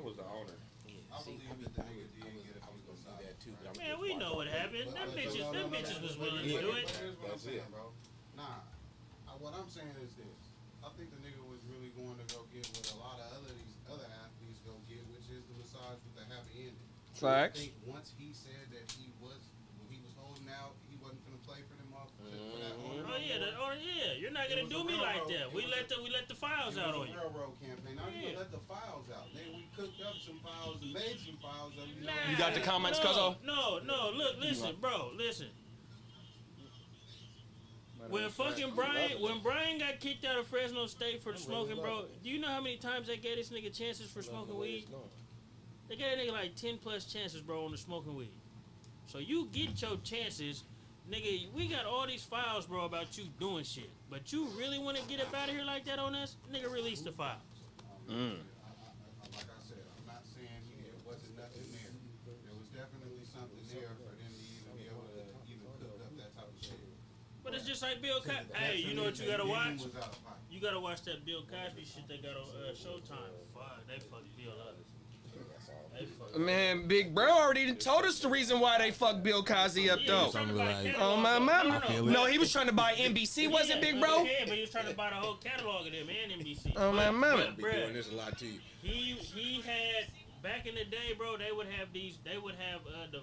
was the owner. I believe that the nigga did get it from the side. That too. Man, we know what happened. Them bitches was willing to do it. Here's what I'm saying, bro. Nah, what I'm saying is this. I think the nigga was really going to go get what a lot of these other athletes go get, which is the massage with the happy ending. Facts. I think once he said that when he was holding out, he wasn't gonna play for them off. Oh yeah, you're not gonna do me like that. We let the files out on you. Railroad campaign. Now you let the files out. Then we cooked up some files and made some files. You got the comments, Cuzzo? No. Look, listen, bro, listen. When Brian got kicked out of Fresno State for the smoking, bro, do you know how many times they gave this nigga chances for smoking weed? They gave that nigga like 10 plus chances, bro, on the smoking weed. So you get your chances, nigga. We got all these files, bro, about you doing shit. But you really want to get up out of here like that on us? Nigga, release the files. Like I said, I'm not saying it wasn't nothing there. There was definitely something there for them to even be able to even cook up that type of shit. But it's just like Bill Cosby. Hey, you know what you gotta watch? You gotta watch that Bill Cosby shit they got on Showtime. Fuck, they fucked Bill up. Man, Big Bro already told us the reason why they fucked Bill Cosby up, though. Oh, my mama. No, he was trying to buy NBC, wasn't Big Bro? Yeah, but he was trying to buy the whole catalog of them and NBC. Oh, my mama. Be doing this a lot to you. He had, back in the day, bro, they would have the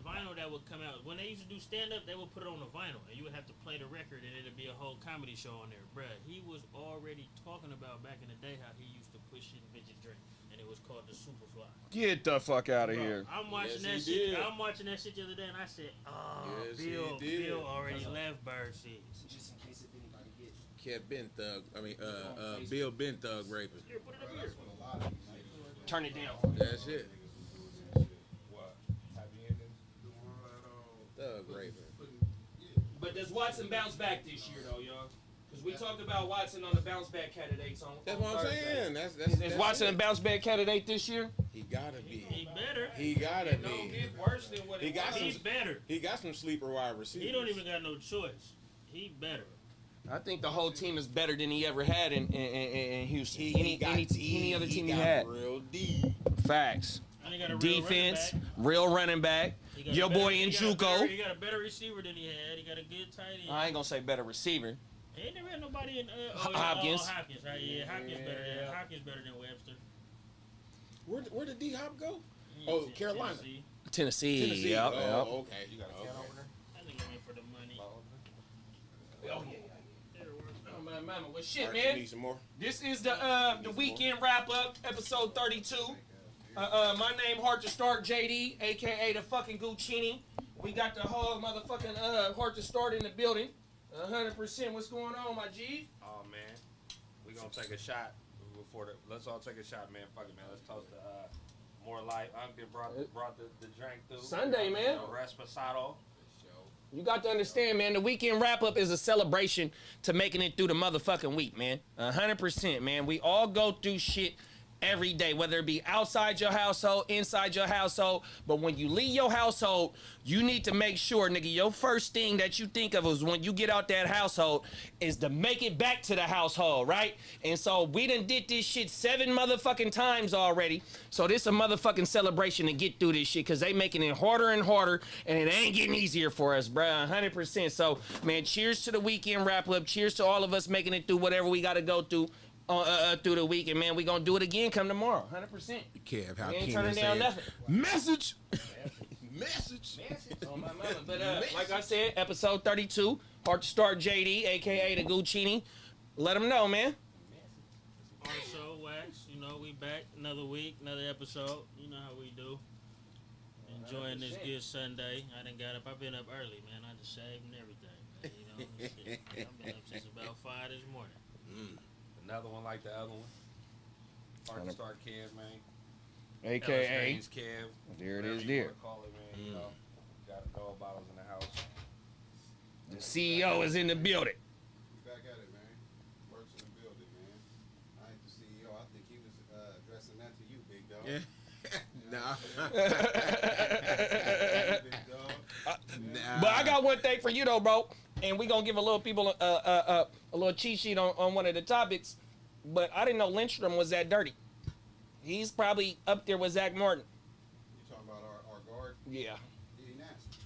vinyl that would come out. When they used to do stand-up, they would put it on the vinyl, and you would have to play the record, and it'd be a whole comedy show on there. Bruh, he was already talking about back in the day how he used to push shit in bitches' drink, and it was called the Superfly. Get the fuck out of here. I'm watching that shit. I'm watching that shit the other day, and I said, "Oh, Bill already left Birdseed." Just in case if anybody gets. Kev been thug. Bill been thug raping. Here, put it up here. Turn it down. That's it. What? Happy endings? Thug raping. But does Watson bounce back this year, though, y'all? Because we talked about Watson on the bounce back candidates on That's what I'm saying. That's Is Watson a bounce back candidate this year? He gotta be. He better. He gotta Don't be. get worse than what He got some. He's better. He got some sleeper wide receivers. He don't even got no choice. He better. I think the whole team is better than he ever had in Houston. Any other team he had. Real deep. Facts. And he got a real Defense, running back. real running back. He got Your a better- boy he got a Njuko. better- He got a better receiver than he had. He got a good tight end. I ain't gonna say better receiver. He ain't never had nobody in Hopkins. Hopkins. Right? Yeah, Hopkins better than Webster. Where did D Hop go? Oh, Carolina. Tennessee. Tennessee. Yep, Oh, okay. You got a I think he went for the money. Oh yeah. There it works. Oh my mama. Well, shit, You man. need some more? This is the weekend wrap up, episode 32. My name Hard to Start JD, aka the fucking Guccini. We got the whole motherfucking Hard to Start in the building. 100%. What's going on, my G? Oh man, we gonna take a shot let's all take a shot, man. Fuck it, man. Let's toast to more life. Uncle brought the drink through. Sunday, man. Resposado. You got to understand, man, the weekend wrap up is a celebration to making it through the motherfucking week, man. 100%, man. We all go through shit every day, whether it be outside your household, inside your household. But when you leave your household, you need to make sure, nigga, your first thing that you think of is when you get out that household is to make it back to the household, right? And so we done did this shit 7 motherfucking times already. So this a motherfucking celebration to get through this shit, because they making it harder and harder, and it ain't getting easier for us, bruh. 100%. So, man, cheers to the weekend wrap up. Cheers to all of us making it through whatever we got to go through through the week, and man, we gonna do it again come tomorrow, 100%. Kev, how We ain't Keenan turning down said, nothing. Message. Message. Oh my mama. But like I said, episode 32, Hard to Start JD, aka the Guccini. Let them know, man. Also, Wax, you know, we back another week, another episode. You know how we do. Enjoying this good Sunday. I done got up. I've been up early, man. I just shaved and everything, man. You know, shit. I've been up since about 5 this morning. Another one like the other one. Hard to Start Kev, man. AKA. Ellis Kev. There it whatever is you there. wanna call it, man. You know, got a dog bottles in the house. The CEO is in the building. We back at it, man. Works in the building, man. I ain't the CEO. I think he was addressing that to you, big dog. Nah. Big dog. Nah. But I got one thing for you though, bro. And we gonna give a little people a little cheat sheet on one of the topics. But I didn't know Lindstrom was that dirty. He's probably up there with Zach Martin. You talking about our guard? Yeah. Yeah, he nasty.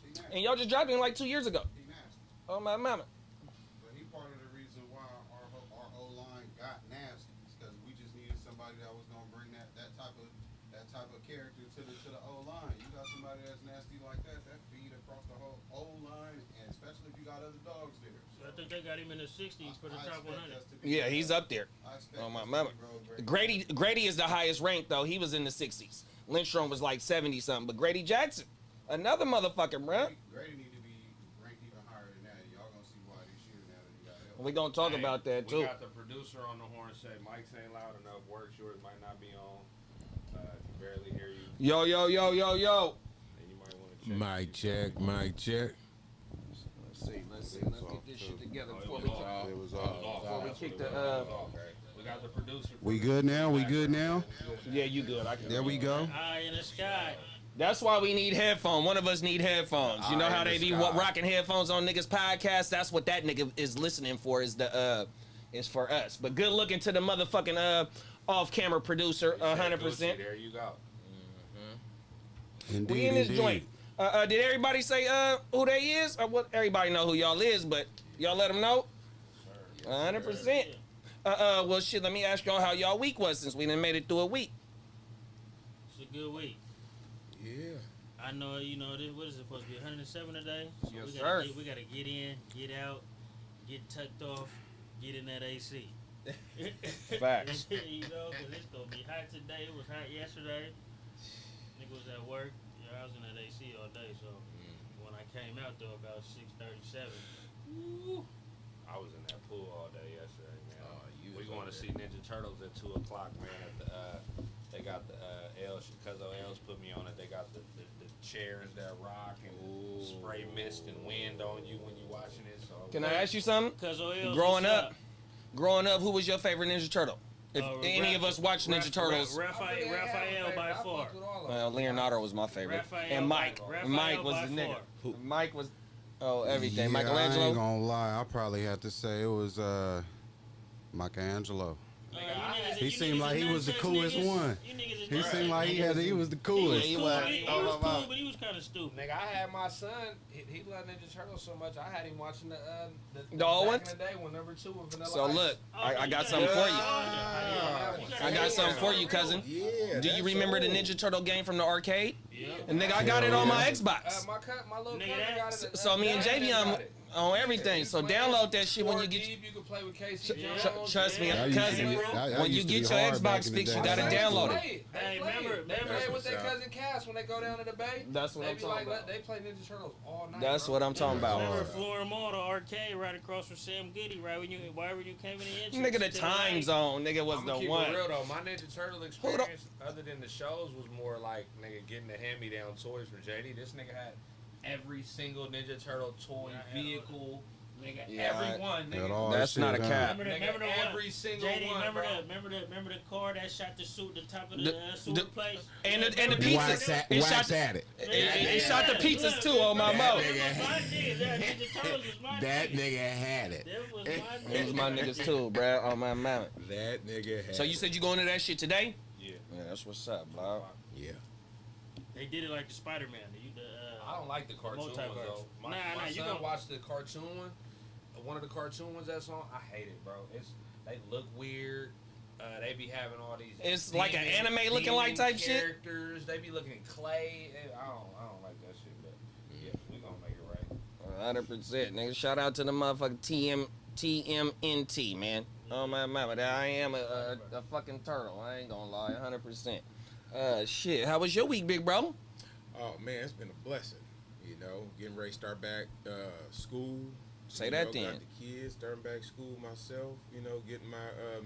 He nasty. And y'all just dropped him like 2 years ago. He nasty. Oh my mama. But he part of the reason why our O-line got nasty is because we just needed somebody that was gonna bring that type of character to the O-line. You got somebody that's nasty like that feed across the whole O-line, and especially if you got other dogs there. I think they got him in the 60s for the top 100. Yeah, he's up there. Oh my mama. Grady is the highest ranked though. He was in the 60s. Lindstrom was like 70 something, but Grady Jackson, another motherfucker, bruh. Grady need to be ranked even higher than that. Y'all gonna see why this year now that he got help. We gonna talk about that too. We got the producer on the horn say Mike's ain't loud enough. Works yours might not be on. Can barely hear you. Yo. And you might want to check. Mic check. Let's see. Let's get this shit together before we kick the. We got the producer. We good now? We good now? Yeah, you good. I can. There we go. Eye in the sky. That's why we need headphones. One of us need headphones. You know how they be rocking headphones on niggas' podcasts? That's what that nigga is listening for. Is for us. But good looking to the motherfucking off-camera producer. 100%. There you go. Indeed, We in this indeed. joint. Did everybody say who they is? Well, everybody know who y'all is, but y'all let them know. 100%. Well, shit. Let me ask y'all how y'all week was since we done made it through a week. It's a good week. Yeah. I know, what is it supposed to be, 107 today? So Yes, we sir. we gotta get in, get out, get tucked off, get in that AC. Facts. Because it's gonna be hot today. It was hot yesterday. Nigga was at work. Yeah, I was in that AC all day, so when I came out though about 6:37, woo, I was in that pool all day yesterday, man. You We was going over to see Ninja Turtles at 2 o'clock, man. At the they got the L's, cause L's put me on it. They got the chairs that rock and spray mist and wind on you when you watching it. So Can I ask you something? cause oils. Growing up, who was your favorite Ninja Turtle? If any of us watched Ninja Turtles, Raphael by far. well, Leonardo was my favorite, Raphael and Mike. Raphael Mike was by the nigga. far. Mike was, everything. Yeah, I ain't Michelangelo. gonna lie. I probably have to say it was Michelangelo. He seemed like he was the coolest one. He seemed like he was the coolest. He was cool, but he was kind of stupid. Nigga, I had my son. He loved Ninja Turtles so much. I had him watching The old back ones? in the day when number 2 of Vanilla So Ice. look, I got something for you. I got something for you, cousin. Yeah. Do you remember the Ninja Turtle game from the arcade? Yeah. And nigga, I got it on my Xbox. My little Nigga, cousin got it. So me and Javion on everything. So download that shit when you get. You can play with Casey Jones. Trust me, That used to cousin. be- that When you used to get be your hard back Xbox in the fixed, you day. gotta download it. Hey, They play with their what's up. cousin Cass when they go down to the bay. That's what They I'm be talking like, about. they play Ninja Turtles all night. That's bro. what I'm talking Remember about. Florida Mall, the arcade right across from Sam Goody, right when you came in the entrance. Nigga, the to time right. zone, nigga, was I'ma the keep one. it real though. My Ninja Turtle experience, other than the shows, was more like nigga getting the hand-me-down toys for JD. This nigga had every single Ninja Turtle toy, vehicle, nigga, Yeah, everyone, Had nigga. all That's that not a shit, cap. Remember the every one? single JD, one, remember bro. remember the car that shot the suit, the top of the The- sewer place, and the Remember pizza. Wax at, It wax shot- at it. It shot the pizzas too on my That mouth. Ninja Turtles was my That nigga. nigga had it. That was my It was my niggas too, bruh, on my mount. That nigga had So you said you going to that shit today? Yeah. Yeah, that's what's up, bro. Yeah. They did it like the Spider-Man. I don't like the cartoon ones Multiverse. though. My Nah, you son gonna- watched the cartoon one. One of the cartoon ones that's on. I hate it, bro. They look weird. They be having all these. It's like an anime looking like type shit? characters. They be looking clay. I don't like that shit. But yeah, we gonna make it right. 100%, nigga. Shout out to the motherfucking TMNT, man. Oh my mama, that I am a fucking turtle. I ain't gonna lie, 100%. Shit, how was your week, big bro? Oh man, it's been a blessing. You know, getting ready to start back school. Say You that know, then. Got the kids starting back school myself. You know, getting my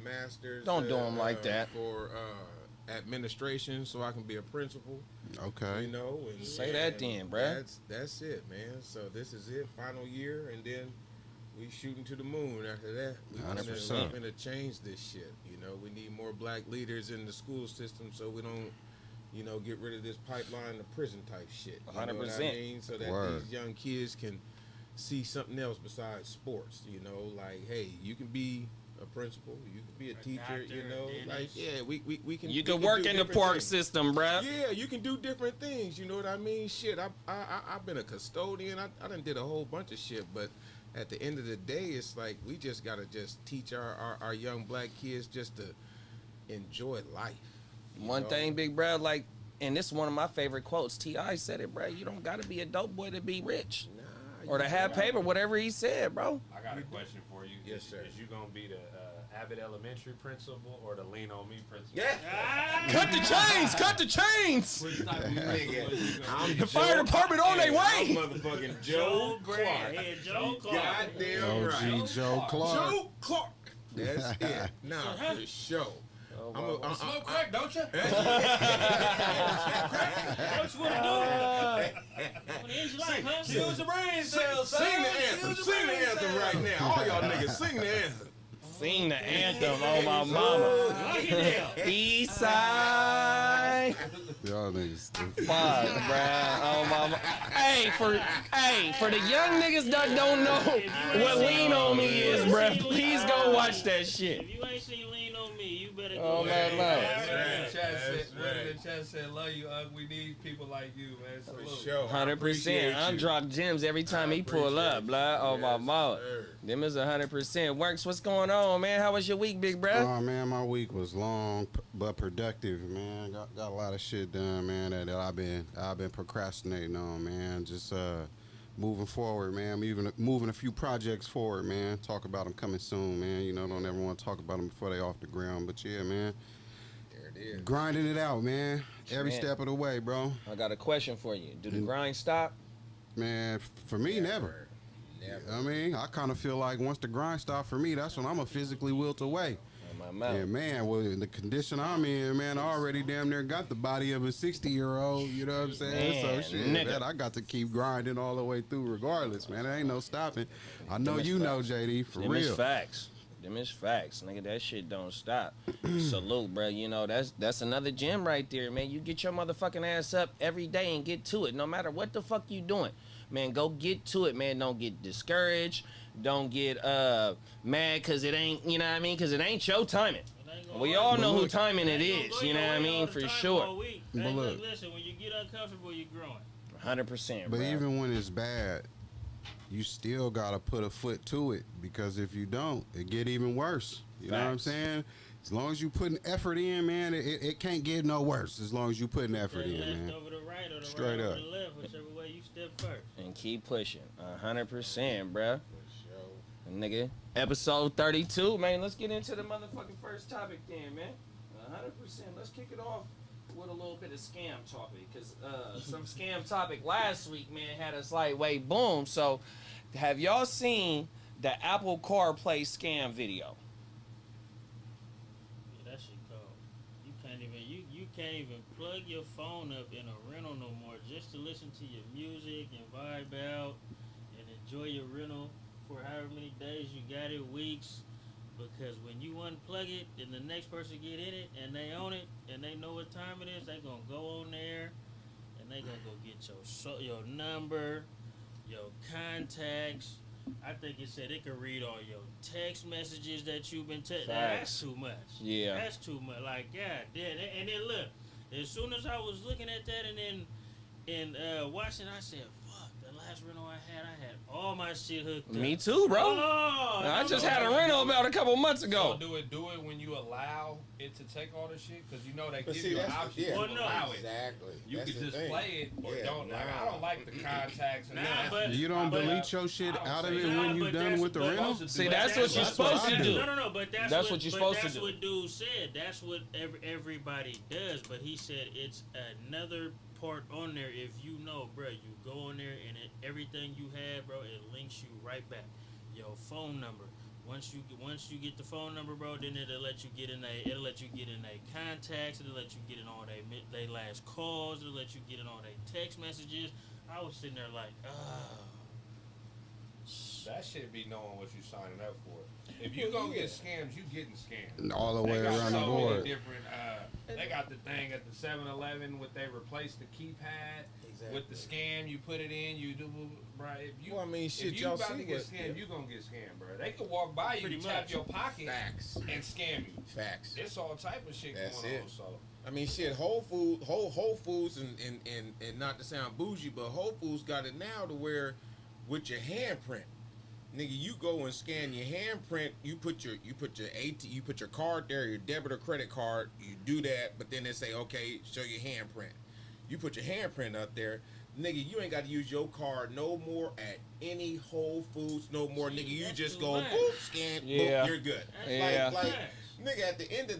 master's. Don't do 'em like that. For administration, so I can be a principal. Okay. You know, and Say that then, bruh. That's it, man. So this is it, final year, and then we shooting to the moon after that. We 100%. gonna change this shit. You know, we need more black leaders in the school system so we don't, you know, get rid of this pipeline to prison type shit. You know what I 100%. mean? So that Word. these young kids can see something else besides sports. You know, like, hey, you can be a principal. You could be a teacher. doctor, You know, dentist. like yeah, we can. You we can can work do in the different park things. system, bruh. Yeah, you can do different things. You know what I mean? Shit, I've been a custodian. I done did a whole bunch of shit, but at the end of the day, it's like we just gotta just teach our young black kids just to enjoy life. you One know? thing, big bruh, like, and this is one of my favorite quotes. T.I. said it, bruh. You don't gotta be a dope boy to be rich Nah, or to you have right. paper, whatever he said, bro. I got a question for you. Yes, Is- sir. Is you gonna be the Abbott Elementary principal or the Lean on Me principal? Yeah. Cut the chains! Cut the chains! Which type of principal is you gonna be? The fire department on their way. I'm motherfucking Joe Clark. Yeah, Joe Clark. Goddamn right. OG Joe Clark. Joe Clark. That's it. Nah, for sure. Smoke crack, don't you? What you wanna do? What the engine like, huh? Use the brain cells, Sing the anthem. Sing the anthem right now. All y'all niggas, sing the anthem. Sing the anthem on my mama. Lock it down. East side. Y'all niggas. Fuck, bruh. Oh, mama. Hey, for the young niggas that don't know what Lean on Me is, bruh, please go watch that shit. If you ain't seen Lean on Me, you better go. Oh, man, back. man. One in the chat That's said, one in right. the chat said, love you, we need people like you, man. For Salute. sure. 100%. I drop gems every time he pull up, blood. Oh, my mama. Them is 100%. Works, what's going on, man? How was your week, big bruh? Oh man, my week was long but productive, man. Got a lot of shit done, man. That I've been procrastinating on, man. Just moving forward, man. I'm even moving a few projects forward, man. Talk about them coming soon, man. You know, don't ever want to talk about them before they off the ground. But yeah, man, There it is. grinding it out, man. Every Man. step of the way, bro. I got a question for you. Do the grind stop? Man, for me, never. Never. I mean, I kind of feel like once the grind stop for me, that's when I'm a physically wilt away. On my mouth. Yeah, man, well, in the condition I'm in, man, I already damn near got the body of a 60-year-old, you know what I'm saying? Man, So, shit, nigga. man, I got to keep grinding all the way through regardless, man. There ain't no stopping. I know Them is you know, facts. JD, for Them is real. facts. Them is facts, nigga. That shit don't stop. Salute, bro. You know that's another gem right there, man. You get your motherfucking ass up every day and get to it, no matter what the fuck you doing. Man, go get to it, man. Don't get discouraged. Don't get mad because it ain't, you know what I mean? Because it ain't your timing. It ain't gonna We work. all But know who look- timing it It ain't is. gonna You go know your what I way all mean? the For time sure. all week. But Hey, look. listen, when you get uncomfortable, you're growing. 100%, But bro. even when it's bad, you still got to put a foot to it because if you don't, it get even worse. You know what I'm Facts. saying? As long as you putting effort in, man, it can't get no worse as long as you putting effort That in, left man. over the right or the Straight right up. over the left, whichever way you step first. And keep pushing. 100%, bro. For sure. Nigga, episode 32, man. Let's get into the motherfucking first topic then, man. 100%. Let's kick it off with a little bit of scam topic, because some scam topic last week, man, had us like, wait, boom. So, have y'all seen the Apple CarPlay scam video? Yeah, that shit cold. You can't even plug your phone up in a rental no more just to listen to your music and vibe out and enjoy your rental for however many days you got it, weeks. Because when you unplug it and the next person get in it and they own it and they know what time it is, they gonna go on there and they gonna go get your number, your contacts. I think it said it could read all your text messages that you've been texting. That's Facts. too much. Yeah. That's too much. Like, God damn. And then look, as soon as I was looking at that and watching, I said, fuck, the last rental I had all my shit hooked up. Me too, bro. Oh, I just no. had a rental about a couple months ago. So do it when you allow it to take all the shit, because you know they But give see, you an that's option yeah, to Well, no. allow it. Exactly. You That's can the just thing. play it or Yeah, don't. Like, nah. I don't like the contacts and Nah, that. but- You don't but- delete your shit I don't out of say it that. when you but done that's- with the but- rental? See, that's what you're That's what supposed I to do. do. No, but that's That's what what you're but supposed to that's do. what dude said. That's what everybody does. But he said it's another part on there. If you know, bro, you go on there and everything you had, bro, it links you right back. Your phone number. Once you get the phone number, bro, then it'll let you get in they contacts. It'll let you get in all they last calls. It'll let you get in all they text messages. I was sitting there like, oh. That shit be knowing what you signing up for. If you gonna get scams, you getting scammed. All the way They got around the so board. many different. They got the thing at the 7-Eleven where they replace the keypad with the scam. You put it in, you do right. If you, Well, I mean, shit, if you y'all about see to get what- scammed, you gonna get scammed, bro. They could walk by you, Pretty tap much. your pocket, Facts. and scam you. Facts. It's all type of shit That's going it. on. So I mean, shit, Whole Foods, and not to sound bougie, but Whole Foods got it now to where, with your handprint, nigga, you go and scan your handprint. You put your card there, your debit or credit card. You do that, but then they say, okay, show your handprint. You put your handprint up there, nigga. You ain't got to use your card no more at any Whole Foods no more, nigga. You That's just too go much. boop, scan, Yeah. boop, you're good. Yeah. Like, Facts. nigga, at the end of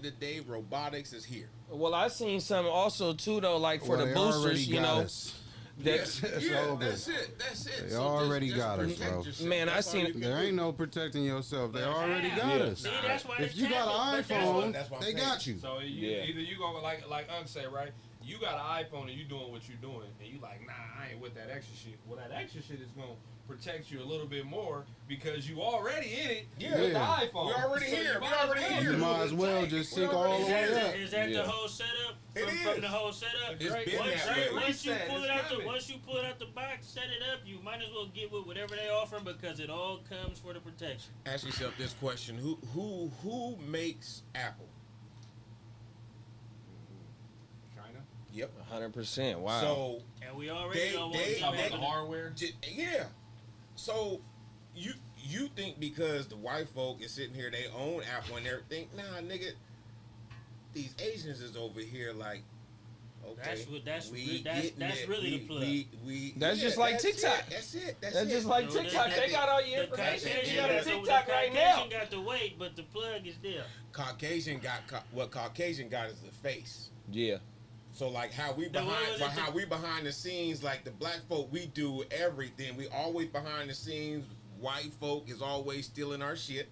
the day, robotics is here. Well, I seen some also too though, like for Well, the they already boosters, you got know. us. That's over. That's it. They already just got us, protect bro. yourself. Man, I That's all seen- you can There do. ain't no protecting yourself. They But already how? got Yeah. us. See, that's why If the you got tablet- an but that's what- iPhone, that's what I'm they saying. got you. So either you go like Unc say, right? You got an iPhone and you doing what you doing, and you like, nah, I ain't with that extra shit. Well, that extra shit is gonna protect you a little bit more because you already in it with the Yeah. iPhone. We already So you here. We might as already well here. You do might it. as well just sink all the Is way that, up. is that Yeah. the whole setup? It From is. the whole setup? It's been Once, that way. once you Reset pull is it out the coming. once you pull it out the box, set it up, you might as well get with whatever they offer because it all comes for the protection. Ask yourself this question: Who makes Apple? China. Yep. 100%. Wow. So And we already They- don't they- want to Talking get about the back. hardware. yeah. So you think because the white folk is sitting here, they own Apple and everything? Nah, nigga. These Asians is over here like. Okay, That's we that's getting it. really the plug. That's just like that's TikTok. It, that's it. That's That's it. just like No, TikTok. that- They got all your The information. Caucasian You got a got- TikTok right now. Caucasian got the weight, but the plug is there. Caucasian got what Caucasian got is the face. Yeah. So like how we The- what behind, was it, how we behind the scenes, like the black folk, we do everything. We always behind the scenes. White folk is always stealing our shit,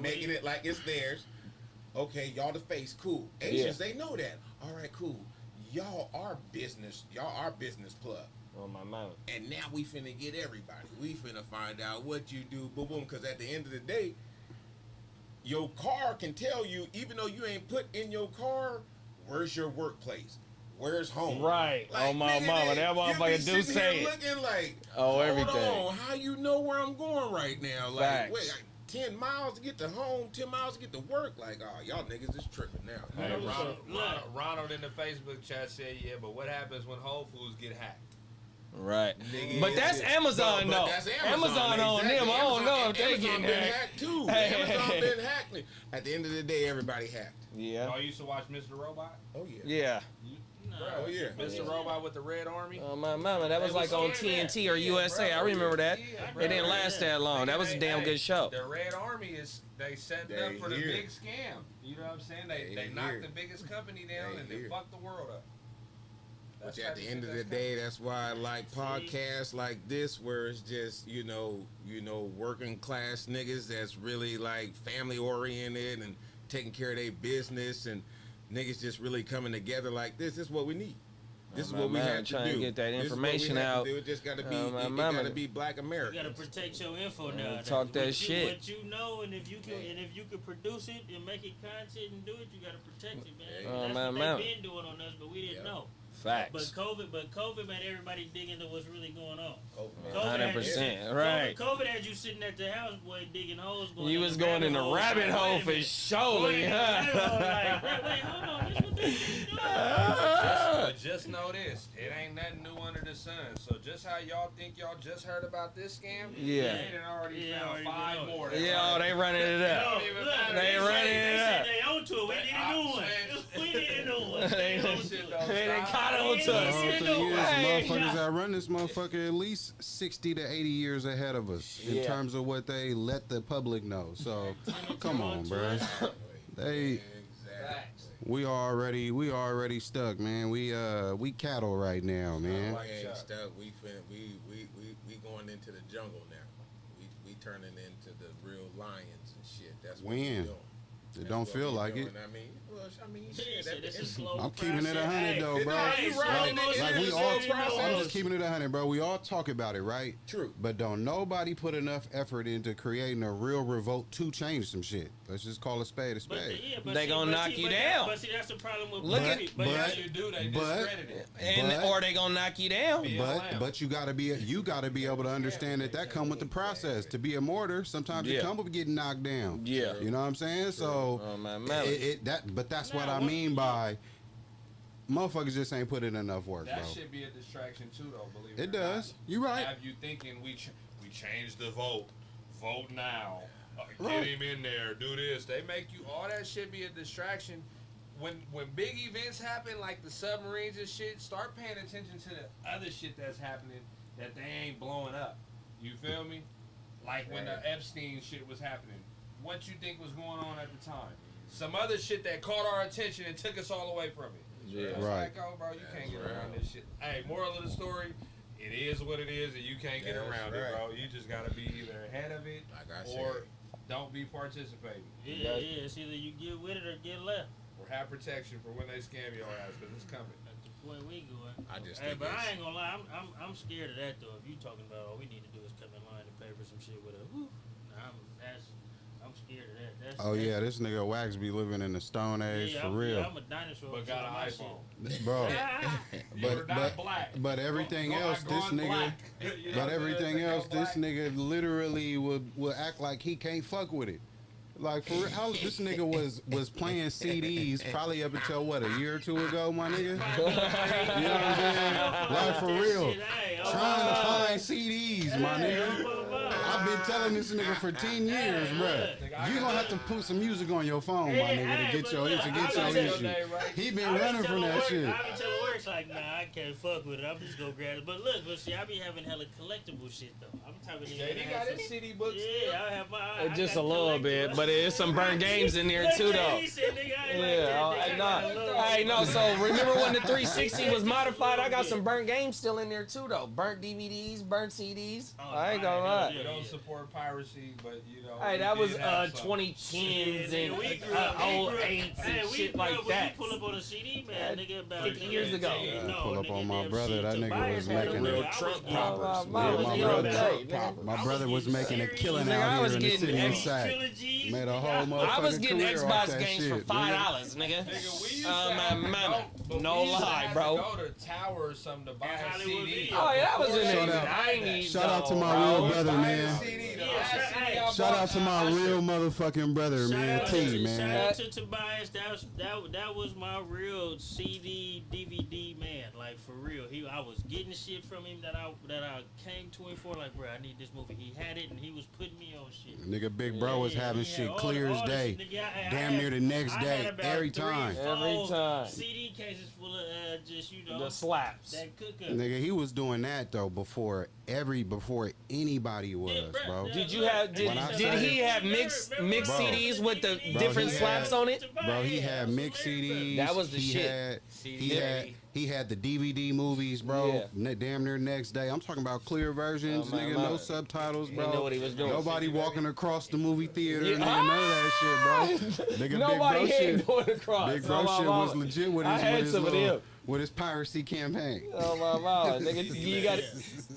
making it like it's theirs. Okay, y'all the face, cool. Asians, they know that. All right, cool. Y'all are business plug. On my mouth. And now we finna get everybody. We finna find out what you do, boom, boom. Because at the end of the day, your car can tell you, even though you ain't put in your car, where's your workplace? Where's home? Right. Oh, my nigga, mama, that you be motherfucker do sitting say here it. looking like, Oh, hold everything. on, how you know where I'm going right now? Like, Facts. wait, like 10 miles to get to home, 10 miles to get to work. Like, oh, y'all niggas is tripping now. Hey, Look. Ronald in the Facebook chat said, yeah, but what happens when Whole Foods get hacked? Right. Nigga, But that's it- Amazon, but though. that's Amazon on exactly. them. I don't know if they Amazon getting been hacked. hacked too. Hey. Amazon been hacked. At the end of the day, everybody hacked. Yeah. Y'all used to watch Mr. Robot? Oh yeah. Yeah. Oh yeah. Mr. Robot with the Red Army? Oh, my mama. That was They like was on on TNT or that. USA. Yeah, I bro. remember that. Yeah, It didn't last that long. That was a damn good show. The Red Army is they setting They up for the here. big scam. You know what I'm saying? They They knocked here. the biggest company down They and they here. fucked the world up. But That's at the type end of shit the that's day, that's why I like podcasts like this, where it's just working class niggas that's really like family oriented and taking care of their business, and niggas just really coming together like this. This is what we need. This is my what we man, have to trying to do. get that This is what we information have to out. do. It just gotta be. My It mama. gotta be Black You Americans. gotta protect your info Yeah, now. talk that What shit. What you know, and if you can produce it and make it content and do it, you gotta protect it, man. Oh, That's my what mama. they've been doing on us, but we didn't Yeah. know. Facts. But COVID made everybody dig into what's really going on. Oh, man. COVID had you- 100%. Right. COVID had you sitting at the house, boy, digging holes. You was going in the rabbit hole for surely, huh? Wait, hold on. This what they been doing. But just know this, it ain't nothing new under the sun. So just how y'all think y'all just heard about this scam, Yeah. they done already Yeah, found already 5 been more. Yeah, oh, they running it up. don't even matter. They running it They up. said they own to it. We need a new one. We need a new one. They They own done- to it. they done caught on to The us. whole thing is, Hey. motherfuckers that run this motherfucker at least 60 to 80 years ahead of us in Yeah. terms of what they let the public know. So, come on, bruh. They, Exactly. we already stuck, man. We cattle right now, man. We ain't stuck. We going into the jungle now. We turning into the real lions and shit. That's what we When? doing. It don't That's what feel we like doing. it. I mean, He shit. said this is slow. I'm keeping it process. 100 though, bro. Hey, you right. Like we It's all, a process. I'm just keeping it 100, bro. We all talk about it, right? True. But don't nobody put enough effort into creating a real revolt to change some shit. Let's just call a spade a But, spade. yeah, but They see, gonna but knock see, you but down. But see, that's the problem with Look black at- people. but- How you do? They discredit it. And or they gonna knock you down. But you gotta be able to understand that come with the process. To be a martyr, sometimes Yeah. it come with getting knocked down. Yeah. You know what I'm saying? So Oh, my melody. but that's what Nah, I what- mean by motherfuckers just ain't put in enough work, That bro. should be a distraction too, though. Believe It or not. does. You right. Have you thinking we changed the vote? Vote now. Right. Get him in there. Do this. They make you all that shit be a distraction. When big events happen like the submarines and shit, start paying attention to the other shit that's happening that they ain't blowing up. You feel me? Like when the Epstein shit was happening. What you think was going on at the time? Some other shit that caught our attention and took us all away from it. Yeah. It's Right. like, oh, bro, you can't get That's around right. this shit. Hey, moral of the story, it is what it is, and you can't get That's around right. it, bro. You just gotta be either ahead of it Like I or said. don't be participating. Yeah, yeah. It's either you get with it or get left. Or have protection for when they scam your ass, because it's coming. At the point we going. I just Hey, think but it's- I ain't gonna lie. I'm scared of that though. If you talking about all we need to do is come in line and pay for some shit with a whew, I'm scared of that. That's, Oh yeah, this nigga Wax be living in the Stone Age for real. Yeah, I'm a dinosaur. But got an iPhone. Bro. You're not black. But everything Go- go- else, go this on nigga, black. You know but what I'm everything saying? else, Go this black. nigga literally would act like he can't fuck with it. Like for real, how this nigga was playing CDs probably up until what, a year or two ago, my nigga. You know what I'm saying? Like for real, trying to find CDs, my nigga. I've been telling this nigga for 10 years, bruh. You gonna have to put some music on your phone, my nigga, to get your issue. He been running from that shit. I be telling works like, nah, I can't fuck with it. I'm just gonna grab it. But look, see, I be having hella collectible shit though. I'm talking to JD got his CD books. Yeah, I have my. I Just got a little bit, but there's some burnt games in there too, though. Hey, no. So remember when the 360 was modified? I got some burnt games still in there too, though. Burnt DVDs, burnt CDs. Oh, I ain't gonna lie. We don't support piracy, but you know. Hey, we that was did have some. 2010s Yeah, we and grew up- we old grew up- 8s hey, and we shit grew like up when that. You pull up on a CD, man, nigga, about 50 years ago. Pull up on my brother, that nigga was Tobias had making them, real nigga. I Trump was poppers. getting- My Yeah, was my the brother, other day, nigga. my I brother was getting making a serious. killing Nigga, out I here was in the getting city X- inside. trilogies. Made a whole motherfucking I was getting career off Xbox that games shit, for nigga. $5, nigga. Nigga, we used to My have to mama. go, but No we used to lie, have bro. To go to Tower or something to buy And a Hollywood CD. Video. Oh, yeah, that was in Shout the out- 90s. Shout out to though, my bro. real brother, man. Shout out to my real motherfucking brother, man. Shout out T, to- man. Shout out to Tobias. That was my real CD DVD man. Like for real, I was getting shit from him that I came to him for. Like, bro, I need this movie. He had it and he was putting me on shit. Nigga, Big Bro was Yeah, having he had shit all clear the- as all the day. shit, nigga. I Damn had- near the next I had day, about every 3, time. 4 Every time. CD cases full of just The slaps. that cook up. Nigga, he was doing that though before anybody was, Yeah, bro. yeah. Did you have? Did, When I did say- he have mixed Bro. CDs with the Bro, different he slaps had- on it? Bro, he had mixed CDs. That was the he shit. He had the DVD movies, bro. Yeah. Damn near next day. I'm talking about clear versions, Oh, my nigga. mama. No subtitles, He bro. knew what he was doing. Nobody walking across the movie theater, Yeah. nigga. None of that shit, bro. Nigga, Nobody Big Bro ain't shit. going across. Big Bro Oh, my shit mama. was legit with I had his some of little, them. with his piracy campaign. Oh my mama, nigga, you got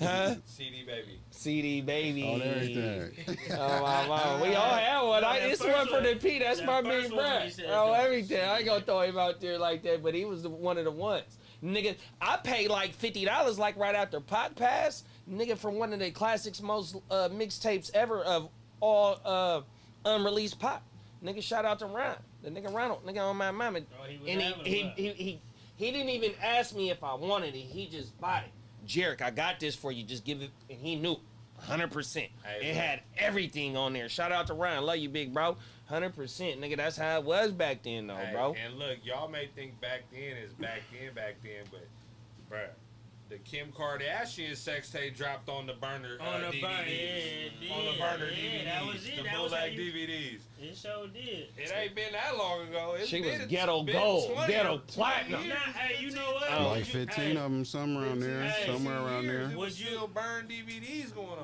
huh? CD baby. CD baby. On everything. Oh my mama, we all had one. This That one first for the one- P. That's that my first big one bro. he said, Oh, though. everything. I ain't gonna throw him out there like that, but he was one of the ones. Nigga, I paid like $50 like right after Pot Pass. Nigga, from one of the classics, most mixtapes ever of all unreleased pop. Nigga, shout out to Ron. The nigga Ronald, nigga on my mama. Oh, he was And having he didn't even ask me if I wanted it. He just bought it. Jarek, I got this for you. Just give it. And he knew. 100%. Hey, It bro. had everything on there. Shout out to Ryan. Love you, big bro. 100%. Nigga, that's how it was back then, though, Hey, bro. And look, y'all may think back then is back then, but bruh, The Kim Kardashian sex tape dropped on the burner On the DVDs. burner, yeah, it did. On the burner Yeah, DVDs. that was it. The That was how bootleg you- DVDs. It sure did. It ain't been that long ago. It's She was been- ghetto it's been gold, 20 ghetto 20 platinum. years. Nah, hey, you know what? Oh. Like Would you- 15 hey, of them, somewhere around there, Hey, somewhere around there. Would Would you you- still burn DVDs going on?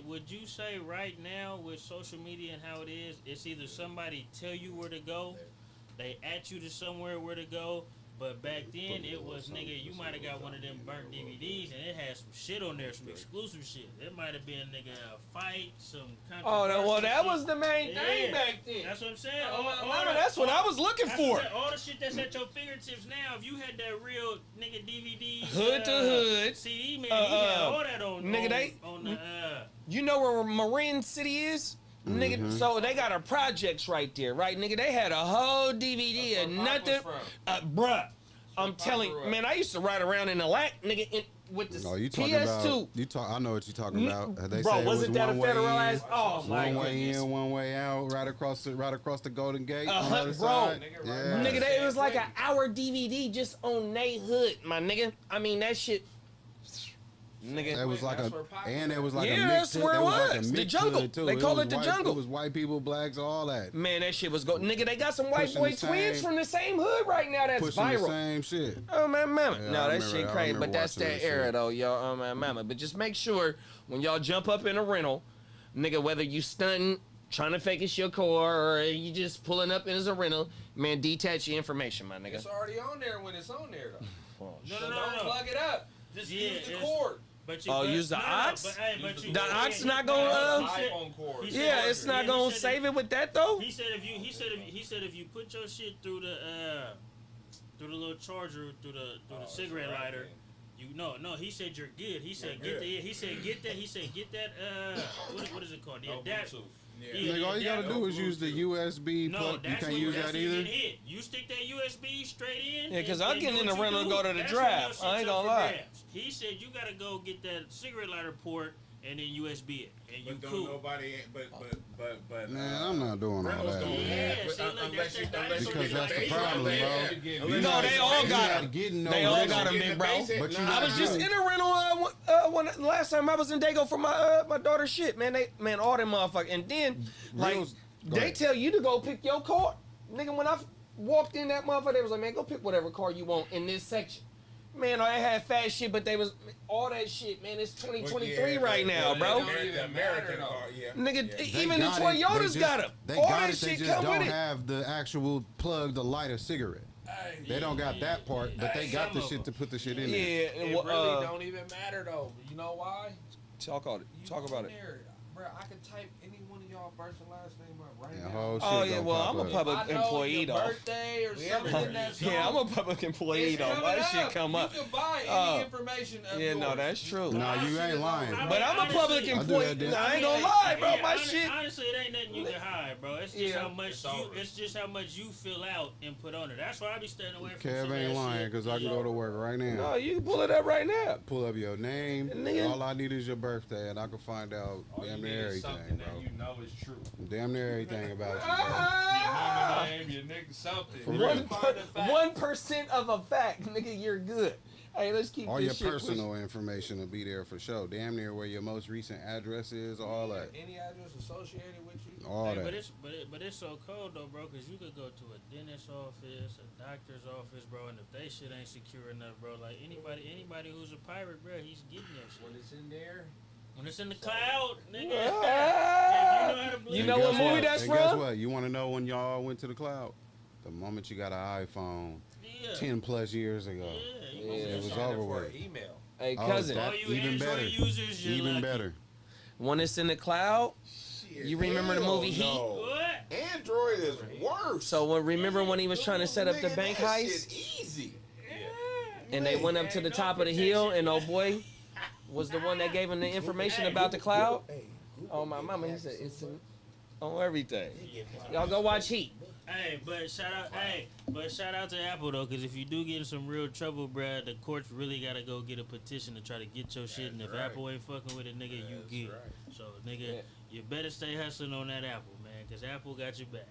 Would you say right now with social media and how it is, it's either somebody tell you where to go, they at you to somewhere where to go, but back then it was nigga, you might have got one of them burnt DVDs and it had some shit on there, some exclusive shit. It might have been nigga a fight, some Oh, no, well, that shit. was the main thing Yeah. back then. That's what I'm saying. Oh, All mama, the- that's what I was looking that's what for. I'm saying. All the shit that's at your fingertips now, if you had that real nigga DVD, Hood to hood. CD, man, he had all that on. nigga, on, they- on the. You know where Marin City is? Nigga, so they got a projects right there, right? Nigga, they had a whole DVD That's and where Pop nothing. was Bruh, I'm Pop telling grew up. man, I used to ride around in the lack, nigga, with the Oh, you talking PS2. about? I know what you're talking about. They Bro, say it was wasn't that a one way federal in, ass? Oh my one way goodness. in, one way out, right across the Golden Gate on the Uh-huh, other bro. side. Nigga, Yeah. right Nigga, it was like an Right. hour DVD just on Nate Hood, my nigga. I mean, that shit. Nigga. It was like That's a, where Pop and it was. was like Yeah, a that's mixed. where it Like a was. The mixed jungle. hood, too. They call was it the white- jungle. It was white people, blacks, all that. Man, that shit was go. Nigga, they got some white Pushing boy the twins same- from the same hood right now that's Pushing viral. the same shit. Oh my mama. Yeah, No, I that remember- shit I crazy. remember But that's watching that that era shit. though, y'all. Oh my mama. But just make sure when y'all jump up in a rental, nigga, whether you stunting, trying to fake it's your car, or you just pulling up as a rental, man, detach your information, my nigga. It's already on there when it's on there though. Oh, No, So no, don't no, no. plug it up. Just Yeah, use the it's- cord. But Oh, but- use the no, no, aux? but, hey, but Use you, the yeah, aux not gonna, he said- iPhone cord. he said- Yeah, it's not he gonna said save it with that though. He said if you put your shit through the little charger through the cigarette lighter, you no he said you're good. He said You're get good. that. He said get that what is it called? The No adapter. Bluetooth. Yeah, Nigga, all you gotta do is use the USB No, plug. You that's can't when use that's that when you either. get hit. You stick that USB straight in. Yeah, 'cause and- I'm and getting do in the what you rental and do. go to the That's drive. when your shit's I ain't up gonna for lie. grabs. He said you gotta go get that cigarette lighter port and then USB it, and you But don't cool. nobody, but Man, I'm not doing all rentals that. don't man. Yeah, have, see, look, unless that's you, that unless you Because get that's the base problem, rate. bro. Yeah. No, they all You got not them. getting no They all rental. got 'em, Getting big the bro. basic- But you nah, I was just in a rental last time I was in Dago for my daughter's shit, man. Man, all them motherfuckers. And then like Rentals- go they ahead. tell you to go pick your car, nigga. When I walked in that motherfucker, they was like, man, go pick whatever car you want in this section. Man, I had fast shit, but they was all that shit, man. It's 2023 Yeah, right now, but bro. the American matter, car, yeah. Nigga, They even the got it, Toyotas they just- got them. They All got that it. They shit just come don't with it. have the actual plug to light a cigarette. They don't got that part, but they got the shit to put the shit in there. Yeah, It and, really don't even matter though. You know why? talk on it. You Talk on about it. there, bro. I could type any one of y'all first and last name up right Yeah, now. whole shit Oh yeah, gonna well pop I'm a up. public I know employee your though. birthday or We something everywhere. in that Yeah, I'm song. a public employee It's though. coming That up. shit come up. You can buy any Oh. information of Yeah, no, yours. that's true. Nah, you ain't lying. But I'm a public Honestly, employee. I do that, Nah, I ain't Yeah, gonna lie, bro. yeah, My shit. Honestly, it ain't nothing you can hide, bro. It's just Yeah. how much It's you. over. It's just how much you fill out and put on it. That's why I be staying away from. Kev some of ain't that lying shit. because I can go to work right now. No, you can pull it up right now. Pull up your name. Nigga. All I need is your birthday, and I can find out All you damn need near is something everything, that bro. you know is true. Damn near everything about you, bro. Ah! Your name, your nigga, something. For You real. can find a fact. 1% of a fact, nigga, you're good. Hey, let's keep All this your shit personal information will be there for sure. Damn near where your most recent address is, all that. Any address associated with you. All Hey, that. but it's so cold though, bro. Cause you could go to a dentist's office, a doctor's office, bro, and if they shit ain't secure enough, bro, like anybody who's a pirate, bro, he's getting your shit. When it's in there, When it's in the cloud, nigga. Ah! If you know how to believe You And know guess what movie that's And guess from? what? You want to know when y'all went to the cloud? The moment you got an iPhone, Yeah. 10 plus years ago. Yeah, you Yeah. It was sign up over for with. an email. Hey, Oh, cousin, that- All you even Android better. users, you're Even lucky. better. when it's in the cloud, you remember the movie Heat? What? Android is worse. So remember when he was trying to set up the Nigga, bank that heist? shit easy. And they went up to the top of the hill, and oh boy was the one that gave him the information about the cloud. Oh my mama, he said it's on everything. Y'all go watch Heat. Hey, but shout out to Apple though, because if you do get in some real trouble, bruh, the courts really gotta go get a petition to try to get your shit, and if right. Apple ain't fucking with it, nigga, you good. right. So, nigga, Yeah. you better stay hustling on that Apple, man, because Apple got your back.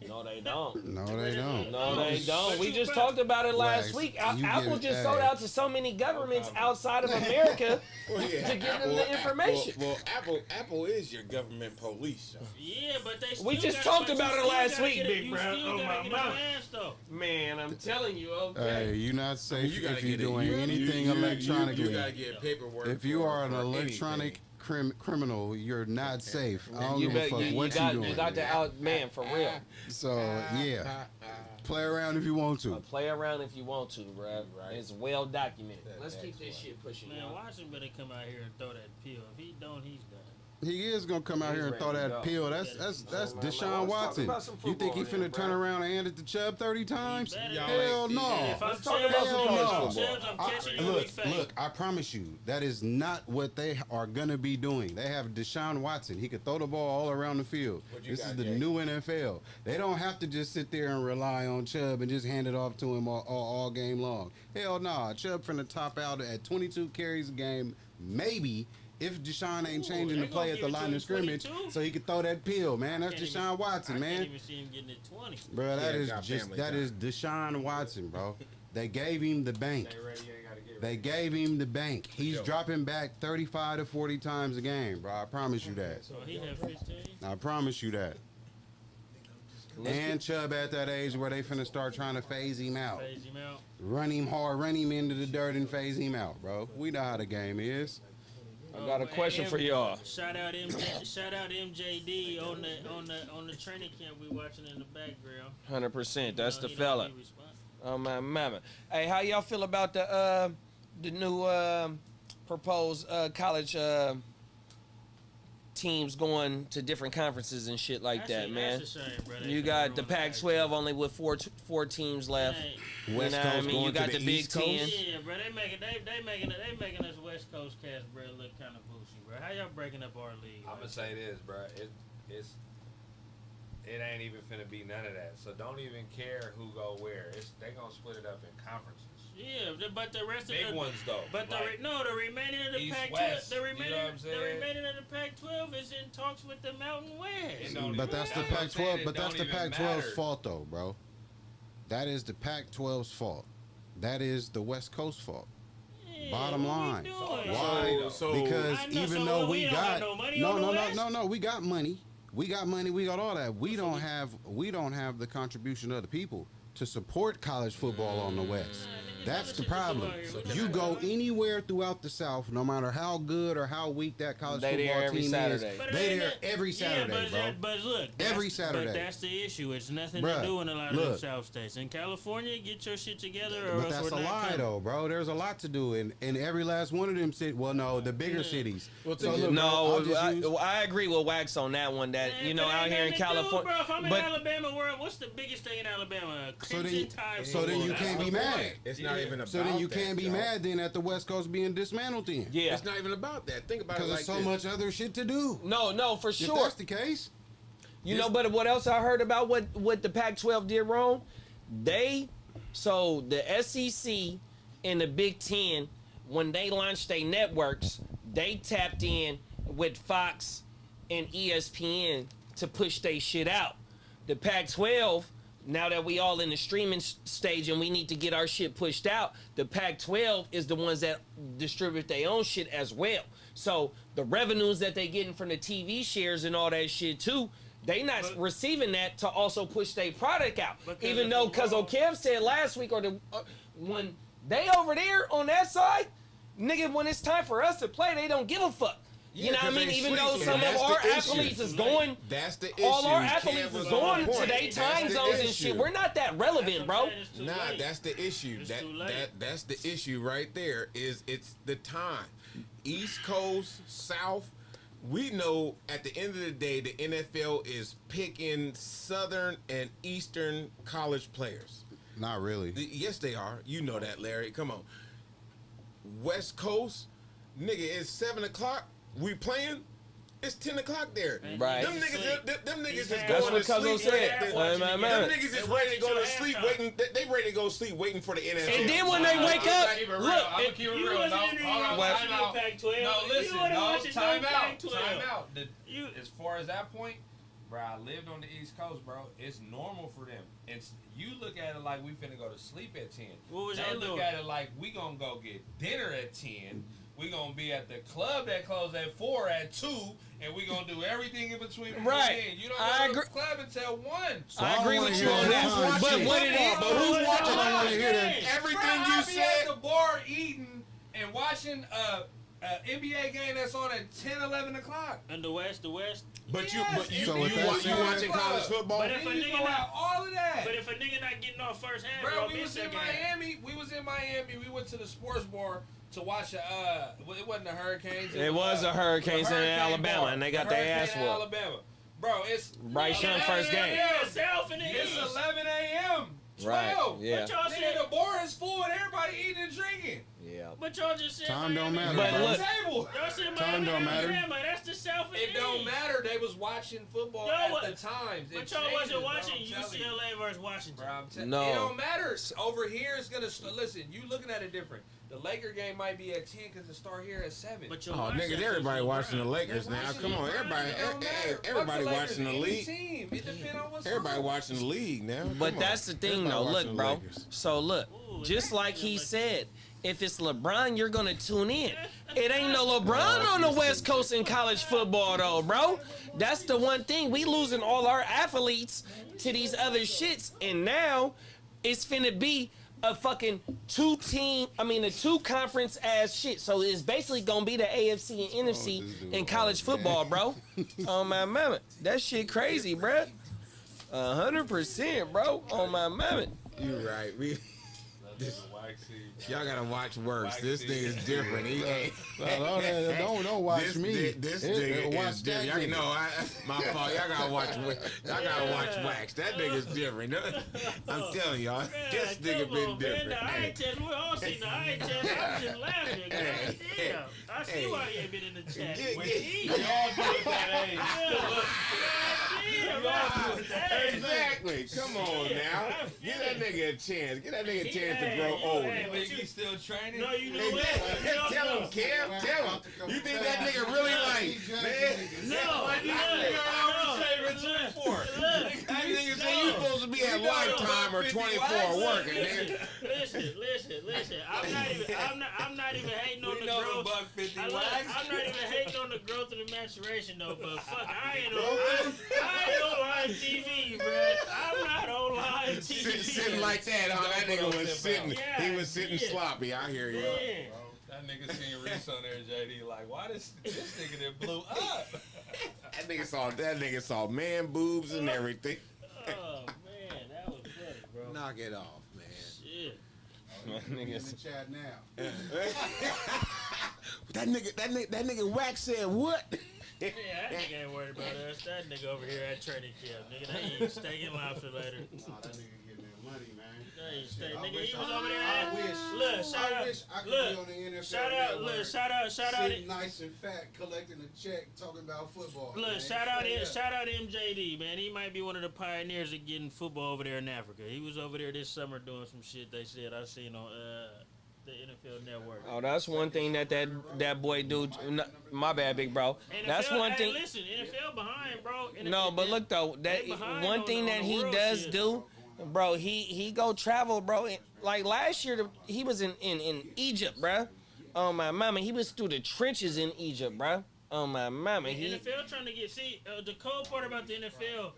No, they don't. No, they don't. No, they don't. But We you just bet. talked about it last Wax, week. you Apple get- just hey. sold out to so many governments outside of America Well, yeah, to give them the information. Well, Apple is your government police. So. Yeah, but they still We just gotta- talked but about you it still last gotta week, get it- big you bro. still Oh, gotta my get it mouth. advanced, though. Man, I'm telling you, okay. Hey, you're not safe You gotta if you're get it. doing anything You electronically. gotta get paperwork. If you for- are an for electronic criminal, you're not safe. I don't You give a bet fuck you what got you doing. to out, man, for real. So yeah, play around if you want to. Play around if you want to, bro. Right. It's well documented. That- Let's keep that's this shit pushing, Man, y'all. Washington better come out here and throw that pill. If he don't, he's done. He is gonna come out He's here and throw ready to that go. pill. That's man, Deshaun let's talk Watson. about some You think he football finna then, turn bro. around and hand it to Chubb 30 times? better. Hell no. If I'm Let's talk about some college football. Chubbs, I'm catching you, we Look, fake. look, I promise you, that is not what they are gonna be doing. They have Deshaun Watson. He could throw the ball all around the field. What you This got, is the Jay? new NFL. They don't have to just sit there and rely on Chubb and just hand it off to him all game long. Hell no. Chubb finna top out at 22 carries a game, maybe. If Deshaun ain't Ooh, changing they the play gonna at the give it line to of him scrimmage, 22? so he could throw that pill, man. That's Can't Deshaun even- Watson, I man. can't even see him getting it 20. Bro, that Yeah, is got just family that time. is Deshaun Watson, bro. They gave him the bank. They ready, you ain't gotta get They ready. gave him the bank. He's sure. dropping back 35 to 40 times a game, bro. I promise you that. So he had 15. I promise you that. And Chubb at that age where they finna start trying to phase him out. Phase him out. Run him hard, run him into the dirt and phase him out, bro. We know how the game is. I got a question for y'all. Shout out MJD on the training camp we watching in the background. 100%. That's You the know, he fella. don't be responsible. Oh my mama. Hey, how y'all feel about the new proposed college teams going to different conferences and shit like that, man? That's a shame, bro. They You finna got the ruin Pac-12 only with four teams left. Hey, You West know what I Coast mean? going You to got the the Big East Coast? Ten. yeah, bro. They making us West Coast cats, bro, look kind of bougie, bro. How y'all breaking up our league? I'm gonna say this, bro. It ain't even finna be none of that. So don't even care who go where. They gonna split it up in conferences. Yeah, but the rest Big of the ones though. But like, the remaining of the East, Pac-12, West, the you know remaining, what I'm the saying? remaining of the Pac-12 is in talks with the Mountain It West. don't But even- that's the what I'm saying, Pac-12. it But that's don't the even Pac-12's matter. fault, though, bro. That is the Pac-12's fault. That is the West Coast fault. Yeah, Bottom what we line. doing? Why? So Because I know, even so though what, we we don't got have no money on the West? no, we got money. We got money. We got all that. We don't have the contribution of the people to support college football on the West. That's the problem. You go anywhere throughout the South, no matter how good or how weak that college They there football every team Saturday. is, But they ain't there it- every Saturday, yeah, but bro. But look, Every Saturday. But that's the issue. It's nothing Bruh, to do in a lot of look. them South states. In California, get your shit together, or But else that's we're a not lie, coming. though, bro. There's a lot to do in every last one of them cities. Well, no, the bigger cities. Well, So, think- look, bro, No, I'll just use- I agree with Wax on that one. That Man, you know, but out ain't here in nothing to do, California, bro. If I'm in but Alabama, what's the biggest thing in Alabama? So then- Crimson Tide so then you football. can't That's be the mad. point. It's not even about So then you that, can't be y'all. mad then at the West Coast being dismantled then. yeah, It's not even about that. Think about it Because like there's so much other shit to do. no, for If sure. that's the case, You know, but what else I heard about what the Pac-12 did wrong? So the SEC and the Big Ten, when they launched their networks, they tapped in with Fox and ESPN to push their shit out. The Pac-12, now that we all in the streaming stage and we need to get our shit pushed out, the Pac-12 is the ones that distribute their own shit as well. So the revenues that they getting from the TV shares and all that shit too, they not But- receiving that to also push their product out. Because Even if though, I'm because wrong- Kev said last week, or when they over there on that side, nigga, when it's time for us to play, they don't give a fuck. You Yeah, know what I 'cause mean? they Even though sleeping. some of That's our the issue. athletes is going, That's the issue. all our Kev athletes was is on going point. to their That's time the zones and issue. shit. We're not that relevant, bro. It's too Nah, late. that's the issue. It's too late. That's the issue right there. Is it's the time. East Coast, South. We know at the end of the day, the NFL is picking Southern and Eastern college players. not really. Yes, they are. You know that, Larry. Come on. West Coast, nigga, it's 7:00. We playing. It's 10:00 there. Right. Them niggas is That's going what to Cuzzo sleep. said. Them Wait a minute. niggas is They ready to go watching to sleep, till waiting. They ready to go to sleep, waiting for the NFL. And then when they wake up, Keep it real. look, I'm gonna keep it You real. wasn't No, in the hold on, West- time Pac-12. out. No, You listen, wasn't no, watching time no out, Pac-12. time out. You- As far as that point, Bro, I lived on the East Coast, bro. It's normal for them. You look at it like we finna go to sleep at 10. What was They y'all look doing? at it like we gonna go get dinner at 10. We gonna be at the club that closed at 4 at 2, and we gonna do everything in between. Right. You don't I go to agree. the club until 1. So I agree don't with wanna you hear on that. that. But what it is, But who's watching? I don't want to hear that. Everything Everything you be at said. the bar eating and watching NBA game that's on at 10, 11 o'clock. And the West. But Yes, you So with that you said- watching college football? But if a You nigga know not, all of that. but if a nigga not getting off first half, Bro, bro, we miss was in second half. Miami. We went to the sports bar to watch it wasn't the Hurricanes. It was the Hurricanes in Hurricane Alabama, bar. and they got The their ass Hurricane in whooped. Alabama. Bro, it's Bryce Young first game. Yeah, South and the It's East. 11 a.m. 12. Right, yeah. But y'all Nigga, said, the bar is full and everybody eating and drinking. Yeah. but y'all just said Time don't Miami. matter, But bro. look, Table. Y'all said Time Miami, don't matter. Alabama. That's the South and It the don't East. matter. They was watching football Y'all at wa- the times. But y'all wasn't watching UCLA. UCLA versus Washington. Bro, I'm No. It don't matter. Over here, it's gonna listen. You looking at it different. The Laker game might be at 10 because it start here at 7. But you're Oh, watching nigga, that everybody because watching the LeBron. Lakers now. Come on, everybody, It don't matter. everybody Fuck the watching the Lakers, league. any team. It depends on what's Everybody on. watching the league now. But Come that's on. the thing, Everybody though. watching Look, the bro. Lakers. So look, Ooh, just that's like he good. said, if it's LeBron, you're gonna tune in. It ain't no LeBron on the West Coast in college football, though, bro. That's the one thing. We losing all our athletes to these other shits, and now it's finna be a fucking a 2 conference ass shit. So it's basically gonna be the AFC and NFC this dude in college football, bro. On my mama, that shit crazy, bro. 100%, bro. On my mama. You right. Y'all gotta watch worse. This thing is different. He ain't. Don't watch This me. This It- nigga watch is that different. nigga. My fault. Y'all gotta watch. Y'all gotta watch Wax. That nigga's different. I'm telling y'all, this nigga come been on, different. Man, the eye Hey, test, we all seen the eye test. I'm just laughing. God damn. I see Hey. why he ain't been in the chat. Get- With get- he- We all do it that age. God damn, man. Hey, Exactly. Come on now. Give that nigga a chance. Give that nigga a chance to grow older. Hey, but Think he's still training? No, you know Hey, what? tell him, Kev. Tell him. You think that nigga really like, man? No, That nigga say you supposed to be at Lifetime or 24 working, nigga. Listen. I'm not even hating on We the know the growth. buck 50 I'm wax. not even hating on the growth of the maturation though, but fuck, I ain't on live TV, bruh. I'm not on live TV. Sitting like that, huh? That nigga was sitting. Yeah, He was sitting yeah. sloppy. I hear you. Yeah. That nigga seen Reese on there, JD. Like, why this nigga that blew up? That nigga saw man boobs and everything. Oh man, that was funny, bro. Knock it off, man. Shit. In the chat now. That nigga Wax said what? Yeah, that nigga ain't worried about us. That nigga over here at training camp, nigga. They ain't stay in line for later. Oh, that nigga getting that money, man. They ain't stay. I Nigga, wish he was I- over there. I wish. Look, shout I out. wish I could Look, be on the NFL shout out. Look, Network, shout out. sitting nice and fat, collecting a check, talking about football. Look, man. shout out, Straight up. shout out MJD, man. He might be one of the pioneers of getting football over there in Africa. He was over there this summer doing some shit. They said I seen on the NFL Network. Oh, that's one thing that boy do. My bad, big bro. That's NFL, one hey, thing. Listen, NFL behind, bro. No, but look though, that they behind one on thing the- that on the he world does shit. do, bro. He go travel, bro. Like last year, he was in Egypt, bro. Oh my mama, he was through the trenches in Egypt, bro. Oh my mama, The he. NFL trying to get the cold part about the NFL.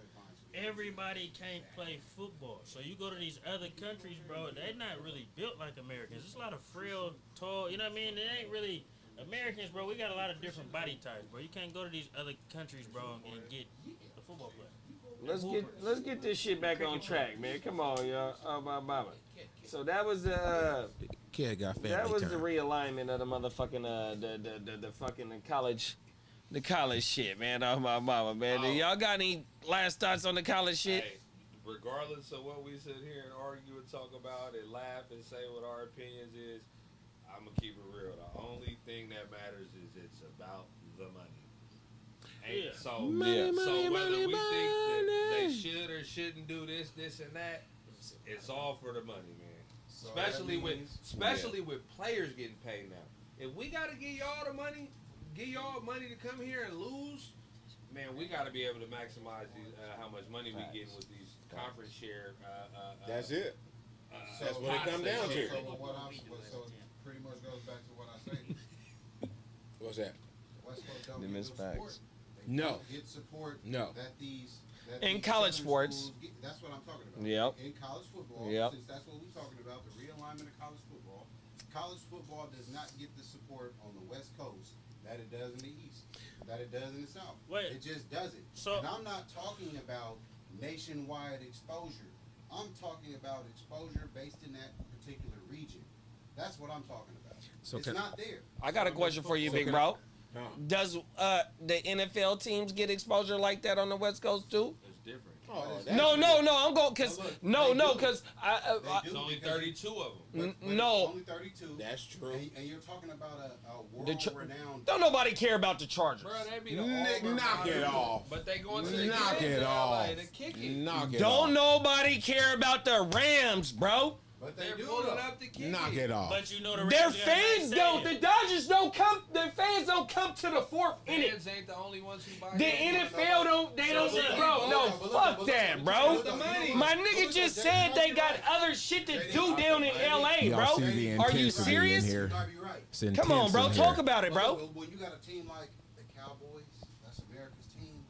Everybody can't play football, so you go to these other countries, bro. They're not really built like Americans. There's a lot of frail, tall. You know what I mean? They ain't really Americans, bro. We got a lot of different body types, bro. You can't go to these other countries, bro, and get a football player. Let's get this shit back on track, man. Come on, y'all. Oh my mama. So that was Kid got family that was the time. realignment of the motherfucking the fucking the college shit, man. Oh my mama, man. Oh. Y'all got any last thoughts on the college shit? Hey, regardless of what we sit here and argue and talk about and laugh and say what our opinions is, I'm gonna keep it real. The only thing that matters is it's about the money. And Yeah. so, Money, so money, whether money, we think that they money. should or shouldn't do this, and that, it's all for the money, man. So Especially that with means- with players getting paid now. If we gotta give y'all the money, give y'all money to come here and lose, Man, we got to be able to maximize how much money we getting with these conference share. That's it. So That's what it come down to. So it pretty much goes back to what I say. What's that? West Coast don't Them get is no support. facts. They No. don't get support. No. That In these college southern sports. schools get. That's what I'm talking about. Yep. In college football, Yep. since that's what we're talking about, the realignment of college football. College football does not get the support on the West Coast that it does in the East, that it does in the South. Wait. It just doesn't. So- and I'm not talking about nationwide exposure. I'm talking about exposure based in that particular region. That's what I'm talking about. So it's can- not there. I got a question for you, So big can bro. Huh. Does the NFL teams get exposure like that on the West Coast too? It's different. Oh, No, I'm going because Now look, no, they do. because They It's do only because 32 of them. but no. it's only 32. That's true. And you're talking about a The Ch- world-renowned. don't nobody care about the Chargers. Bro, they be the Nick, Auburn knock it Tigers, off. But they going to the Knock games it in LA off. to kick it. Knock it Don't off. nobody care about the Rams, bro. But they They're do pulling though. up to kick Knock it off. But you know the Their Rams got a nice fans don't. The stadium. Dodgers don't come. Their fans don't come to the fourth inning. Fans ain't the only ones who buy The it. NFL don't. They don't. So, Bro, no, fuck that, bro. the money. My nigga just said they got other shit to do down in LA, Y'all bro. see the Are you intensity serious? in here? You might be right. It's Come on, intense bro. in Talk here. about it, bro. When you got a team like the Cowboys, that's America's team,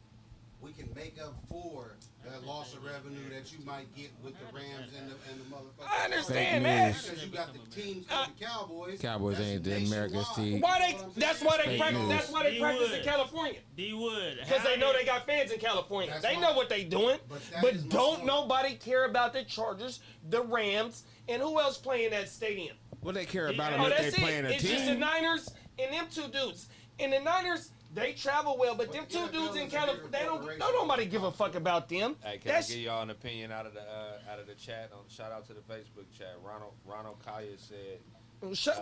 we can make up for that loss of revenue that you might get with the Rams and the motherfuckers. I understand, Fake man. news. Because you got the teams like the Cowboys. Cowboys that's ain't the America's nationwide. team. Why You know they? what I'm That's saying? why they Fake practice. news. That's why they D practice in Wood. California. D Wood. Because they know they got fans in California. That's They why- know what they doing. But that But is my don't point. nobody care about the Chargers, the Rams, and who else playing that stadium? What they care about Oh, them Oh, if they that's it. playing a It's just the team? Niners and them two dudes. And the Niners, they travel well, but them But two NFL dudes in is a California, bigger they don't corporation. nobody give a fuck about them. Hey, can That's I give y'all an opinion out of the chat? Shout out to the Facebook chat. Ronald Kaya said,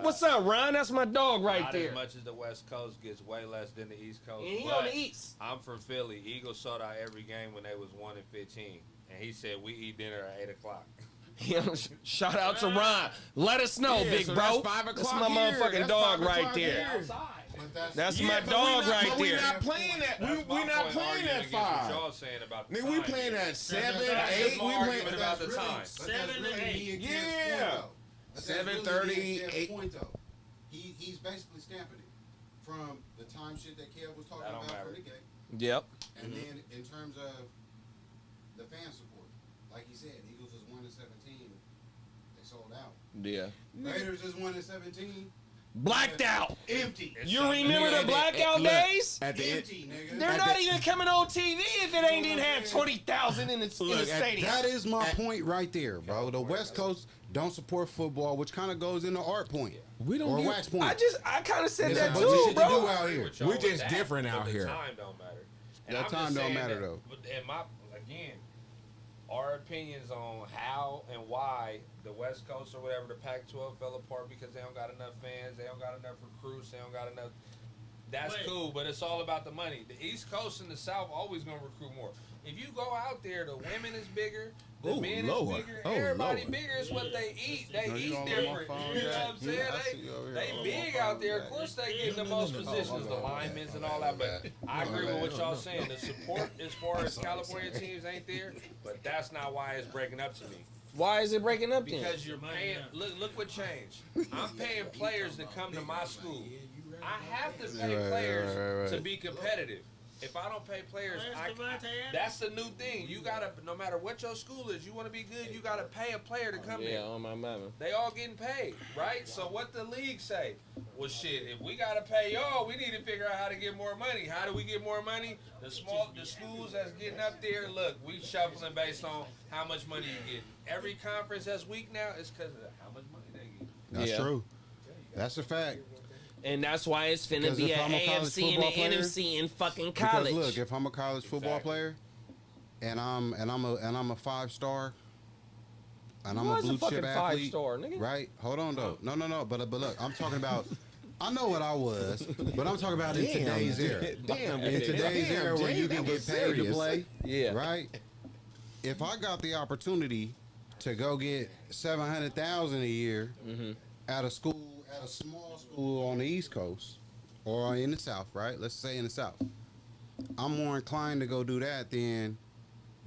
what's up, Ryan? That's my dog right not there. as much as the West Coast gets way less than the East Coast. And he but on the East. I'm from Philly. Eagles sold out every game when they was 1-15, and he said we eat dinner at 8:00. Shout out to Ron. Let us know, Yeah, big so bro. that's 5 That's o'clock my here. motherfucking That's dog 5 right o'clock there. here. But That's Yeah, my but dog we not, right but we there. not playing at. We not playing at 5. What y'all saying about the Nigga, we time. playing at 7, That's 8. just my We argument playing. about the time. 7 to 8. Yeah. 7:30, 8. Point though. He's basically stamping it from the time shit that Kev was talking That don't about matter. from the gate, Yep. and then in terms of the fan support, like he said, Eagles is 1-17. They sold out. Yeah. Raiders is 1-17. Blacked out. Empty. You remember the blackout Look, days? At the end. Empty, nigga. They're not even coming on TV if it ain't even had 20,000 in the stadium. That is my point right there, bro. The West Coast don't support football, which kind of goes into art point We don't or give- wax point. I kind of said There's that a bunch of too, shit to do bro. out here. With y'all We with just that, different but out the here. time don't matter. That I'm just time don't saying matter, that- though. But again, our opinions on how and why the West Coast or whatever, the Pac-12 fell apart because they don't got enough fans, they don't got enough recruits, they don't got enough. That's Wait. cool, but it's all about the money. The East Coast and the South always gonna recruit more. If you go out there, the women is bigger, the Oh, men Lord. is bigger, Oh, everybody Lord. bigger. It's what they eat. They No, you eat don't different. want my phone, You know Jack. what I'm saying? I see you over here. They I want big my out phone, there. Of Jack. course, they get the most positions, the linemen and all that. But I agree with what y'all saying. The support as far as California teams ain't there, but that's not why it's breaking up to me. Why is it breaking up then? Because you're paying. Look what changed. I'm paying players to come to my school. I have to pay Right, players right. to be competitive. If I don't pay players, Where's Devontae Adams? that's the new thing. You gotta, no matter what your school is, you want to be good. You gotta pay a player to come Yeah, there. on my mama. They all getting paid, right? So what the league say? Well, shit, if we gotta pay y'all, we need to figure out how to get more money. How do we get more money? The schools that's getting up there, look, we shuffling based on how much money you get. Every conference that's weak now is because of how much money they get. That's Yeah. true. That's a fact. And that's why it's finna Because be if an I'm a college AFC and football an player- NFC in fucking Because college. look, if I'm a college football Exactly. player, and I'm a 5-star, and I'm You a was a blue fucking chip athlete, 5-star, nigga. right? Hold on though, no, but look, I'm talking about. I know what I was, but I'm talking about in today's era. Damn, In today's era where you can get paid to play, Yeah. right? If I got the opportunity to go get $700,000 a year at a school, at a small school on the East Coast or in the South, right? Let's say in the South. I'm more inclined to go do that than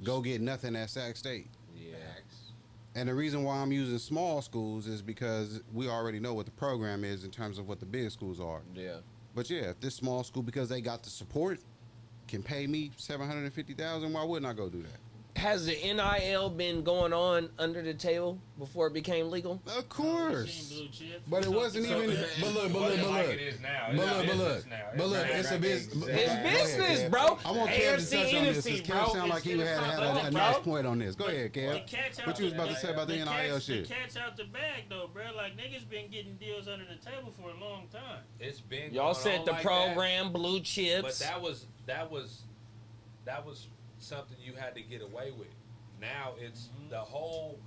go get nothing at Sac State. Yeah. And the reason why I'm using small schools is because we already know what the program is in terms of what the big schools are. Yeah. But yeah, if this small school, because they got the support, can pay me $750,000, why wouldn't I go do that? Has the NIL been going on under the table before it became legal? Of course. Blue chips. But it wasn't So- even. But look, It wasn't like it is now. It's But not look, business now. it's a business. It's business, bro. I want Kev to AFC, touch on this. NFC, Because bro. Kev sound like he It's had bro. a nice point on this. Go ahead, The Kev. cat's out What you was about to say about the NIL cat's, shit? The cat's out the bag though, bro. Like niggas been getting deals under the table for a long time. It's been Y'all going said on the like program, blue that, chips. but that was something you had to get away with. Now it's the whole,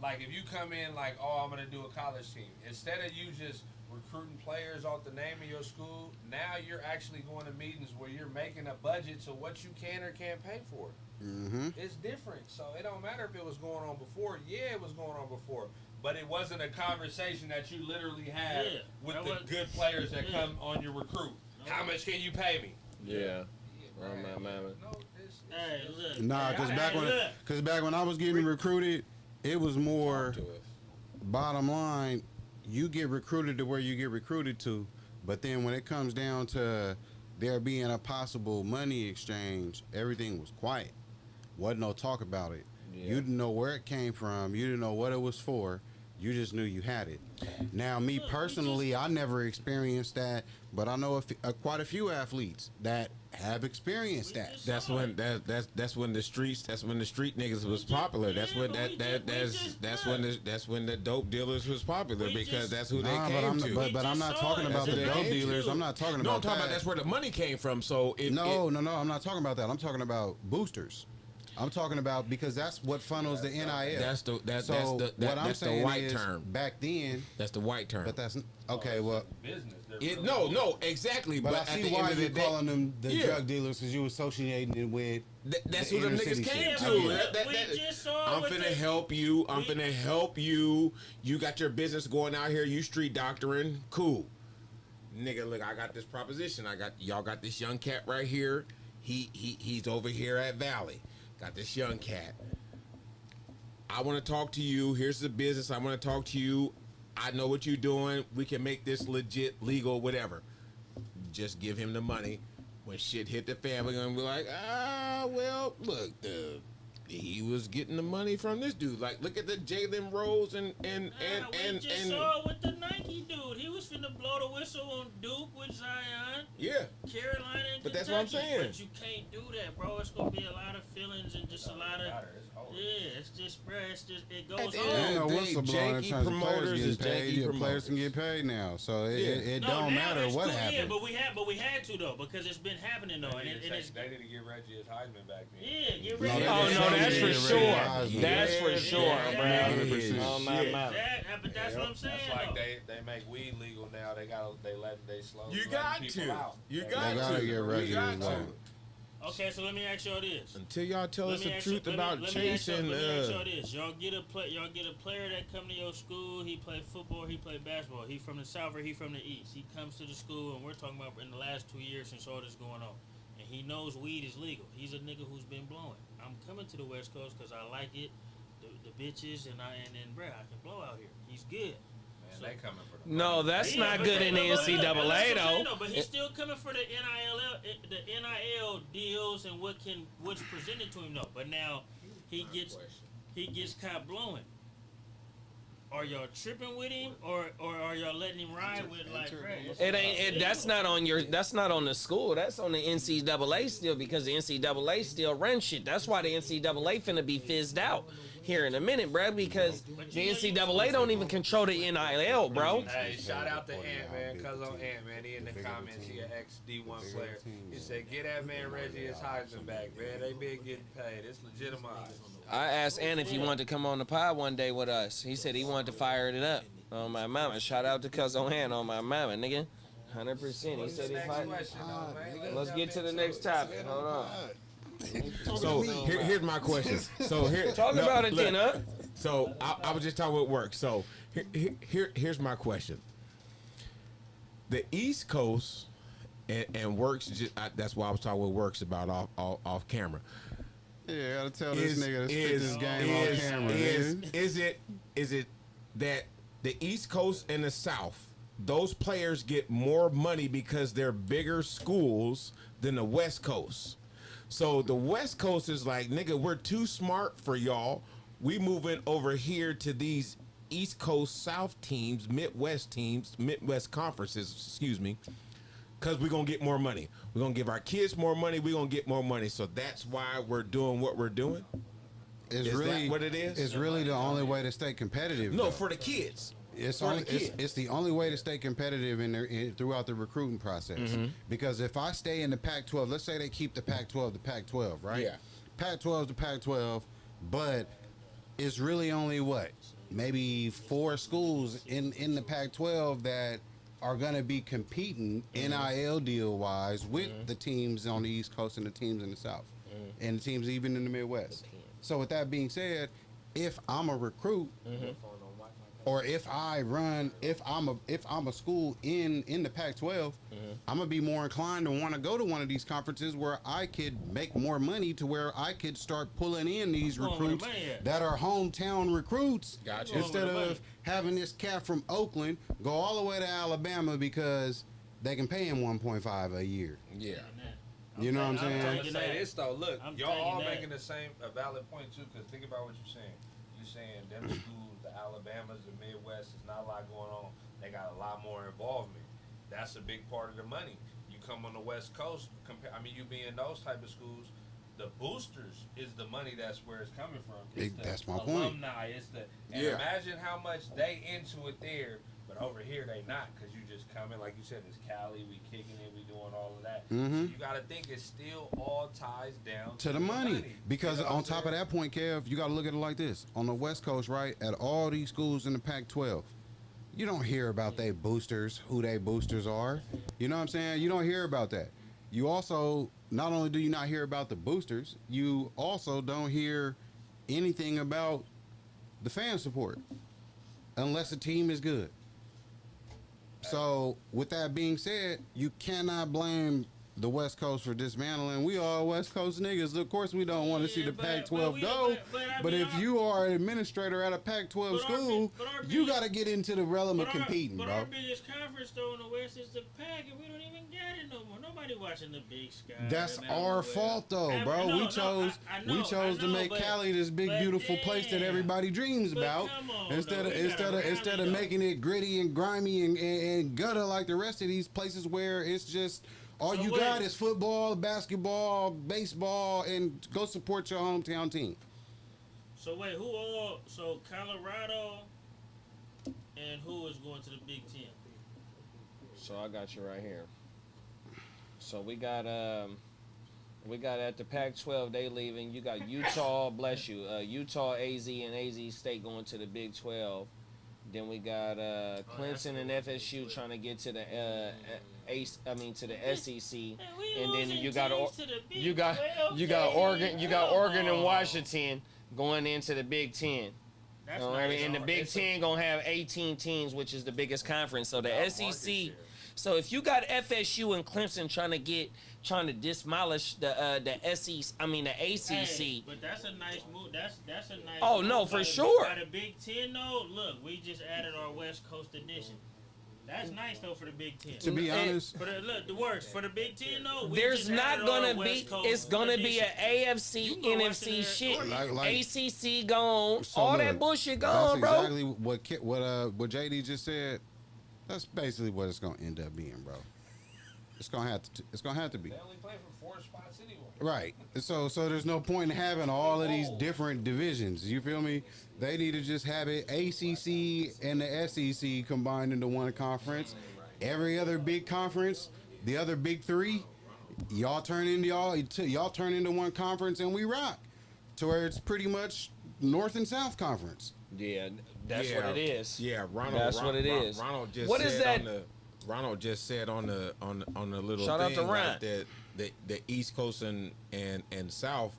like if you come in like, oh, I'm gonna do a college team, instead of you just recruiting players off the name of your school, now you're actually going to meetings where you're making a budget to what you can or can't pay for. Mm-hmm. It's different, so it don't matter if it was going on before. Yeah, it was going on before, but it wasn't a conversation that you literally had Yeah, with that the was- good players that yeah. come on your recruit. How much can you pay me? Yeah. Yeah, Oh, my mama. No, it's Hey, look. Nah, Hey, because back when I was getting recruited, it was more To us. bottom line. You get recruited to where you get recruited to, but then when it comes down to there being a possible money exchange, everything was quiet. Wasn't no talk about it. Yeah. You didn't know where it came from. You didn't know what it was for. You just knew you had it. Now, me Look, we personally, I never experienced that, but I know quite a few athletes that have experienced We that. just- That's when that's when the street niggas was popular. That's when that's when the dope dealers was popular We because just- that's who they Nah, came to. but I'm not talking about That's the what dope they came dealers. to. I'm not talking No, I'm about talking that. about that's where the money came from. So No, I'm not talking about that. I'm talking about boosters. I'm talking about because that's what funnels the NIL. that's the so what I'm that's the saying white is term. back then, That's the white term. but that's okay. Well, business. They're It, really no, exactly. but I at see the why end of the you're day, calling them the Yeah. drug dealers because you associating it with. that's the who them inner niggas city came shit. to. I get it. We just saw I'm what finna the- help you. I'm we- finna help you. You got your business going out here. You street doctoring. Cool. Nigga, look, I got this proposition. Y'all got this young cat right here. He's over here at Valley. Got this young cat. I want to talk to you. Here's the business. I want to talk to you. I know what you're doing. We can make this legit, legal, whatever. Just give him the money. When shit hit the fan, we're gonna be like, well, look, he was getting the money from this dude. Like, look at the Jalen Rose and we just saw it with the Nike dude. He was finna blow the whistle on Duke with Zion, yeah. Carolina, and But Kentucky. that's what I'm saying. But you can't do that, bro. It's gonna be a lot of feelings and just a lot of. Yeah, it's just, bro. It goes At the on. end Ain't no They whistleblowing in janky terms of promoters players is getting paid. janky Yeah, players promoters. can get paid now, so Yeah. it No, don't now matter it's what cool. happened. Yeah, but we had to though because it's been happening though, and it's They need to get Reggie his Heisman back then. yeah, get No, ready. they Oh, just no, showed that's you for they sure. realized That's it. for sure, Yeah, bro. yeah, 100%. Oh, my mama. But that's what I'm saying. That's like though. they make weed legal now. They slow. You letting got people to. out. You They got They gotta to. get You Reggie got his to. money. Okay, so let me ask y'all this. Until y'all tell us Let me the ask you- truth let me- about let me ask y'all- chasing. Let me ask y'all this: y'all get a player that come to your school. He play football. He play basketball. He from the south or he from the east. He comes to the school, and we're talking about in the last 2 years since all this going on. And he knows weed is legal. He's a nigga who's been blowing. I'm coming to the West Coast because I like it, the bitches, and then bruh, I can blow out here. He's good. Man, they coming for the No, money. that's Yeah, not but good they- in the but look, NCAA that's what I'm saying, though. But he's still coming for the NIL deals and what's presented to him though. But now he gets caught blowing. Are y'all tripping with him, or are y'all letting him ride with like? bruh, It ain't. That's not on your. That's not on the school. That's on the NCAA still because the NCAA still run shit. That's why the NCAA finna be fizzed out here in a minute, bro. Because the NCAA don't even control the NIL, bro. Hey, shout out to Ant Man, cuz on Ant Man. He in the comments. He an ex D1 player. He said, "Get that man Reggie his Heisman back, man. They been getting paid. It's legitimized." I asked Ant if he wanted to come on the pod one day with us. He said he wanted to fire it up. On my mama. Shout out to cuz on Ant on my mama, nigga. 100%. He said he Next fired. question, though, man. Let's get to the next topic. Hold on. So here's my question. So here, Talk about it look, then, huh? So I was just talking about work. So here's my question. The East Coast and Works. That's why I was talking with Works about off camera. Yeah, I gotta tell this nigga to spit this game on camera. Is it that the East Coast and the South, those players get more money because they're bigger schools than the West Coast? So the West Coast is like, nigga, we're too smart for y'all. We moving over here to these East Coast South teams, Midwest conferences, excuse me, because we're going to get more money. We're going to give our kids more money. We're going to get more money. So that's why we're doing what we're doing? Is that what it is? It's really the only way to stay competitive. No, though. for the kids. It's the only way to stay competitive throughout the recruiting process. Mm-hmm. Because if I stay in the Pac-12, let's say they keep the Pac-12 the Pac-12, right? Yeah. Pac-12 is the Pac-12, but it's really only what? Maybe 4 schools in the Pac-12 that are going to be competing NIL deal-wise with the teams on the East Coast and the teams in the South and the teams even in the Midwest. So with that being said, if I'm a recruit or if I'm a school in the Pac-12, I'm gonna be more inclined to want to go to one of these conferences where I could make more money, to where I could start pulling in these recruits that are hometown recruits, Gotcha. instead of having this cat from Oakland go all the way to Alabama because they can pay him 1.5 a year. Yeah. You know what I'm saying? I'm gonna say this though. Look, I'm y'all all taking making a valid point too. Because think about what you're saying. You're saying them schools, the Alabamas, the Midwest, is not a lot going on. They got a lot more involvement. That's a big part of the money. You come on the West Coast, you be in those type of schools. The boosters is the money. That's where it's coming from. That's my point. Alumni. Imagine how much they into it there. But over here, they not, because you just come in, like you said, it's Cali, we kicking it, we doing all of that. So you got to think it still all ties down to the money. Because on top of that point, Kev, you got to look at it like this. On the West Coast, right, at all these schools in the Pac-12, you don't hear about they boosters, who they boosters are. You know what I'm saying? You don't hear about that. You also, not only do you not hear about the boosters, you also don't hear anything about the fan support unless the team is good. So, with that being said, you cannot blame the West Coast for dismantling. We all West Coast niggas. Of course, we don't want to see the Pac-12 go. But if you are an administrator at a Pac-12 school, you got to get into the realm of competing, bro. But our biggest conference, though, in the West is the Pac, and we don't even get it no more. Nobody watching the Big Sky. That's our fault, though, bro. We chose to make Cali this big, beautiful place that everybody dreams about, instead of making it gritty and grimy and gutter like the rest of these places where it's just all you got is football, basketball, baseball, and go support your hometown team. So wait, who all? So Colorado, and who is going to the Big Ten? So I got you right here. So we got at the Pac-12, they leaving. You got Utah, bless you, Utah, AZ, and AZ State going to the Big 12. Then we got Clemson and FSU trying to get to the to the SEC, and then you got Oregon and Washington going into the Big 10. And the Big 10 gonna have 18 teams, which is the biggest conference. So the SEC. So if you got FSU and Clemson trying to demolish the SEC, the ACC. Hey, but that's a nice move. That's a nice. Oh move. no, for sure. By the Big Ten, though, look, we just added our West Coast edition. That's nice though for the Big Ten. To be honest, for the Big Ten though, there's not gonna be. It's gonna be an AFC, NFC shit. ACC gone. So all that bullshit gone, bro. That's exactly what JD just said. That's basically what it's gonna end up being, bro. It's gonna have to be. They only play for 4 spots anyway. Right. So there's no point in having all of these different divisions. You feel me? They need to just have it ACC and the SEC combined into one conference. Every other big conference, the other big 3, y'all turn into one conference and we rock. To where it's pretty much North and South conference. Yeah, that's what it is. Yeah, what it is. Ronald just what said is that? Ronald just said on the little Shout thing out to Ron. like that the East Coast and South,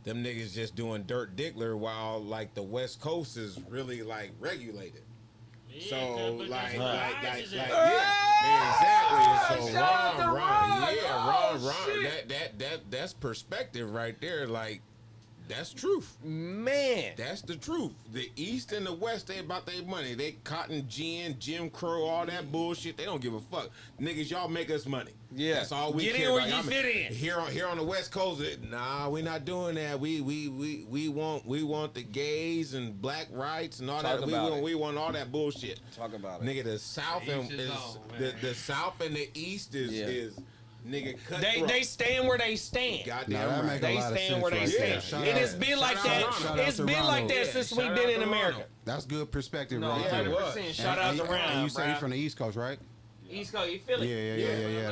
them niggas just doing dirt diggler while like the West Coast is really like regulated. Yeah, So but like, that's like, rises like, it. yeah, exactly. So Shout out to Ron. yeah, Oh, Ron, shit. that's perspective right there. Like, that's truth. Man. That's the truth. The East and the West, they about their money. They cotton gin, Jim Crow, all that bullshit. They don't give a fuck. Niggas, y'all make us money. Yeah. That's all we Get in care where about. you fit in. Here on the West Coast, nah, we not doing that. We want the gays and black rights and all Talk that. about it. We want all that bullshit. Talk about it. Nigga, the South and Each his own, the South and the East is nigga cut. They stand where they stand. Goddamn Nah, that right. make a They lot of stand sense where they right stand. there. Shout And out- it's been like shout out that. to Ronald. It's been like Ronald. that since Yeah, we've shout been out in to America. Ronald. That's good perspective No, right there. 100%. Shout out to And Ron. you say you bruh. from the East Coast, right? East Coast, you feel it? Yeah.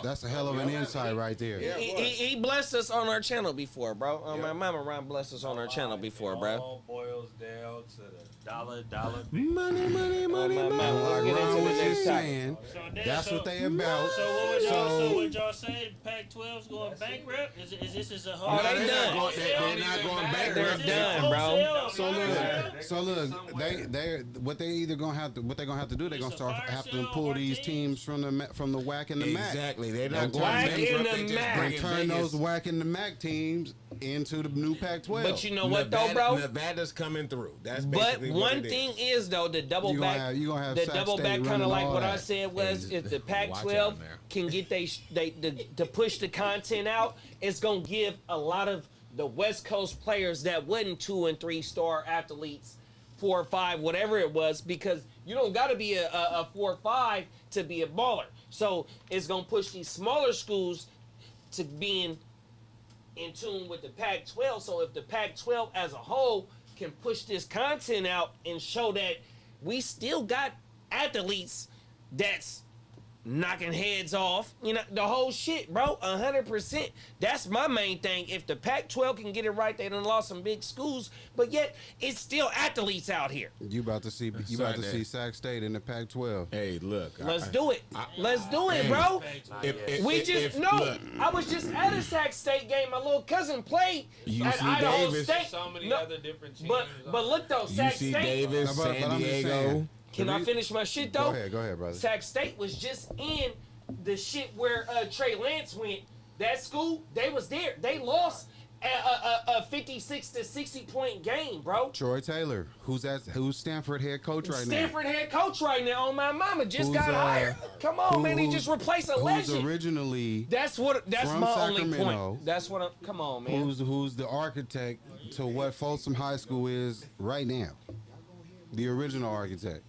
That's a hell of an insight right there. Yeah. He blessed us on our channel before, bro. My mama Ron blessed us on our channel before, It bro. all boils down to the dollar Money, money, money, my money. man, we'll Like get into Ron the was next just topic. saying, then- that's what they about. So what would y'all? So So- would y'all say? Pac-12's going bankrupt? Is this is a whole? Oh, they they're done. not going- they're not going bankrupt. They're done, bro. So look, they what they either gonna have to do. They're gonna have to pull these teams from the WAC and the MAC. Exactly. They're not going WAC and bankrupt. the They just MAC. bringing Turn Vegas. those WAC and the MAC teams into the new Pac-12. But you know what though, bro? Nevada's coming through. That's But basically what one it thing is. is though, the double You gonna back, have- you gonna have the Sac double State back, kind running of like all what I that. said was, if the Watch Pac-12 out there. can get to push the content out, it's gonna give a lot of the West Coast players that wasn't 2 and 3 star athletes, 4 or 5, whatever it was, because you don't got to be a 4 or 5 to be a baller. So it's gonna push these smaller schools to being in tune with the Pac-12. So if the Pac-12 as a whole can push this content out and show that we still got athletes that's knocking heads off, you know, the whole shit, bro, 100%. That's my main thing. If the Pac-12 can get it right, they done lost some big schools, but yet it's still athletes out here. You about to see Sac State in the Pac-12. Hey, look. Let's do it. Let's do it, Hey. bro. Look, I was just at a Sac State game. My little cousin played UC at Idaho Davis. State. So many No, other different teams. but look though, Sac UC State. Davis, But San I'm just Diego. saying. Can I finish my shit though? Go ahead, brother. Sac State was just in the shit where Trey Lance went. That school, they was there. They lost a 56 to 60 point game, bro. Troy Taylor, who's Stanford head coach right Stanford head coach right now on my mama just Who's, got hired. Come on, man, he just replaced a now? Who's legend. originally That's from my only Sacramento. point. That's what I'm. Come on, man. who's the architect to what Folsom High School is right now? The original architect.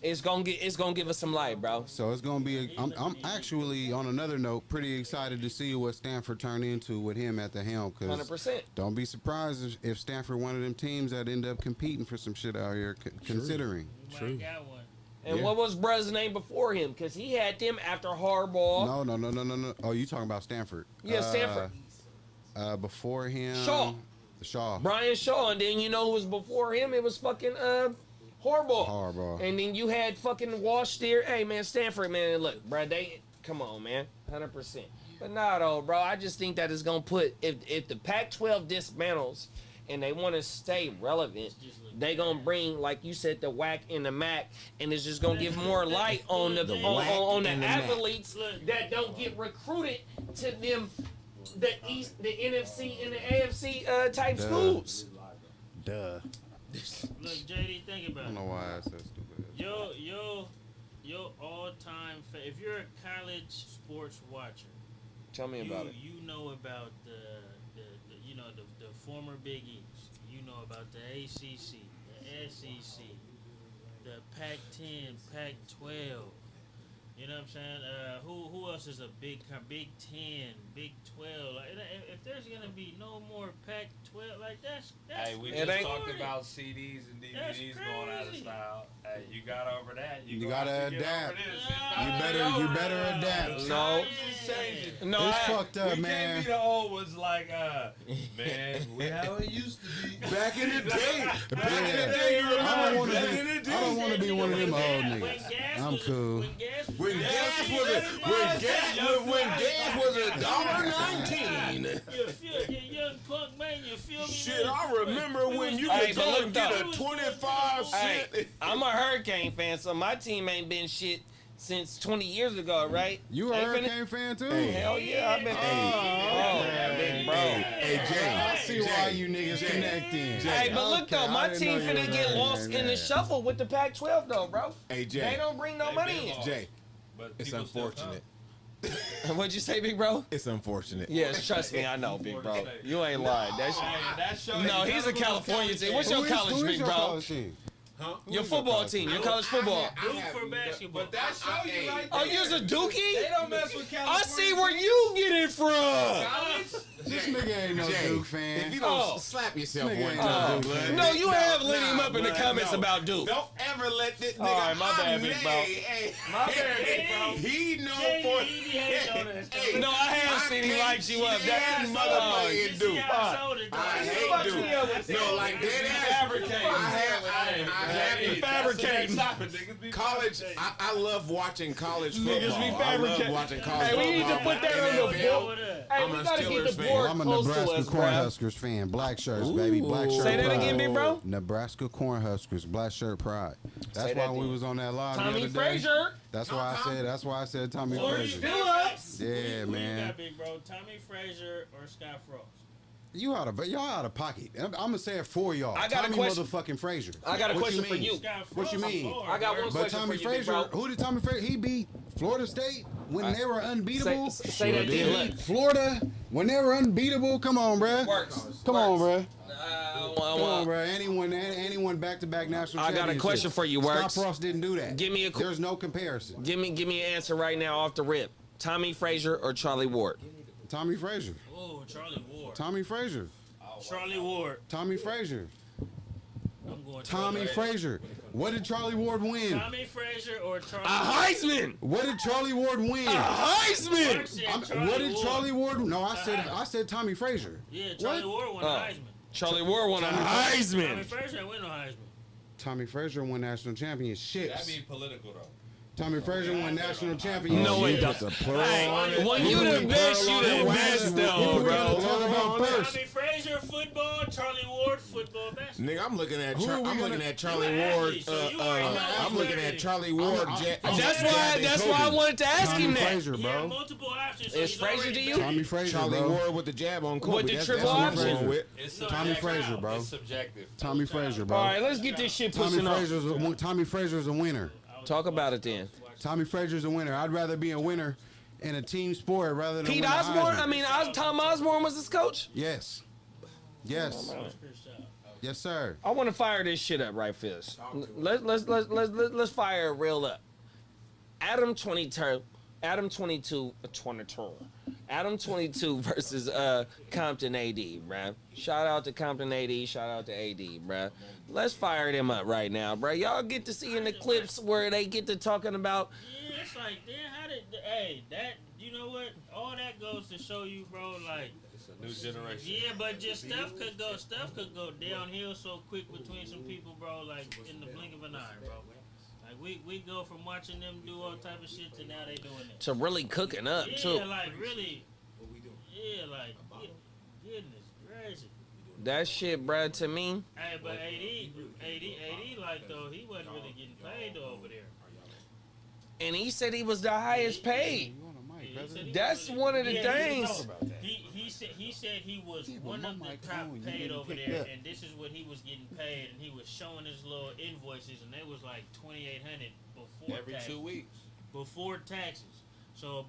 It's gonna give us some light, bro. So it's gonna be. I'm actually on another note pretty excited to see what Stanford turn into with him at the helm. 100%. Don't be surprised if Stanford one of them teams that end up competing for some shit out here. Considering. True. Got one. And Yeah. what was Bruh's name before him? Because he had them after Harbaugh. No. Oh, you talking about Stanford? Yeah, Stanford. Before him. Shaw. Brian Shaw, and then you know who was before him? It was fucking Harbaugh. Harbaugh. And then you had fucking Walsh there. Hey man, Stanford, man, look, bro, come on, man, 100%. But nah, though, bro, I just think that it's gonna put if the Pac-12 dismantles and they want to stay relevant, they gonna bring, like you said, the WAC and the MAC, and it's just gonna give more light on the on the and the MAC. athletes that don't get recruited to them. The East, the NFC, and the AFC type schools. Duh. Look, JD, think I about don't it. know why I said stupid. Your all-time if you're a college sports watcher, Tell me about it. You know about the former Big East. You know about the ACC, the SEC, the Pac-10, Pac-12. You know what I'm saying? Who else is a Big 10, Big 12? Like, if there's gonna be no more Pac-12, like that's Hey, we It just ain't- talked about CDs and DVDs That's going out of crazy. style. Hey, you got over that. You gonna gotta have to get adapt. over this. It's You time to better- get you over better it. adapt. The No. times is changing. No, It's I- fucked up, we man. can't be the old ones like, man, we how it used to be. Back in the day, Back in the day, you remember? I don't want to back in the be. day. I don't want to be one of them old When niggas. gas I'm was- cool. When gas was- When gas was $1.19. You feel you young punk man, you feel me? Shit, man? I remember when you Hey, could but go look and get though. a 25 Hey, cent. I'm a hurricane. Hurricane fan, so my team ain't been shit since 20 years ago, right? You a Ain't finna- Hurricane fan too? Hell yeah, I've been. Big bro. Hey, Jay. I see why you niggas connecting. Hey, but look though, my team finna get lost in the show. shuffle with the Pac-12 though, bro. Hey, They Jay. don't bring no They money been in. lost. Jay, But it's people still unfortunate. What'd you say, big bro? It's unfortunate. Yes, trust me, I know, big bro. You ain't lying. That's come. Hey, that show no, ain't he's a none of California those team. What's your college, big bro? Huh? Your football team, your college football. Duke for basketball. But that show you right Oh, there. you's a Dookie? They don't mess with I California. see where you get it from. College? This nigga ain't no Jay, Duke fan. if you don't Oh. slap yourself Nigga one ain't time, no blood. No, you have lit Nah, him up in the blood, comments no. about Duke. Don't ever let this nigga. All right, my bad, big bro. Hey, My bad, big bro. He know Jay, for. he be hating on us. Hey, No, I have seen he lights you up. That motherfucking You Duke. see how I showed it, though. I You hate see what Duke. you did with No, like dead ass. Fabricating. I have fabricating. college. I love watching college football. Niggas be I love fabricating. watching college Hey, we need to football. put that NFL. on the board. Hey, I'm we a gotta Steelers get the fan. board I'm a close to Nebraska us, bro. Cornhuskers fan. Black shirts, baby. Black shirt Say that pride. again, big bro. Nebraska Cornhuskers, black shirt pride. That's Say why that we then. was on that live the Tommy other day. Frazier. That's why I said Tommy Frazier. Phillips. Yeah, Who you man. got, big bro? Tommy Frazier or Scott Frost? Y'all out of pocket. I'm gonna say it for y'all. I got a Tommy question. motherfucking Frazier. I got a What question you for mean? you. Scott What you Frost mean? Lord, I got bro. one But question Tommy for you, big Frazier, bro. who did Tommy Frazier? He beat Florida State when they were unbeatable. Say that He then. beat Florida when they were unbeatable. Come on, bruh. Works. Come on, bruh. Come Come on, bruh. Anyone back-to-back national I got a championships. question for you, Scott Works. Frost didn't do that. Give me a There's no comparison. Give me an answer right now off the rip. Tommy Frazier or Charlie Ward? Tommy Frazier. Oh, Charlie Ward. Tommy Frazier. Charlie Ward. Tommy Frazier. I'm going Tommy Frazier. What did Charlie Ward win? Tommy Frazier or Charlie A Heisman. What did Charlie Ward win? A Heisman. Ward? Said What did Ward. Charlie Ward? No, I said Tommy Frazier. Yeah, Charlie Ward won the Oh. Heisman. Charlie Ward won a Tommy Heisman. Frazier ain't win no Heisman. Tommy Frazier won national championships. That'd be political though. Tommy Frazier won national championships. No, it You put don't. the plural on it. Hey, when You you put the the best, plural you on the it. best, You though, put bro. the talk about first. Tommy Frazier football, Charlie Ward football, basketball. Nigga, I'm looking at Who are we I'm looking gonna- at Charlie You Ward. athlete, so you already know I'm who's looking ready. at Charlie Ward. That's why I wanted to ask Tommy him that. Frazier, He had bro. multiple options. So Is he's Frazier already to you? better. Tommy Frazier, Charlie bro. Ward with the jab on Kobe. With the That's triple what I'm option. going with. It's Tommy subjective. Frazier, bro. It's subjective. Tommy Frazier, bro. All right, let's get this shit pushing on. Tommy Frazier's a winner. Talk about it then. Tommy Frazier's a winner. I'd rather be a winner in a team sport rather than Pete win the Osborne. Heisman. I mean, Tom Osborne was his coach. Yes. Yes. Yes, sir. I want to fire this shit up right fist. Let's fire it real up. Adam 22 Adam 22 versus Compton AD, bruh. Shout out to Compton AD, shout out to AD, bruh. Let's fire them up right now, bruh. Y'all get to see in the clips where they get to talking about. Yeah, it's like, damn, how did, hey, that, you know what? All that goes to show you, bro, like, It's a new generation. yeah, but just stuff could go downhill so quick between some people, bro, like, in the blink of an eye, bro. Like, we go from watching them do all type of shit to now they doing it. To really cooking up, Yeah, too. like, really, yeah, like, goodness gracious. That shit, bruh, to me. Hey, but AD, like, though, he wasn't really getting paid, though, over there. And he said he was the highest paid. That's one of the things. He said he was one of the top paid over there, and this is what he was getting paid, and he was showing his little invoices, and they was like $2,800 before Every taxes. 2 weeks. Before taxes. So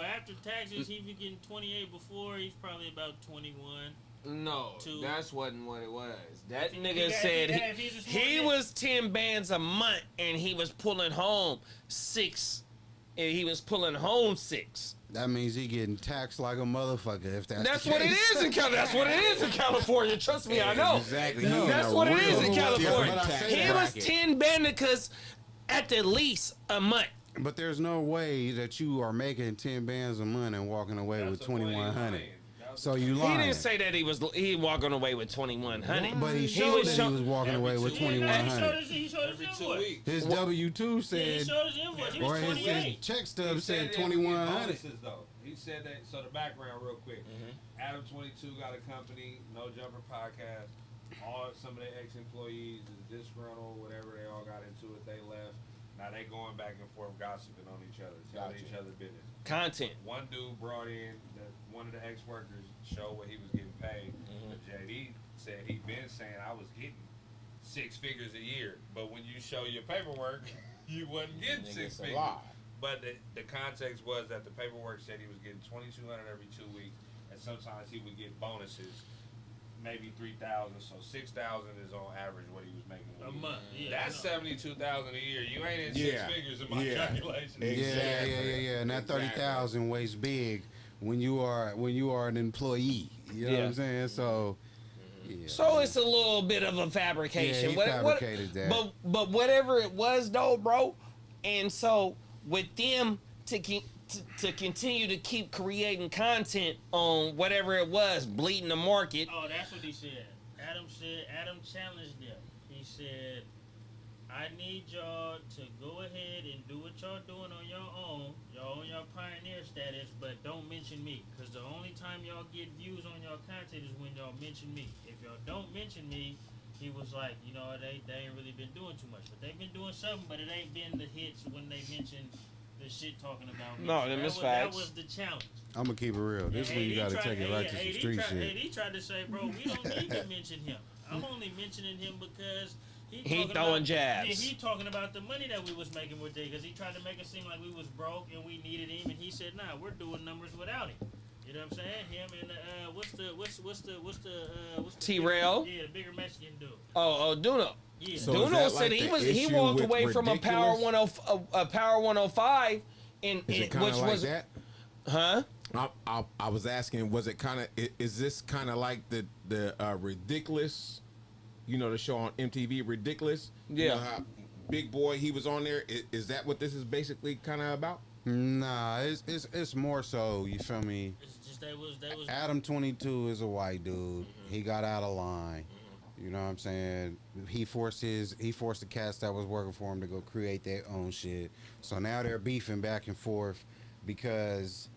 after taxes, he was getting 28. Before, he's probably about 21. No, Two. that wasn't what it was. That If nigga he- said if he's a smart he nigga. was 10 bands a month and he was pulling home 6. And he was pulling home 6. That means he getting taxed like a motherfucker. If That's the what it case. is in California. That's what it is in California. Trust me, I know. Exactly. No. That's what it is in California. But I say He that. was 10 bandicas at the least a month. But there's no way that you are making 10 bands a month and walking away with That's the point he 2,100. lying. That's So the you point. lying. He didn't say that he walking away with 2,100. But he He showed was that show- he was walking away with Every 2,100. He showed his Every 2 invoice. weeks. His W-2 Yeah, he said, showed his invoice. He or was his 28. check He stub said they would get 2,100. bonuses, though. He said that. So the background, real quick. Adam 22 got a company, No Jumper Podcast. some of the ex-employees is disgruntled, whatever. They all got into it. They left. Now they going back and forth gossiping on each other, telling each other business. Content. One dude brought in one of the ex-workers, showed what he was getting paid. But JD said he been saying I was getting 6 figures a year, but when you show your paperwork, you wasn't getting 6 figures. But the context was that the paperwork said he was getting $2,200 every 2 weeks, and sometimes he would get bonuses, maybe $3,000. So $6,000 is on average what he was making a month. Yeah, that's $72,000 a year. You ain't in 6 figures in my calculation. Exactly. Yeah. And that 30,000 weighs big when you are an employee. You know what I'm saying? So. Yeah. So it's a little bit of a fabrication. Yeah, he fabricated that. But whatever it was, though, bro. And so with them to continue to keep creating content on whatever it was, bleeding the market. Oh, that's what he said. Adam challenged them. He said, I need y'all to go ahead and do what y'all doing on your own. Y'all on your pioneer status, but don't mention me. Because the only time y'all get views on your content is when y'all mention me. If y'all don't mention me, he was like, you know, they ain't really been doing too much. But they've been doing something, but it ain't been the hits when they mentioned the shit talking about me. No, so that was the challenge. I'm going to keep it real. This is when you got to take it right to some street shit. He tried to say, bro, we don't need to mention him. I'm only mentioning him because he throwing jabs. Yeah, he talking about the money that we was making with Jay, because he tried to make it seem like we was broke and we needed him, and he said, nah, we're doing numbers without him. You know what I'm saying? Him and what's the T-Rail? Yeah, the bigger Mexican dude. Oh, Duno. Yeah. So Duno is that said like he walked away from a Power Ridiculous? a Power 105, Is it kind which of like was that? huh? I was asking, was it kind of? Is this kind of like the Ridiculous? You know, the show on MTV, Ridiculous. Yeah. You know how Big Boy, he was on there. Is that what this is basically kind of about? Nah, it's more so. You feel me? It's just they was Adam 22 is a white dude. He got out of line. You know what I'm saying? He forced the cast that was working for him to go create their own shit. So now they're beefing back and forth because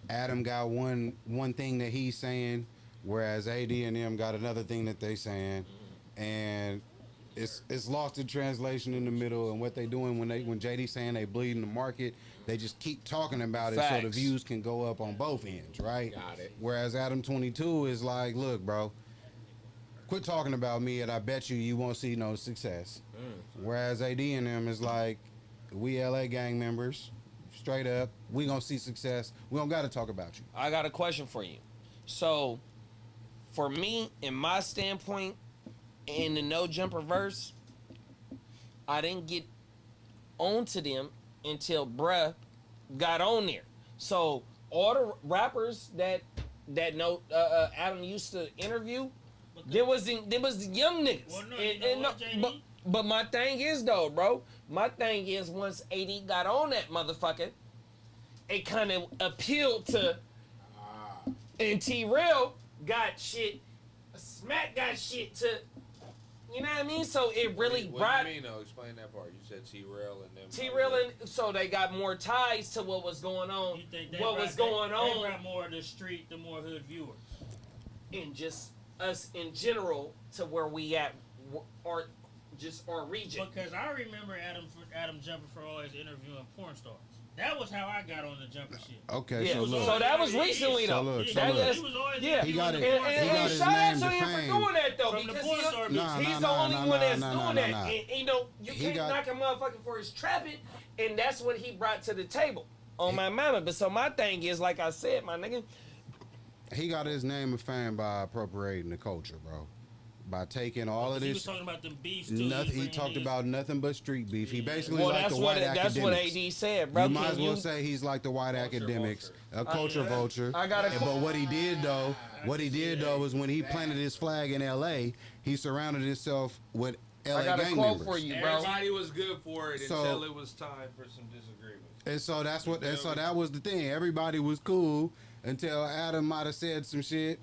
Adam got one thing that he's saying, whereas AD and them got another thing that they saying, and it's lost in translation in the middle. And what they doing when JD saying they bleeding the market, they just keep talking about it so the views can go up on both ends, right? Got it. Whereas Adam 22 is like, look, bro, quit talking about me and I bet you won't see no success. Whereas AD and them is like, we LA gang members, straight up, we gonna see success. We don't gotta talk about you. I got a question for you. So, for me, in my standpoint, in the No Jumper verse, I didn't get onto them until bruh got on there. So all the rappers that Adam used to interview, there was the young niggas. Well, no, you know what, JD? But my thing is though, bro. My thing is once AD got on that motherfucker, it kind of appealed to. And T-Rail got shit. Smack got shit to. You know what I mean? So it really What brought. do you mean though? Explain that part. You said T-Rail and them. T-Rail and so they got more ties to what was going on. You think What was going They on brought more of the street, the more hood viewers. in just us in general to where we at, or just our region. Because I remember Adam Jumper for always interviewing porn stars. That was how I got on the Jumper shit. Okay, Yeah, so look. so that was recently So though. look, He so That look. is- he was always yeah. He got it. interviewing He porn got stars. his shout out name to to him fame. for doing that though, From the because porn star business. he's the only one that's doing that. nah. And you know, you He can't got- knock a motherfucker for his trapping, and that's what he brought to the table on my mama. But so my thing is, like I said, my nigga, He got his name and fame by appropriating the culture, bro. By taking all of He was this. talking about them beefs too. He talked about nothing but street beef. He basically well, like that's the what white that's what academics. AD said, bro. You might Can as well you- say he's like the white academics, a culture yeah. vulture. I got a- But what he did though is when he planted his flag in L.A., he surrounded himself with I L.A. got a gang quote members. for you, bro. Everybody was good for it So- until it was time for some disagreements. And so that was the thing. Everybody was cool until Adam might have said some shit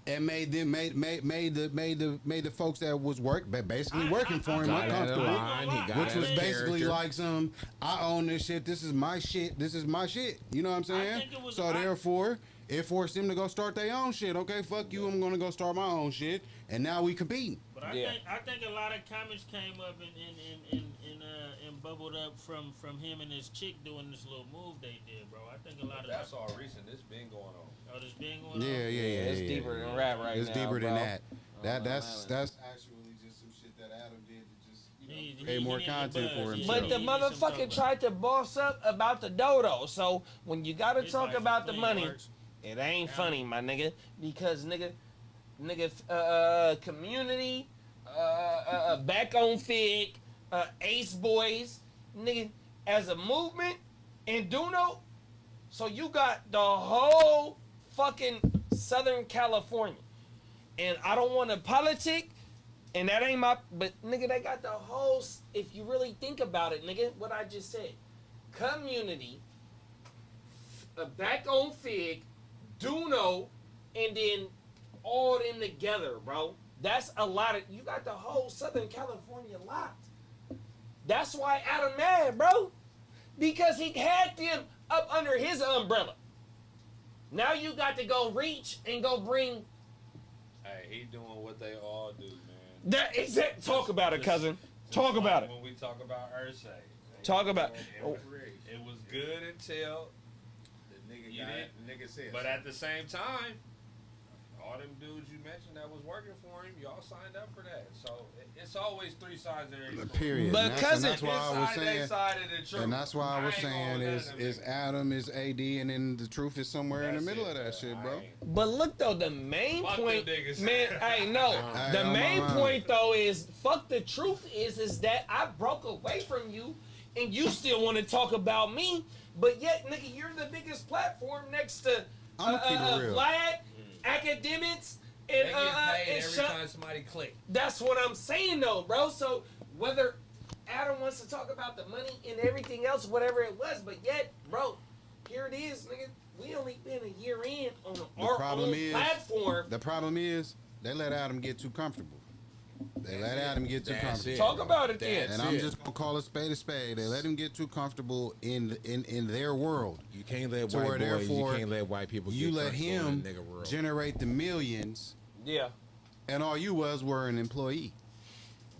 and made the folks that was basically working for him Got it uncomfortable. line, he got Which was it basically character. like some, I own this shit. This is my shit. This is my shit. You know what I'm saying? think it was- So therefore, it forced them to go start their own shit. Okay, fuck you. I'm gonna go start my own shit. And now we competing. But But I think a lot of comments came up and bubbled up from him and his chick doing this little move they did, bro. I think a lot of That's all recent. This been going on. Oh, this been going on. Yeah. It's deeper than rap right now. It's deeper than bro. that. That's actually just some shit that Adam did to just pay more content for himself. But the motherfucker tried to boss up about the dodo. So when you gotta talk about the money, it ain't funny, my nigga. Because nigga, community, back on Fig, Ace Boys, nigga, as a movement, and Duno. So you got the whole fucking Southern California. And I don't want to politic, and that ain't my, but nigga, they got the whole, if you really think about it, nigga, what I just said. Community, back on Fig, Duno, and then all them together, bro. That's a lot of, you got the whole Southern California locked. That's why Adam mad, bro. Because he had them up under his umbrella. Now you got to go reach and go bring. Hey, he doing what they all do, man. That exact. Talk about it, cousin. Talk about it. When we talk about Ursay. Talk about it. It was good until The nigga you got didn't. it. The nigga said. But at the same time, all them dudes you mentioned that was working for him, y'all signed up for that. So it's always three sides of every story. Period. But And that's, cousin- and that's why I was His side, they saying. side of the truth. And that's why I was ain't saying going is none of them niggas. Adam is AD, and then the truth is somewhere in the That's middle it, of that shit, I bro. ain't- But look though, the main Fuck them point, niggas. man. Hey, no. Hey, The I'm main around. point though is, fuck the truth is that I broke away from you, and you still want to talk about me, but yet, nigga, you're the biggest platform next to I'ma keep it real. Vlad, academics, They and get paid and every Sha- time somebody click. That's what I'm saying though, bro. So whether Adam wants to talk about the money and everything else, whatever it was, but yet, bro, here it is, nigga. We only been a year in on our problem own is- platform. The problem is they let Adam get too comfortable. They let Adam get too That's comfortable. it. Talk about it then. That's And I'm it. just gonna call a spade a spade. They let him get too comfortable in their world. You can't let To white where boys. You therefore can't let white people. You get let comfortable in him the nigga world. generate the millions, Yeah. and all you were an employee.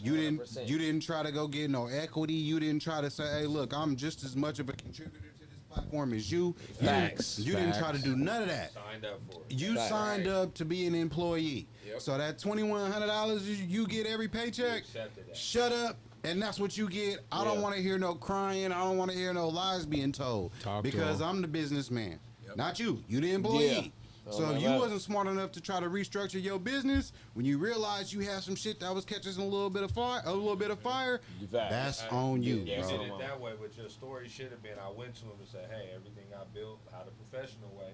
You 100%. didn't try to go get no equity. You didn't try to say, hey, look, I'm just as much of a contributor to this platform as you. Facts. You didn't try to Facts. do none of that. Signed up for it. You Facts. signed up to be an employee. Yep. So that $2,100 you get every paycheck, You accepted that. shut up, and that's what you get. I don't Yeah. want to hear no crying. I don't want to hear no lies being told. Talk to because 'em. I'm the businessman, Yep. not you. You the employee. Yeah. So Oh, if you man. wasn't smart enough to try to restructure your business, when you realized you had some shit that was catching a little bit of fire, that's on you, You bro. did it that way, but your story should have been, I went to him and said, hey, everything I built, how the professional way,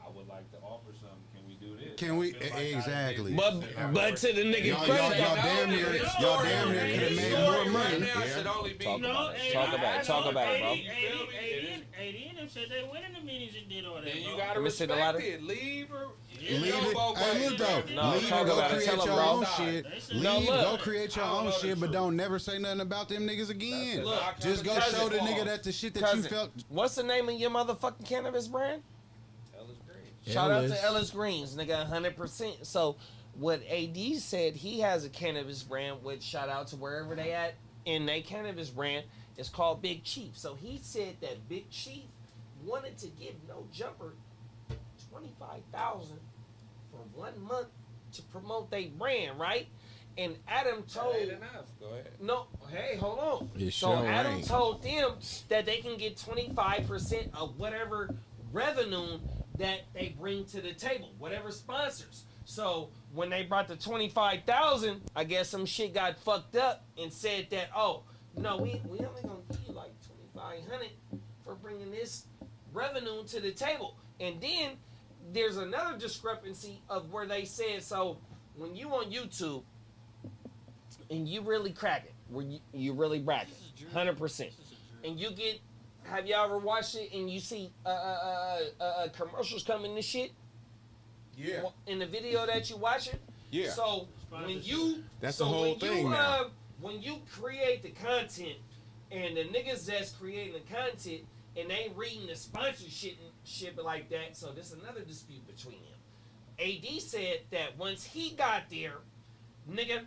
I would like to offer something. Can we do this? Can we- I feel like I did exactly. this But and I but worked- to the nigga Y'all credit, damn near could have made more money. Right now should only be Talk No, about it. AD, Talk about it. Talk about it, bro. AD and them said they went in the meetings and did all that. Then you bro. gotta Let me see the respect ladder. it. Leave or Leave it. elbow Hey, buddy. look though. No, Leave talk and go about it. create Tell 'em, your bro. own shit. They said- Leave, No, look. go create your I don't own know the shit, but truth. don't never say nothing about them niggas again. Look, Just go cousin, show the Paul. nigga that the shit that you cousin, felt. what's the name of your motherfucking cannabis brand? Ellis Green. Shout out Ellis. to Ellis Greens, nigga, 100%. So what AD said, he has a cannabis brand, which shout out to wherever they at in their cannabis brand, is called Big Chief. So he said that Big Chief wanted to give No Jumper $25,000 for 1 month to promote their brand, right? And Adam told That ain't enough. Go ahead. no, hey, hold on. It So sure Adam ain't. told them that they can get 25% of whatever revenue that they bring to the table, whatever sponsors. So when they brought the 25,000, I guess some shit got fucked up and said that, oh no, we only gonna give you like 2,500 for bringing this revenue to the table. And then there's another discrepancy of where they said, so when you on YouTube and you really crack it, where you really brag it, 100%, and you get, have y'all ever watched it and you see commercials coming and shit Yeah. in the video that you watching? Yeah. So when you, That's so the whole when thing you, now. when you create the content and the niggas that's creating the content and they reading the sponsorship and shit like that, so there's another dispute between them. AD said that once he got there, nigga,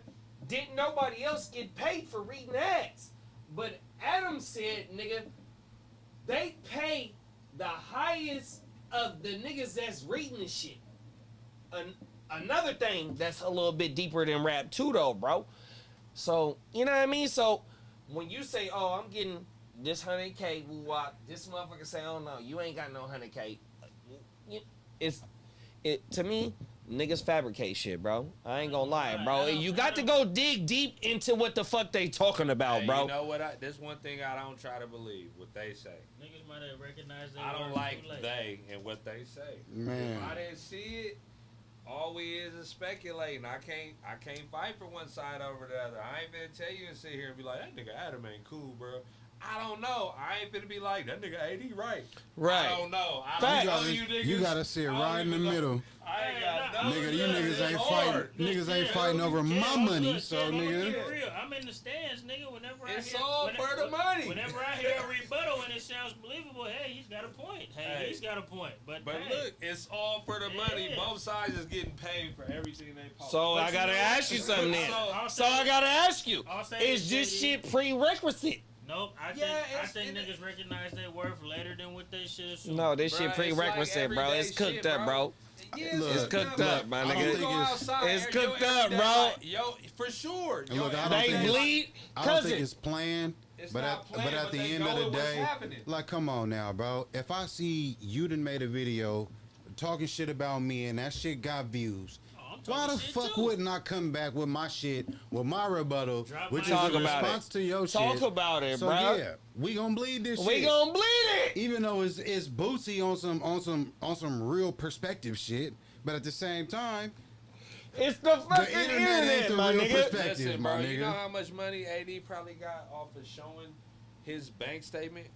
didn't nobody else get paid for reading ads. But Adam said, nigga, they pay the highest of the niggas that's reading the shit. Another thing that's a little bit deeper than rap too, though, bro. So, you know what I mean? So, when you say, oh, I'm getting this 100K, woo-wop, this motherfucker say, oh, no, you ain't got no 100K. To me, niggas fabricate shit, bro. I ain't gonna lie, bro. You got to go dig deep into what the fuck they talking about, Hey, bro. you know what? This one thing I don't try to believe, what they say. Niggas might have recognized they I don't words like too late. they and what they say. Man. If I didn't see it, all we is speculating. I can't fight for one side over the other. I ain't gonna tell you and sit here and be like, that nigga Adam ain't cool, bro. I don't know. I ain't finna be like, that nigga AD right. Right. I don't know. I Fact. don't know you niggas. You gotta sit I don't right in the even know. middle. I ain't got no. Nigga, you niggas It's ain't hard. fighting. Niggas ain't Yeah, fighting over my money. So I'm gonna keep nigga, it real. I'm in the stands, nigga. Whenever It's I hear, all for the money. Whenever I hear a rebuttal and it sounds believable, hey, he's got a point. Hey, he's got a point. But hey, look, it's all for the money. Yeah. Both sides is getting paid for everything they post. So But I gotta know ask you what? something then. I'll So say I this. gotta ask you, I'll say is this, this JD. shit prerequisite? Nope, I Yeah, think niggas recognize their worth later than what they should assume. No, this shit Bruh, it's like prerequisite, bro. everyday It's cooked shit, up, bro. Yeah, Look, It's cooked up, my I don't nigga. think It's cooked up, bro. Yo, for sure. And look, I don't They think it's- bleed, I don't think cousin. it's planned. It's But not at, planned, but at but the they end go of the with what's day, happening. like, come on now, bro. If I see you done made a video talking shit about me and that shit got views, I'm why the talking shit fuck too. wouldn't I come back with my shit, with my rebuttal, Drop which my is Talk a about it. response to your Talk shit? about it, So bro. yeah, we gonna bleed this We shit. gonna bleed it. Even though it's Bootsy on some real perspective shit, but at the same time, It's the fucking internet ain't internet, the my real nigga. perspective. Listen, my bro, you nigga. know how much money AD probably got off of showing his bank statement?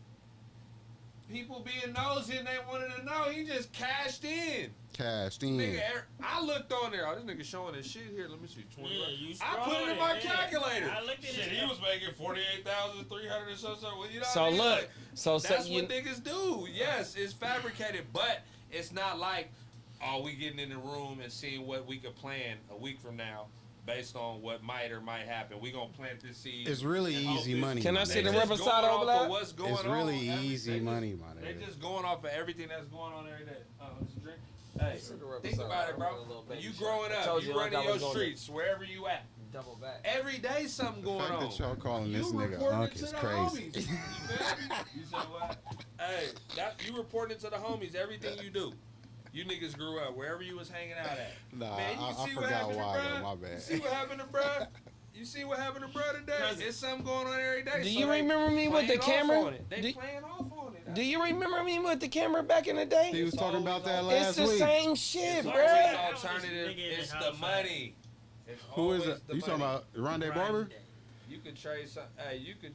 People being nosy and they wanted to know. He just cashed in. Cashed in. Nigga, I looked on there. Oh, this nigga showing his shit here. Let me see. 20 Yeah, bucks. you I put it in my scrolled it, yeah. calculator. I looked at Shit, it. he was making 48,300 or something. Well, you know So what I mean? look, Like, so that's you, what niggas do. Yes, it's fabricated, but it's not like, oh, we getting in the room and seeing what we could plan a week from now based on what might or might happen. We gonna plant this seed. It's really and hope easy this- money. Can I my see nigga. the They just Riverside going off overlap? of what's going It's on. really Every- easy they just- money, my They nigga. just going off of everything that's going on every day. Oh, it's a drink. Hey, See the Riverside. think about it, I bro. want a little baby You shot. growing I up, told you you like running I your was gonna streets wherever you at. double back. Every day something going fact on. that y'all calling this You nigga reporting Unc it to is the crazy. homies. You feel me? You said what? Hey, you reporting it to the homies. Everything you do. You niggas grew up wherever you was hanging out at. Nah, Man, you I see what forgot happened to why, bruh? though, my bad. You see what happened to bruh? You see what happened to bruh today? Cousin. It's something going on every day. Do so you they remember me with the playing off camera? on it. They Do- playing off on it. Do you remember me with the camera back in the day? He was talking about that It's last the week. same shit, It's bro. always bruh. alternative. Nigga in It's the the house, money. It's Who is always it? the You talking money. about Rondé Right. Barber? You could trace. Hey, you could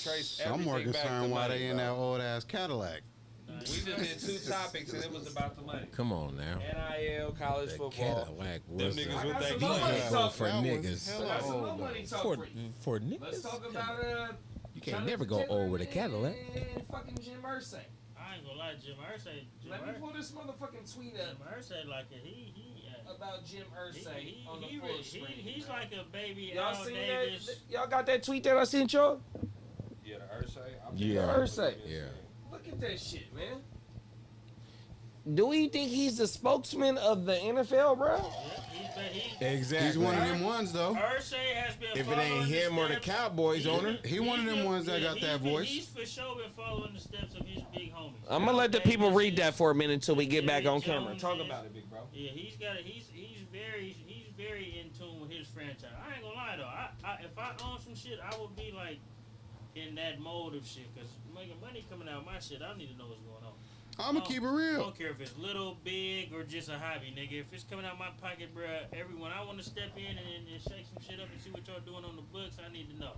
trace I'm more everything back to concerned why money, they in bro. that old ass Cadillac. We just did 2 topics and it was about the money. Come on now. NIL, college The football. Cadillac Them was niggas I with got that some glove. money Yeah. talk for That was niggas. hella I got some old, more though. money talk For, for you. for Let's niggas. talk Come about on. You can't never go old with a Cadillac. And fucking Jim Irsay. I ain't gonna lie, Jim Irsay. Let me pull this motherfucking tweet Jim up Irsay like a about Jim Irsay on the full screen. he's man. like a baby Y'all Al seen Davis. that? Y'all got that tweet that I sent y'all? Yeah, the Ursay. Yeah. Irsay. Yeah. Look at that shit, man. Do we think he's the spokesman of the NFL, bro? Exactly. He's one of them ones, though. Ursay has been If it following ain't him the or the steps- Cowboys he's owner, been- he one of he's them been- ones that got he's that been- voice. He's for sure been following the steps of his big homies. I'm gonna let the people read that for a minute until we get back on Jerry camera. Jones Talk is- about it, big bro. Yeah, he's very in tune with his franchise. I ain't gonna lie though. If I own some shit, I would be like in that mode of shit. Cause making money coming out of my shit, I don't need to know what's going on. I'm gonna keep it I real. don't care if it's little, big, or just a hobby, nigga. If it's coming out my pocket, bruh, everyone I want to step in and shake some shit up and see what y'all doing on the books, I need to know.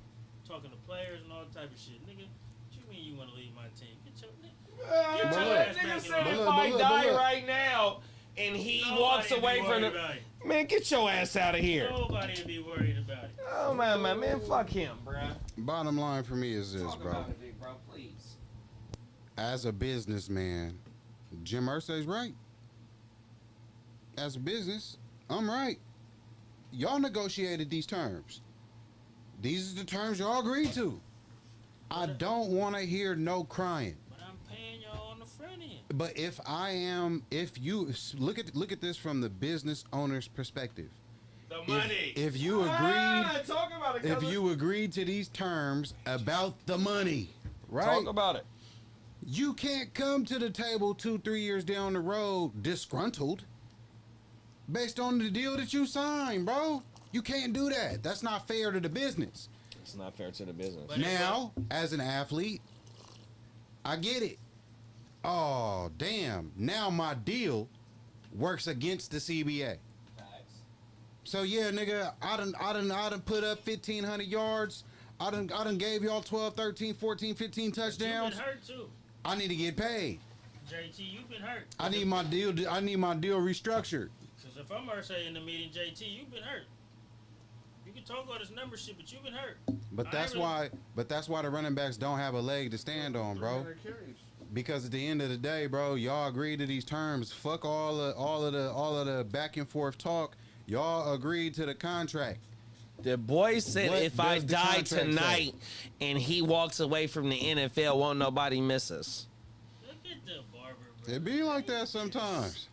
Talking to players and all type of shit, nigga. What you mean you want to leave my team? Get your Get your your ass nigga back said in if the I look, die look. right now and he Nobody walks would be away from worried the about it. man, get your ass out of here. Nobody would be worried about it. Oh man, fuck him, bruh. Bottom line for me is this, Talk bro. about it, big bro, please. As a businessman, Jim Irsay's right. As a business, I'm right. y'all negotiated these terms. These are the terms y'all agreed to. I don't want to hear no crying. But I'm paying y'all on the front end. But if you look at this from the business owner's perspective. The money. If you Talk about it, if you agreed to these terms about the money, right? Talk about it. You can't come to the table 2-3 years down the road disgruntled based on the deal that you signed, bro. You can't do that. That's not fair to the business. It's not fair to the business. But Now, as an athlete, I get it. Oh, damn. Now my deal works against the CBA. So yeah, nigga, I done put up 1,500 yards. I done gave y'all 12, 13, 14, 15 You've touchdowns. been hurt too. I need to get paid. JT, you've been hurt. I need my deal restructured. Because if I'm saying in the meeting, JT, you've been hurt. You can talk all this number shit, but you've been hurt. But that's why the running backs don't have a leg to stand on, bro. Because at the end of the day, bro, y'all agreed to these terms. Fuck all of the back and forth talk. Y'all agreed to the contract. The boy said, What if I does the die contract say? tonight and he walks away from the NFL, won't nobody miss us. Look at the barber, bro. It be like that sometimes.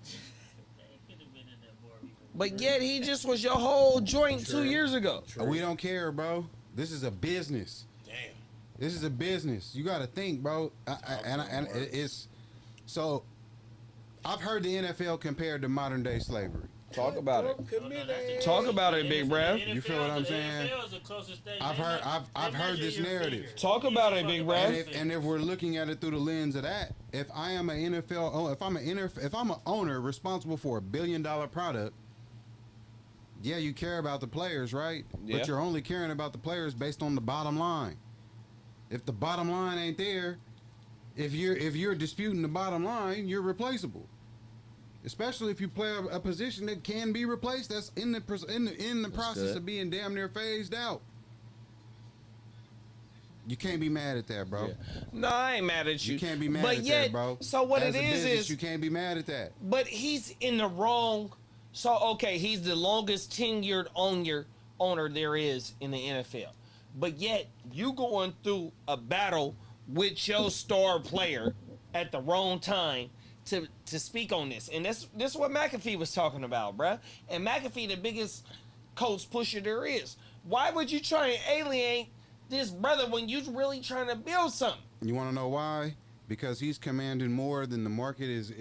They could have been in that barber. But yet he just was your whole joint 2 years ago. We don't care, bro. This is a business. Damn. This is a business. You got to think, bro. And it's so. I've heard the NFL compared to modern day slavery. Talk about it. Committed. Talk about it, Big Brav. You feel what I'm saying? NFL is the closest thing. I've heard this narrative. Talk about it, Big Brav. And if we're looking at it through the lens of that, if I am an NFL, if I'm an owner responsible for $1 billion product, yeah, you care about the players, right? Yeah. But you're only caring about the players based on the bottom line. If the bottom line ain't there, if you're disputing the bottom line, you're replaceable. Especially if you play a position that can be replaced, that's in the process good. of being damn near phased out. You can't be mad at that, bro. Yeah. No, I ain't mad at you. You can't be mad but at yet, that, bro. So what As it a is business, you can't be mad at that. but he's in the wrong. So okay, he's the longest tenured owner there is in the NFL. But yet you going through a battle with your star player at the wrong time to speak on this. And this is what McAfee was talking about, bruh. And McAfee, the biggest coach pusher there is. Why would you try and alienate this brother when you really trying to build something? You want to know why? Because he's commanding more than the market is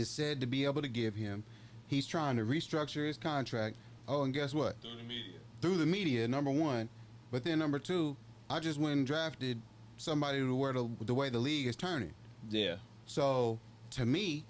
said to be able to give him. He's trying to restructure his contract. Oh, and guess what? Through the media. Through the media, number one. But then number two, I just went and drafted somebody to where the way the league is turning. Yeah. So to me,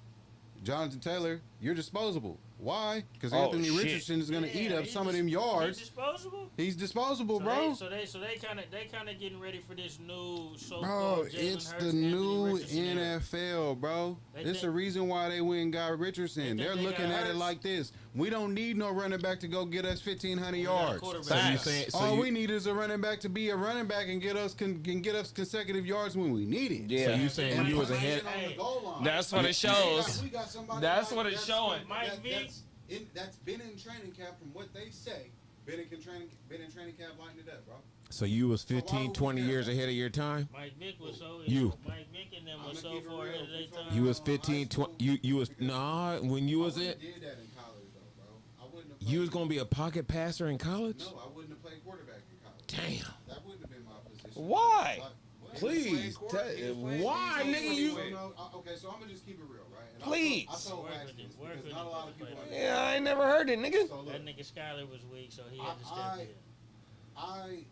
Jonathan Taylor, you're disposable. Why? Because Oh, Anthony shit. Richardson is going to eat up he's some of dis- them yards. He's disposable. He's disposable, So bro. they kind of getting ready for this new Bro, so-called Jalen it's Hurts, the Anthony new Richardson era. NFL, bro. They It's think- the reason why they went and got Richardson. think They're they looking got at it Hurts. like this. We don't need no running back to go get us 1,500 yards. So you saying? All we need is a running back to be a running back and get us consecutive yards when we need it. Yeah. So you saying you was ahead? That's what it shows. We got somebody That's like- what it's showing. Mike Vick. That's been in training camp from what they say. Been in training camp lighting it up, bro. So you was So why 15, would 20 we years care? ahead of your time? Mike Vick was so You. Mike Vick and them was I'ma so keep it far real. ahead of their time. You was 15, 20. You was nah. When you was I it, wouldn't have did that in college, though, bro. I wouldn't have you was played- gonna be a pocket passer in college. No, I wouldn't have played quarterback in college. Damn. That wouldn't have been my position. Why? What? Please, why, nigga? You. Okay, so I'm gonna just keep it real, right? And Please. I told Work Max with this it, work because with not a it, lot of play people. that. understand. Yeah, I ain't never heard it, nigga. So look, That nigga Skyler was weak, so he had to step in. I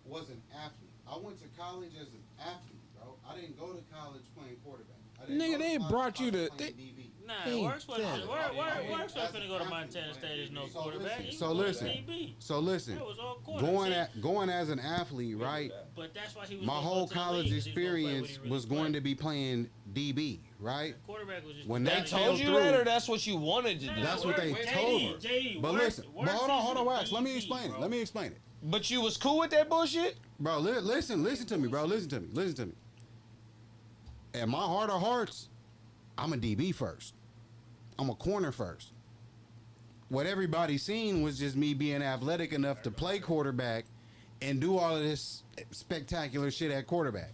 was an athlete. I went to college as an athlete, bro. I didn't go to college playing quarterback. I didn't Nigga, go to they college brought you to- playing DB. Nah, Ain't Works wasn't that- Works wasn't finna go to Montana State as no So quarterback. listen, He so was going listen. DB. So listen, That was all quarterback. going as an athlete, right? But that's why he was My gonna whole go to the college league, 'cause he was gonna play what experience he really was going played. to be playing DB, right? Quarterback was just When They that told fell you through- that, or that's what you wanted to do. That's what they told her. But listen, but hold on, Wax. Let me explain it. Let me explain it. But you was cool with that bullshit? Bro, listen to me, bro. Listen to me. At my heart of hearts, I'm a DB first. I'm a corner first. what everybody seen was just me being athletic enough to play quarterback and do all of this spectacular shit at quarterback.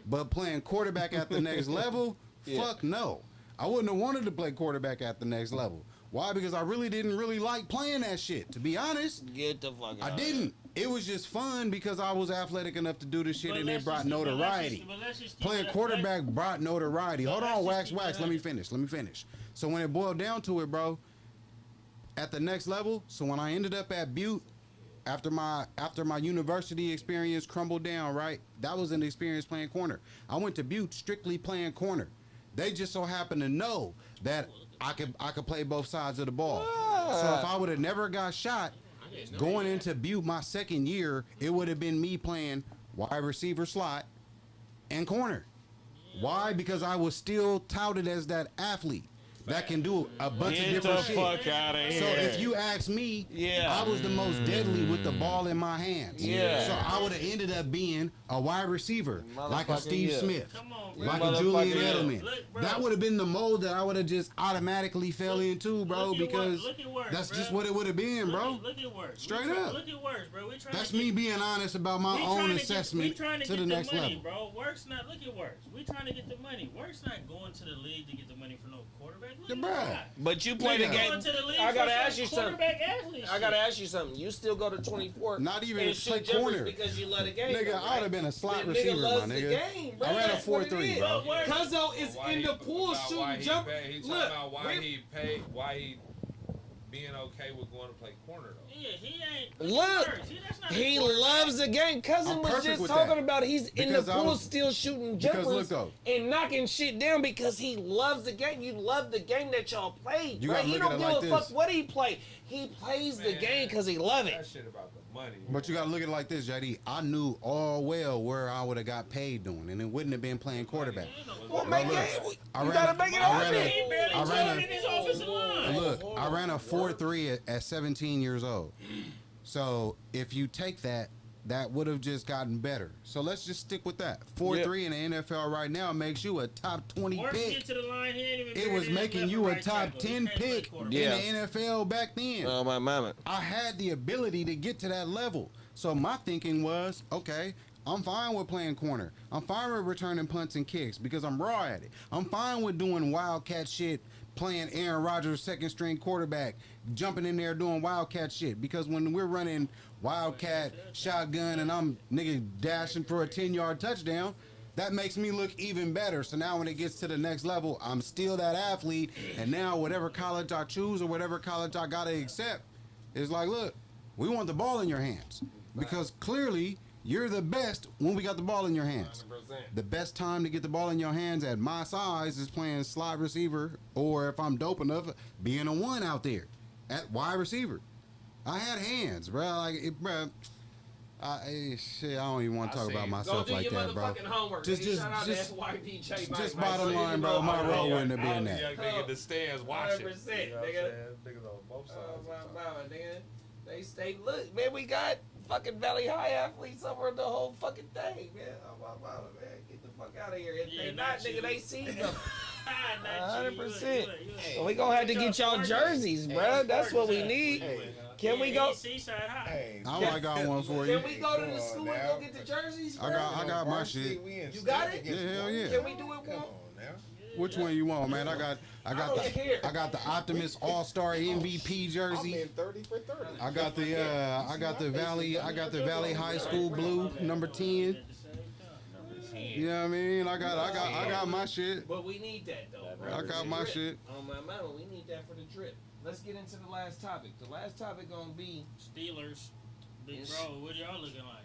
But playing quarterback at the next level, fuck no. I wouldn't have wanted to play quarterback at the next level. Why? Because I really didn't like playing that shit. To be honest, Get the fuck out. I didn't. It was just fun because I was athletic enough to do this shit, But and it let's brought just- but let's notoriety. just- but let's just keep Playing it- quarterback brought notoriety. But Hold let's on, just wax. keep it Let me finish. So when it boiled down to it, bro, at the next level, so when I ended up at Butte, after my university experience crumbled down, right? That was an experience playing corner. I went to Butte strictly playing corner. They just so happened to know that I could play both sides of the ball. So if I would have never got shot, going into Butte my second year, it would have been me playing wide receiver slot and corner. Why? Because I was still touted as that athlete that can do a bunch of Get the different shit. fuck out of here. So if you ask me, I was the most deadly with the ball in my hands. Yeah. So I would have ended up being a wide receiver, like a Motherfucker, Steve yeah. Smith, Come on, bro. like a Motherfucker, Julian yeah. Edelman. Look, bro. That would have been the mold that I would have just automatically fell into, bro, Look at because look at worse, that's bro. just what it would have been, bro. Look at worse. Straight up. Look at worse, bro. We trying That's to me get, being honest about my we own trying to assessment get to the the next money, level. bro. Work's not. Look at worse. We trying to get the money. Work's not going to the league to get the money for no quarterback. Look Yeah, at bruh. that. But you play the Nigga. game. Going to the league I gotta for some ask you something. quarterback athlete I gotta shit. ask you something. You still go to 24. Not even and to play shoot jumpers corner. because you love the game. Nigga, though, I would right? have been a slot That receiver, nigga my loves the nigga. game, bro. I ran a That's what it 4-3, is. bro. But worse- Cuzzo is Why in he- the pool about why shooting he jump. pay- He talking Look, about why we- he paid, why he being okay with going to play corner though. Yeah, he ain't. Look, That's not he a quarterback. loves the game. Cousin I'm was perfect just with talking that. about he's in the Because I pool was- still shooting because jumpers look, though. and knocking shit down because he loves the game. You love the game that y'all play. You Right? gotta He look don't at it give like a this. fuck what he play. He plays the Man, game because he love That it. shit about the money. But you gotta look at it like this, JD. I knew all well where I would have got paid doing, and it wouldn't have been playing quarterback. Well, Bro, make look, it. I You ran gotta a- make it I ran happen. a- He barely I ran told a- in his offensive line. Look, I ran a 4.3 at 17 years old. So if you take that, that would have just gotten better. So let's just stick with that. 4.3 in the NFL right now makes you a top 20 Worse pick. get to the line, he ain't even It been was in making left you or a right top tackle. He 10 can't play pick quarterback. Yeah. in the NFL back then. Oh my mama. I had the ability to get to that level. So my thinking was, okay, I'm fine with playing corner. I'm fine with returning punts and kicks because I'm raw at it. I'm fine with doing wildcat shit, playing Aaron Rodgers second string quarterback, jumping in there doing wildcat shit. Because when we're running wildcat shotgun and I'm nigga dashing for a 10-yard touchdown, that makes me look even better. So now when it gets to the next level, I'm still that athlete. And now whatever college I choose or whatever college I gotta accept, is like, look, we want the ball in your hands. Because clearly you're the best when we got the ball in your hands. 100%. The best time to get the ball in your hands at my size is playing slot receiver, or if I'm dope enough, being a one out there at wide receiver. I had hands, bro. Like, bro. Shit, I don't even want to I talk about seen- myself like that, bro. homework. Just- nigga. just- Shout out just- to SYPJ, just Mike. bottom line, bro, my role wouldn't have been that. Young nigga in the stands watching. 100%, You know what I'm nigga. saying? Niggas on both sides. Oh my mama, nigga. They stay. Look, man, we got fucking Valley High athletes over the whole fucking thing, man. Oh my mama, man, get the fuck out of here. If Yeah, they not not, nigga, you. they see them. Not you. 100%. You Well, we gonna have to get y'all jerseys, bro. That's what we need. Can we go? Seaside High. Hey, I got one for you. Can we go to the school and go get the jerseys? I got my shit. You got it? Yeah, hell yeah. Can we do it Come one? on now. Which one you want, man? I got don't care. the Optimus All-Star MVP I'm jersey. in 30 for 30. I got the Valley High School blue number 10. You know what I mean? I got my shit. But we need that though, bro. I got my Drip. shit. On my mama, we need that for the drip. Let's get into the last topic. The last topic gonna be Steelers. Big Yes. bro, what y'all looking like?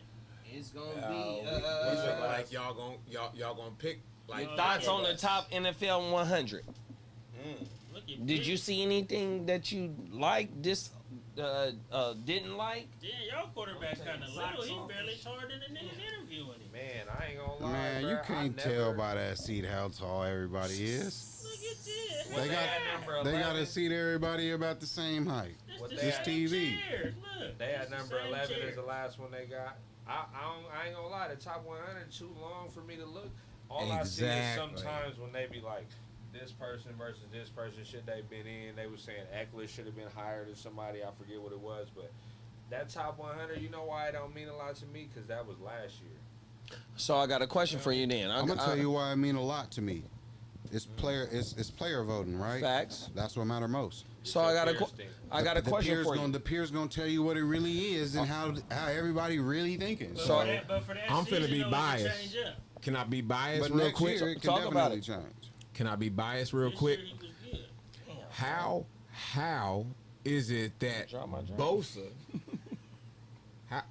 it's gonna We be feel like y'all gonna pick like thoughts on the top NFL 100. Look at Did you see anything that you liked? Didn't like? Yeah, y'all quarterback kind of little. He barely taller than the niggas interviewing him. Man, I ain't gonna lie. Man, bruh. you I can't never- tell by that seat how tall everybody is. Look at this. They got number they 11. gotta seat everybody about the same height. What the they same had- TV. chairs, look. They had It's the number same 11 chair. as the last one they got. I ain't gonna lie, the top 100 too long for me to look. All I see is Exactly. sometimes when they be like, this person versus this person, should they been in? They were saying Eckler should have been higher than somebody. I forget what it was, but that top 100, you know why it don't mean a lot to me? Because that was last year. So I got a question for you then. I'm gonna tell you why it mean a lot to me. It's player voting, right? Facts. That's what matter most. So I got a question for you. The peers gonna tell you what it really is and how everybody really thinking. But So- for that I'm finna season, be though, it biased. change up. Can I be biased But real next quick? year it can Talk about definitely it. change. Can I be biased real This quick? year he was good. How is it that Drop my drink. Bosa?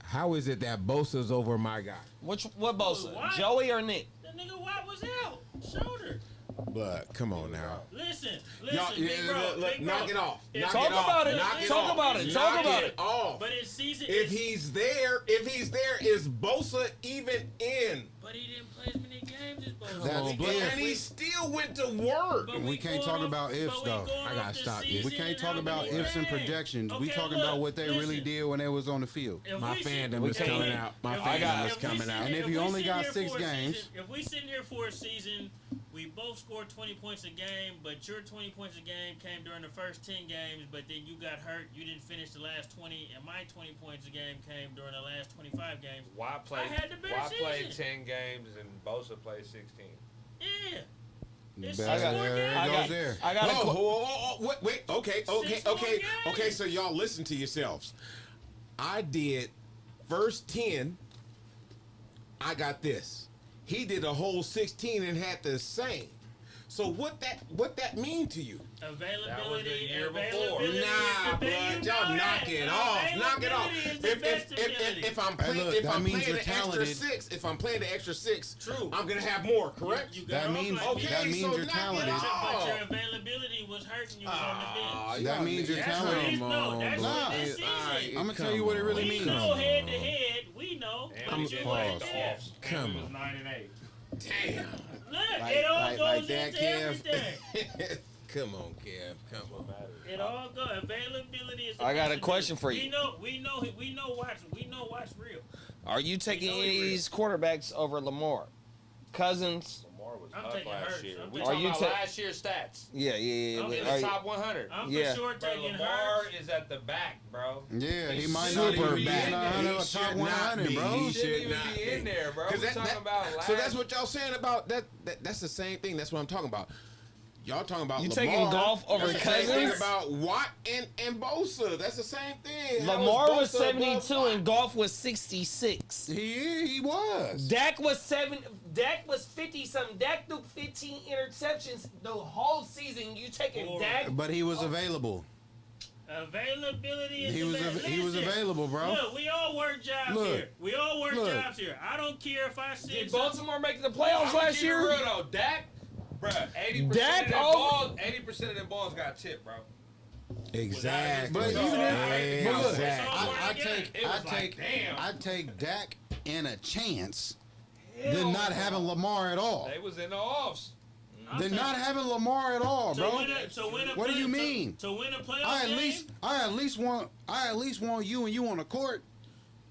how is it that Bosa's over my guy? What Bosa? What? Joey or Nick? That nigga Watt was out. Shoulder. But come on now. Listen, Y'all, big bro, big bro. knock it off. If- Knock Talk it off. about it. Knock it Talk off. about it. Knock Talk about it. off. But his season If is, he's there, is Bosa even in? but he didn't play as many games as Bosa. That's We if. And he still went to work. but We can't going talk off- about ifs, but we though. going I gotta off the stop this. season We can't and talk how about many ifs and games. projections. we Okay, talking look, about what they really listen. did when they was on the field. If My we sit- fandom is if coming we- out. My if fandom we- is if we coming sit- out. And if we you only sit got here 6 for a games- season- if we sitting here for a season, we both scored 20 points a game, but your 20 points a game came during the first 10 games, but then you got hurt. You didn't finish the last 20, and my 20 points a game came during the last 25 games. Why had the best played season. 10 games and Bosa played 16? Yeah. It's There 6 more it games. goes there. I got a Wait. Okay. 6 more games. So y'all listen to yourselves. I did first 10. I got this. He did a whole 16 and had the same. So what that mean to you? Availability, year before. availability. Nah, is the bro, best- you y'all know knock that. it off. Knock it off. Availability is the best ability. If I'm Hey, playing, look, if that I'm means playing you're the extra talented. 6, if I'm playing the extra 6, True. I'm gonna have more. Correct? You got That off means- like okay, this. that means so you're knock it talented. off. But your availability was hurting you was on the bench. That means you're That's talented. what it- no, that's Nah, what this season. I'm gonna tell you what it really We means. know head to head. We know. And But we you did weren't the there. offs. Come And we on. was 9 and 8. Damn. Look, it all goes that, into Kev. everything. Come on, Kev. Come on. It all goes. Availability is. the I got a best question for ability. you. We know what's real. Are you taking know any of it's real. these quarterbacks over Lamar? Cousins? Lamar was I'm up taking last Hurts. year. I'm We taking- talking Are you about ta- last year's stats. Yeah. I'm In in the Are you- top 100. I'm Yeah. for sure Bro, taking Lamar Hurts. is at the back, bro. Yeah, he He's might not super even be bad. in the He top should not 100, be. bro. He He shouldn't should even not be in be. there, bro. 'Cause We talking about last. So that's what y'all saying about that. That's the same thing. That's what I'm talking about. Y'all talking about You Lamar. taking Goff over That's the same thing Cousins? about Watt and Bosa. That's the same thing. How Lamar was Bosa above 72 Watt? and Goff was 66. He was. Dak was 50 something. Dak threw 15 interceptions the whole season. You taking Or- Dak? But he was available. Availability is He the was best. he was Listen, available, bro. Look, we all work jobs Look. here. We all work Look. jobs here. I don't care if I sit. Did some- Baltimore make the playoffs last year? Real though, Dak, bro. 80% Dak of them over- balls. 80% of them balls got tipped, bro. Exactly. But So, even if- but look, Exactly. It was like, damn. I take Dak in a chance than not having Lamar at all. They was in the offs. I'm Than taking- not having Lamar at all, to bro. win a What do play- you mean? To win a playoff I game? at least want you and you on the court,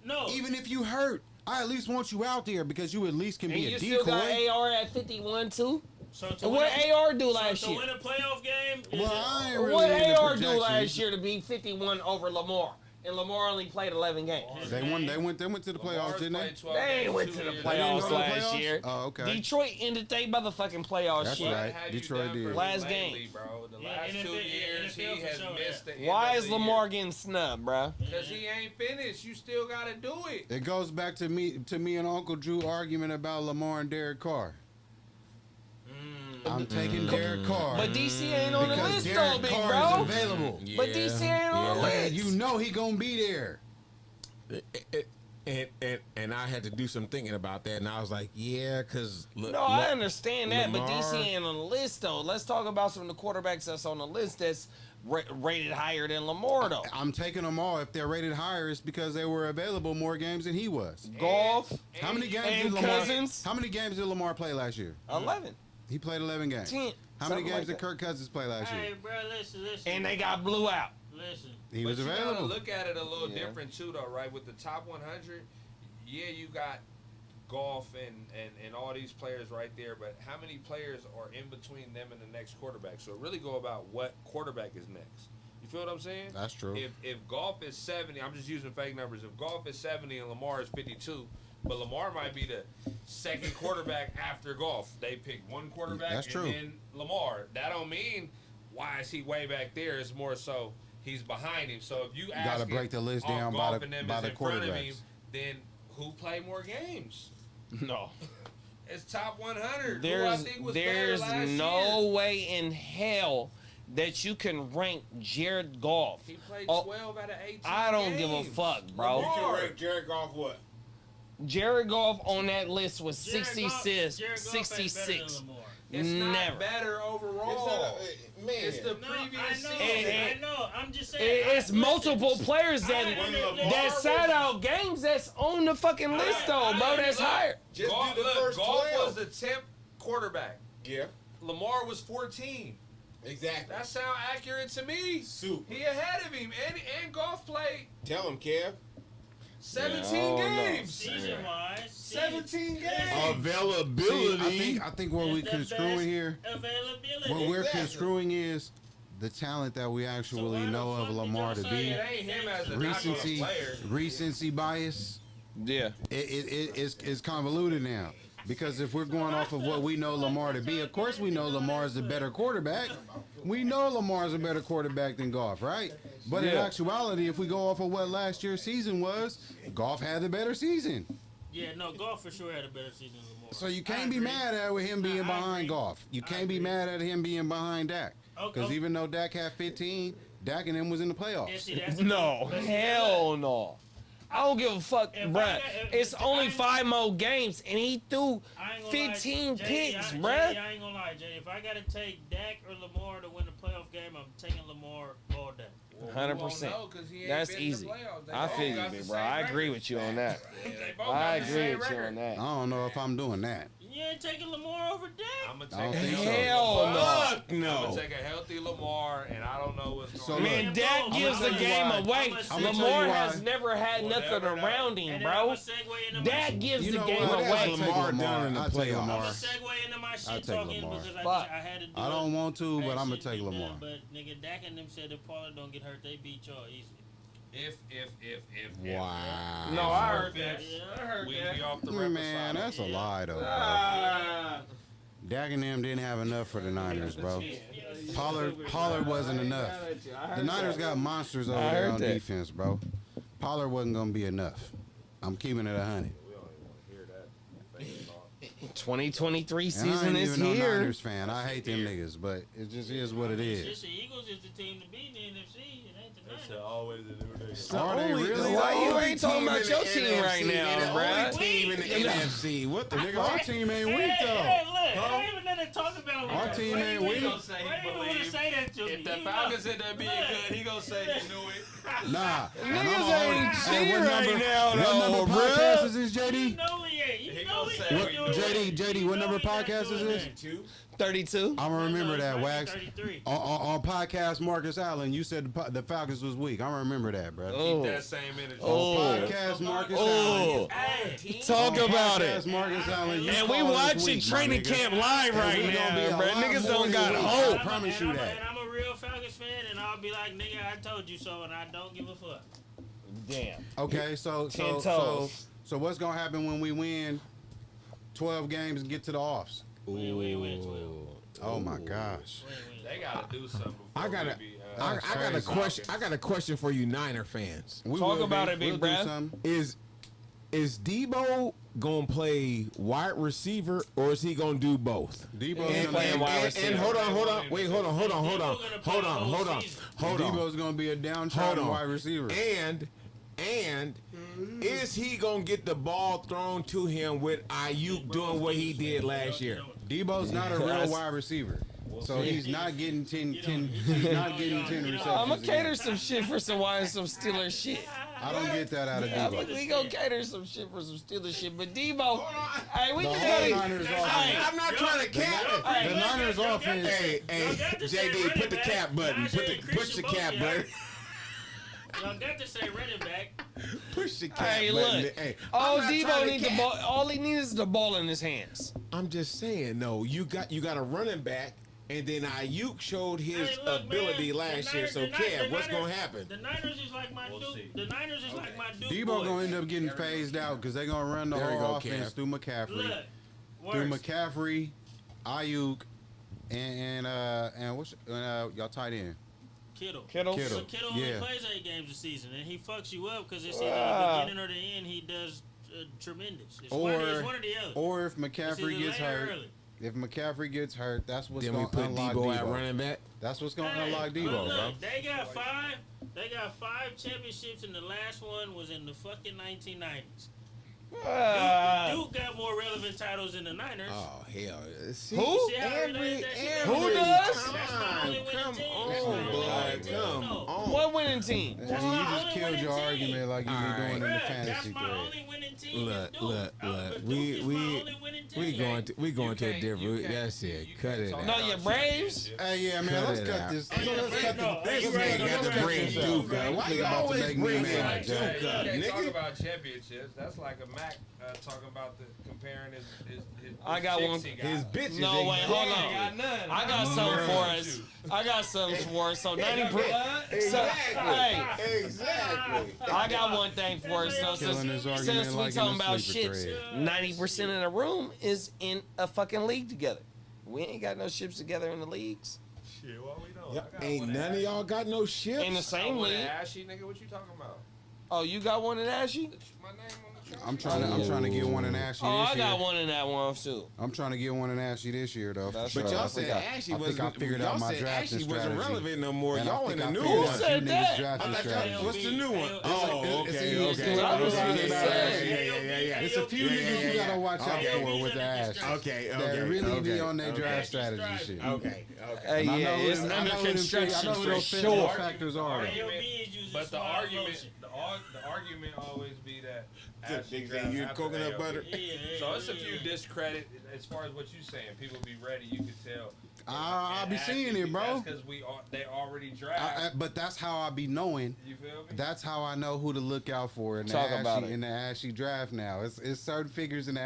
No. even if you hurt. I at least want you out there because you at least can And be you a still got decoy. AR at 51 too? So to And win what a- AR do so last to year? win a playoff game. is Well, it- I ain't really What into AR do projections. last year to be 51 over Lamar? And Lamar only played 11 games. They went to the playoffs, Lamar's didn't they? played 12 They ain't games went 2 to the years They didn't playoffs go to the last playoffs? year. Oh, okay. Detroit ended they motherfucking playoffs That's shit. right. What have you Detroit done for did. me Last lately, game. bro? The Yeah, last NFL 2 years, he for has sure, missed the end Why of is the Lamar year. getting snubbed, bruh? Because he ain't finished. You still got to do it. It goes back to me and Uncle Drew argument about Lamar and Derek Carr. I'm taking Derek Carr. But DC ain't on the because list Derek though, big Carr bro. is available. But DC ain't on the list. And you know he gonna be there. And I had to do some thinking about that, and I was like, yeah, because No, I understand that, but Lamar- DC ain't on the list though. Let's talk about some of the quarterbacks that's on the list that's rated higher than Lamar though. I'm taking them all. If they're rated higher, it's because they were available more games than he was. Golf, How many games and did Lamar? Cousins? How many games did Lamar play last year? 11, He played 11 games. 10. How many something games like did that. Kirk Cousins play last Hey, year? bro, listen. And they got blew out. Listen. He But was you gotta available. look at it a little Yeah. different too, though, right? With the top 100, yeah, you got Goff and all these players right there, but how many players are in between them and the next quarterback? So it really go about what quarterback is next. You feel what I'm saying? That's true. If Goff is 70, I'm just using fake numbers. If Goff is 70 and Lamar is 52, but Lamar might be the second quarterback after Goff. They pick one quarterback That's and true. then Lamar. That don't mean why is he way back there. It's more so he's behind him. So if you ask gotta break the list down by Goff the- and them by is the in front of him, quarterbacks. then who play more games? No. It's top 100. Who I think was better There's last no year. way in hell that you can rank Jared Goff. He played Oh, 12 out of 18 I don't give a games. fuck, bro. Lamar. Jared Goff what? Jared Goff on that list was Jared Goff- 66. Jared Goff ain't better than 66. Lamar. It's not Never. better overall. It's the No, previous I know. season. I know. I'm just saying. It's multiple players that Lamar sat out games that's on the fucking list though, bro. That's higher. Just Goff, do the look, first Goff 12. was the 10th quarterback. Yeah, Lamar was 14. exactly. That sound accurate to me. Soup. He ahead of him, and Goff played Tell him, Kev. 17 Yeah, I don't know. games. Season wise. 17 games. Availability. I think what we construing here, Availability. what we're Exactly. construing is the talent that we actually So why the know of fuck did Lamar to y'all say be. It ain't him as a knock on a Recency, player. recency bias. Yeah. It's convoluted now. Because if we're going off of what we know Lamar to be, of course we know Lamar's the better quarterback. We know Lamar's a better quarterback than Goff, right? But in Yeah. actuality, if we go off of what last year's season was, Goff had the better season. Yeah, no, Goff for sure had a better season than Lamar. So you I can't be agree. mad at him being I behind agree. Goff. You I can't be agree. mad at him being behind Dak. Because Okay. even though Dak had 15, Dak and him was in the And playoffs. see, that's the No, thing. hell no. I don't give a fuck, If I bruh. got- if- It's if only I- 5 more games, and he threw I ain't gonna 15 lie, JD, picks, JD, bruh. I ain't gonna lie, Jay. If I gotta take Dak or Lamar to win the playoff game, I'm taking Lamar all day. 100%. That's easy. I feel you, big bro. I agree with you on that. I agree with you on I that. don't know if I'm doing that. You ain't taking Lamar over Dak? I'm gonna I don't take think so. Hell no. Fuck I'm no. gonna take a healthy Lamar, and I don't know what's So going on. look, Man, Dak I'ma gives the tell you game why. away. I'ma tell you Lamar why. has never had nothing Whatever that- around him, And then bro. I'ma segue into my Dak shit. gives You the know game what? I'll away. take Lamar down in the I'll take playoffs. I'ma Lamar. segue into my I'll shit take talking Lamar. because Fuck. I had to do I don't want to, but That I'm going shit to take be Lamar. done, But nigga, Dak and them said if Pollard don't get hurt, they beat y'all easy. If. Wow. No, I heard that. Yeah. I heard We'd that. be off the Man, that's a lie, though. Dak and them didn't have enough for the Niners, bro. Pollard wasn't enough. The Niners got monsters over I there heard on that. defense, bro. Pollard wasn't going to be enough. I'm keeping it 100. 2023 And I season ain't is even no here. Niners fan. I hate them niggas, but it just is what it It's is. the Eagles is the team to beat in the NFC. It ain't the Niners. always a new nigga. Are they really? Why you only ain't talking team about in your the team right NFC, now, the bruh? only team in the NFC. What the Nigga, our team ain't weak, Hey, though. look, I ain't even nothing to talk about. Our team ain't weak. Why you want to say that to me? If the You Falcons know- end up being good, he gonna say he knew it. Nah. Niggas ain't Hey, shit what right number- now, What number though, podcast bruh. is this, You JD? know he ain't. You He know gonna he say not what- doing JD, that. JD, You what know number he not podcast is doing this? that. 32. I'm gonna remember that, It's Wax. 33. On podcast Marcus Allen, you said the Falcons was weak. I'm gonna remember that, bro. Oh. Keep that same energy. Oh. Podcast Marcus Oh. Hey, Talk about Podcast it. Marcus Allen, you And we call us watching weak, my training nigga. camp live And right we gonna be a now, bro. lot Niggas more don't got than we- hope. I promise you that. And I'm a real Falcons fan, and I'll be like, nigga, I told you so, and I don't give a fuck. Damn. Okay, so 10 toes. what's gonna happen when we win 12 games and get to the offs? Win 12. Oh my gosh. They gotta do something. Before I gotta- we be, I That's got a crazy. question. I got a question for you, Niner fans. We Talk will about be. it, big We'll do bruh. something. Is Debo gonna play wide receiver or is he gonna do both? Debo's And gonna playing be, wide and receiver. hold on. Wait, hold on. Debo's gonna be a Hold downtrodden on. wide receiver. And is he gonna get the ball thrown to him with Ayuk doing what he did last year? Debo's not a real That's- wide receiver. So he's not getting 10 he's not getting 10 receptions. I'm gonna a cater game. some shit for some wine, some Steelers shit. I don't get that out of Yeah, Debo. we gonna cater some shit for some Steelers shit. But Debo, hey, we The just whole gotta. Niners Hey, offense. I'm not trying to cap. The Niners offense. Hey, JD, put the cap button. Push the cap button. Y'all got to say running back. Push the cat Hey, button. look. Hey, All I'm not Debo trying to needs the cap. ball. All he needs is the ball in his hands. I'm just saying, no. You got a running back, and then Ayuk showed his Hey, look, ability man, last the year. Niners- So, the Kev, what's Niners- gonna happen? The Niners is like my We'll Duke. see. The Niners is like my Duke. Debo boys. gonna end up getting phased out because they're gonna run the There you whole go, offense Kev. through McCaffrey, Look, through worse. McCaffrey, Ayuk, and what's y'all tight end? Kittle. Kittle. Kittle. But Kittle only Yeah. plays 8 games a season, and he fucks you up because it's Ah. either the beginning or the end. He does tremendous. It's one or the other. Or if It's either McCaffrey gets late or hurt, early. if McCaffrey gets hurt, that's what's Then we gonna put unlock Debo at Debo. running back. That's what's gonna Hey, unlock but Debo, look, bro. They got 5. They got 5 championships, and the last one was in the fucking 1990s. Duke got more relevant titles than the Niners. Oh hell! See, Who? See how I relate that shit? every Who does? time. That's my only winning Come team. That's my on, only blood. winning team. Come No. on. What winning team? And That's you my just only killed winning your team. argument like you All be right. doing in the Bruh, fantasy that's my thread. only winning team. Look, is Duke. look. But We- Duke is we- my only winning team. We going to a different. That's it. Cut it No, out. your Braves? Hey, yeah, man, Cut let's it cut out. this. Oh, yeah, Let's cut no, this. hey, This you right, nigga got let's to cut bring this Duke out. up. Why Nigga you about to always make me bring mad, Duke Jack. up, You can't talk nigga? about championships. That's like a Mac talking about comparing his I got chicks one. he got. His bitches. No, wait, hold He ain't on. got none. I got something for us. I got something for us. So 90%. Hey, Exactly. I got one thing for us. So Killing his since argument we like in talking a about sleeper ships, thread. 90% of the room is in a fucking league together. We ain't got no ships together in the leagues. Shit, what we know? Yeah, I got ain't one none of Ashy. y'all got no ships. In the I same want league. an Ashy, nigga. What you talking about? Oh, you got one in Ashy? My name on the trophy. I'm trying to get one in Ashy Oh, this I year. got one in that one too. I'm trying to get one in Ashy this year, though. That's for But sure. y'all I think said I- Ashley I think I figured out my drafting Ashley wasn't strategy. relevant no more. And I Y'all think in I the new figured one. out said you that? niggas drafting I thought strategy. y'all- What's the new one? Oh, Oh, it's- okay, it's- okay. it's- I was Okay, gonna yeah, say. yeah. It's a few Yeah, niggas you yeah, gotta watch out Okay. for with the Ash. Okay, That okay. really be okay, on their okay. draft strategy shit. Okay, Hey, And I yeah, know who it's them- I under know who them construction I know who for those sure. factors are. though. AOB is using But the smart argument, motion. the argument always be that Good Ashley thing draft you after coconut AOB. butter. Yeah, So it's a yeah, few yeah. discredit as far as what you saying. People be ready. You can tell. I And be Ashley seeing it, bro. That's because they already draft. But that's how I be knowing. You feel me? That's how I know who to look out for in the Talk about Ashy it. in the Ashy draft now. It's certain figures in the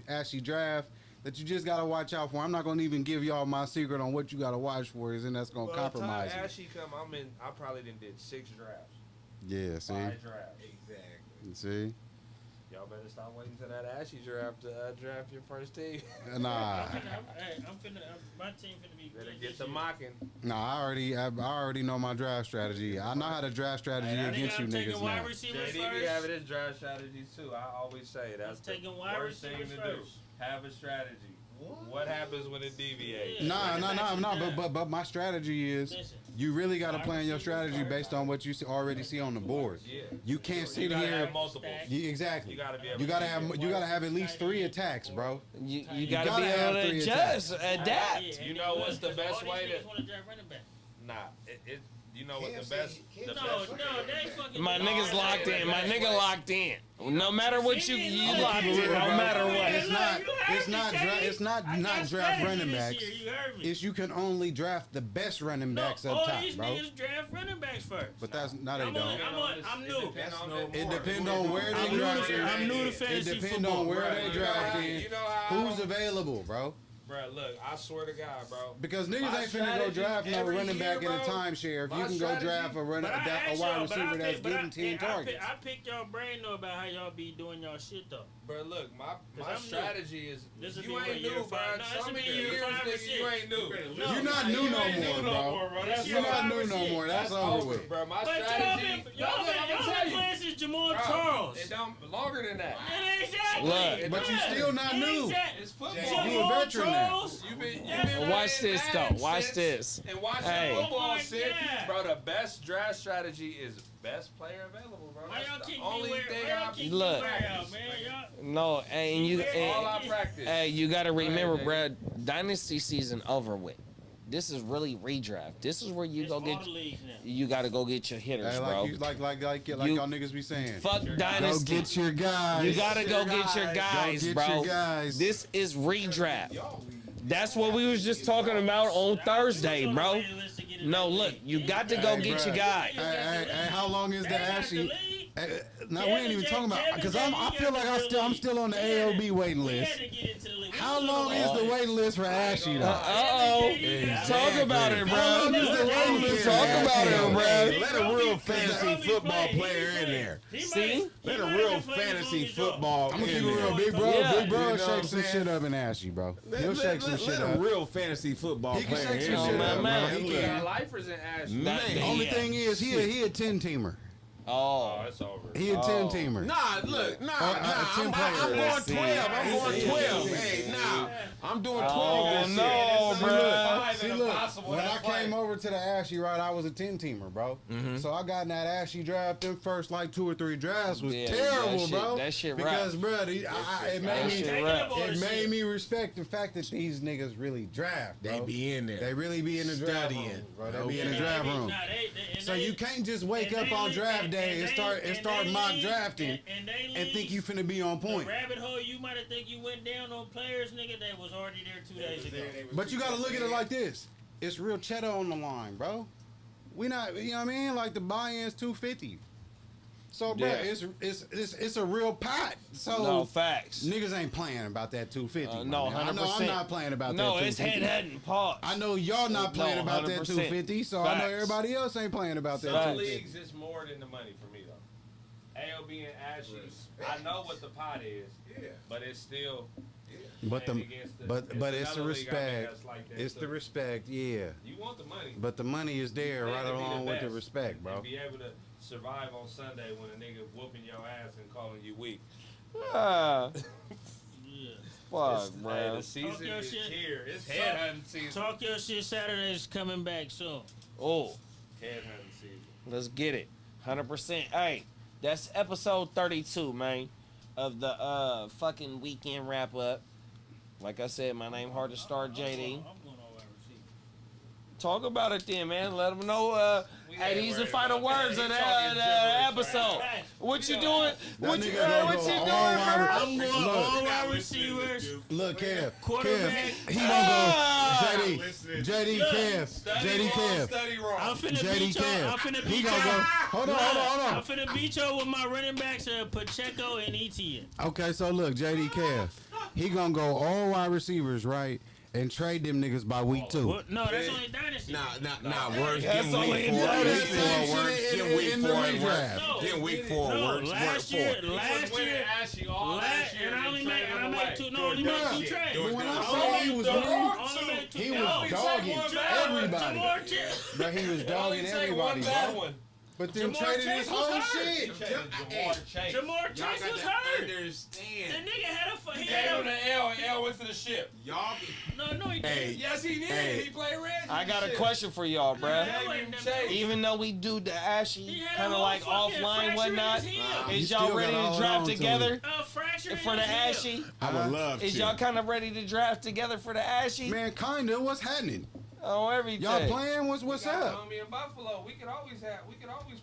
Ashy draft that you just gotta watch out for. I'm not gonna even give y'all my secret on what you gotta watch for, and that's gonna By the time compromise you. Ashley come, I probably did 6 drafts. Yeah, see, 5 drafts. Exactly. see, Y'all better stop waiting till that Ashley draft to draft your first team. nah, My team finna be Better good get this the year. mocking. nah. I already know my draft strategy. I know how to draft strategy I think against you I'm taking niggas wide now. receivers JD be first. having his draft strategies too. I always say that's the taking wide worst thing to receivers do. first. Have a strategy. What happens when it deviates? Yeah. Nah. But my strategy is Listen. you really got to plan your strategy based on what you already see on the board. Yeah. You can't You sit gotta here. have multiples. Exactly. You gotta be able You gotta to have you gotta have at least 3 attacks, bro. You You gotta gotta be have able to 3 adjust, adapt. You know what's the best way to- Want to draft running back? Nah, you know what Can't the say- best. can't The say- No, best. they fucking. My niggas locked in. My nigga locked in. No matter what you Look, locked in. No matter what. It's not draft running backs. You heard me. It's you can only draft the best running backs all up top, these bro. niggas draft running backs first. But that's not they I'm don't. I'm new. It depends on where I'm they new draft. to- I'm new to It fantasy depends football. on where Bruh, they you draft know in. you know how I Who's don't- available, bro? Bruh, look, I swear to God, bro. Because niggas My ain't finna go strategy draft no every running year, back in a bro, timeshare. If my you can go strategy- draft a But I wide asked y'all, receiver that's getting 10 targets. I picked y'all brain though about how y'all be doing y'all shit though. Bro, look, my I'm new. strategy is This'll be you what, ain't year new, bro. five? No, this'll So be many year years, 5 or nigga, 6. you ain't new. No, You're not new You no ain't new more, no bro. more, bro. That's You're not five new or no six. more. That's That's over over, with. bro. My But strategy. y'all been playing since Jamal Charles. It don't longer than that. And exactly. Look, But you still not new. It's football. You a Jamal veteran now. Charles. You've been Watch playing this Madden though. Watch since- this. And watch Hey. football Oh my since, God. bro. The best draft strategy is best player available, bro. Why y'all That's kick the me only where? thing Why y'all I kick me Look. where out, man? Y'all. No, and you all I and, practice. hey, you gotta remember, nigga. bro. Dynasty season over with. This is really redraft. This is where you It's go all get. the leagues now. You gotta go get your hitters, Hey, bro. like you, like You- y'all niggas be saying. Fuck Go dynasty. get your guys. You gotta go get your guys, Go get bro. your guys. This is redraft. That's what we was just talking about on Thursday, bro. No, look, you got to go Hey, get bruh. your guy. Hey, how long is the Ashy? No, we ain't even talking about because I feel like I'm still on the AOB waiting list. How long is the waiting list for Ashy though? Talk about it, bro. How long is the waiting list for Talk about Ashy? it, bro. Let a real fantasy football player in there. See? Let a real fantasy football I'm gonna in keep it there. real, big bro. Yeah. Big bro You will know shake what I'm some saying? shit up in Ashy, bro. He'll shake some shit Let up. a real fantasy football He can player shake in some Oh, shit my up, man. bro. He We can. got lifers in Ash. Man. Only thing is, he a 10-teamer. Oh, Oh. it's over. He a 10-teamer. Nah, look, nah, ten I'm players. going Let's see. 12. I'm going 12. Hey, nah, I'm doing 12 Oh, this no, year. bro. See, look, when I came over to the Ashy, right, I was a 10-teamer, bro. So I got in that Ashy draft. Them first like 2 or 3 drafts was Yeah, terrible, that shit- bro. that shit because, rough. bro, it made That me. shit rough. It made me respect the fact that these niggas really draft, bro. They be in there. They really be in the draft Studying. room, bro. They be in the draft room. So you can't just wake up on draft day and start mock drafting and think you finna be on point. The rabbit hole you might have think you went down on players, nigga, that was already there 2 days ago. But you gotta look at it like this. It's real cheddar on the line, bro. We not, you know what I mean? Like the buy-in's $250. So, bro, Yeah. it's a real pot. So No, facts. niggas ain't playing about that $250. No, my nigga. I know 100%. I'm not playing about No, that it's $250. head-heading. Pause. I know y'all not playing No, about that 100%. $250, so I know Facts. everybody else ain't playing about that Some Facts. $250. leagues is more than the money for me though. AOB and Ashy, I know what the pot is, but it's still. But playing against the- it's the another league, I mean, respect. that's like that It's too. the respect, yeah. You want the money, But the money is there you right need to be along with the best respect, and bro. be able to survive on Sunday when a nigga whooping your ass and calling you weak. Ah, Yeah. fuck, Hey, bro. the season your is shit. here. It's headhunting season. Talk your shit. Saturday's coming back soon. Oh, Headhunting season. let's get it. 100%. Hey, that's episode 32, man, of the fucking weekend wrap up. Like I said, my name Hard to Start JD. I'm going all wide receiver. Talk about it then, man. Let them know. Hey, these are the final words of the episode. Hey, What you doing? What you nigga gonna what go you all doing, wide bro? I'm going Look. all wide receivers. Look, Kev. Quarterback. He gonna Ah! go. JD, Kev. JD, Kev. Study wrong. I'm finna JD beat y'all. I'm Kev. finna He beat gonna go. y'all. Hold on. I'm finna beat y'all with my running backs, Pacheco and Etienne. Okay, so look, JD Kev. He gonna go all wide receivers, right? And trade them niggas by week 2. Well, no, that's only dynasty. Nah, worse. That's Give only week in 4 Dynasty. worse. In Give week the 4 redraft. worse. No. Give week 4 No, worse. last year, and I only made two. No, only made 2 trades. But when I Oh, say he was winning, Only made 2. he was dogging everybody. Jamar Chase. But he was dogging everybody, bro. But then Jamar traded Chase his was whole hurt. shit. Jamar Chase. Jamar Chase was hurt. The understand. nigga had a He gave him the L, and L went to the ship. Y'all No, he didn't. Hey, Yes, he did. Hey. He played Reggie. I got a question for y'all, bruh. That wasn't them Chase. two. Even though we do the He ashy had a kind of whole like fucking offline fracture in whatnot, his heel. You is still y'all ready gotta to hold draft on to together A fracture in for the his heel. ashy? I would love to. Is y'all kind of ready to draft together for the ashy? Man, kinda. What's happening? Oh, everything. Y'all playing? What's What's up? Homie in Buffalo. We could always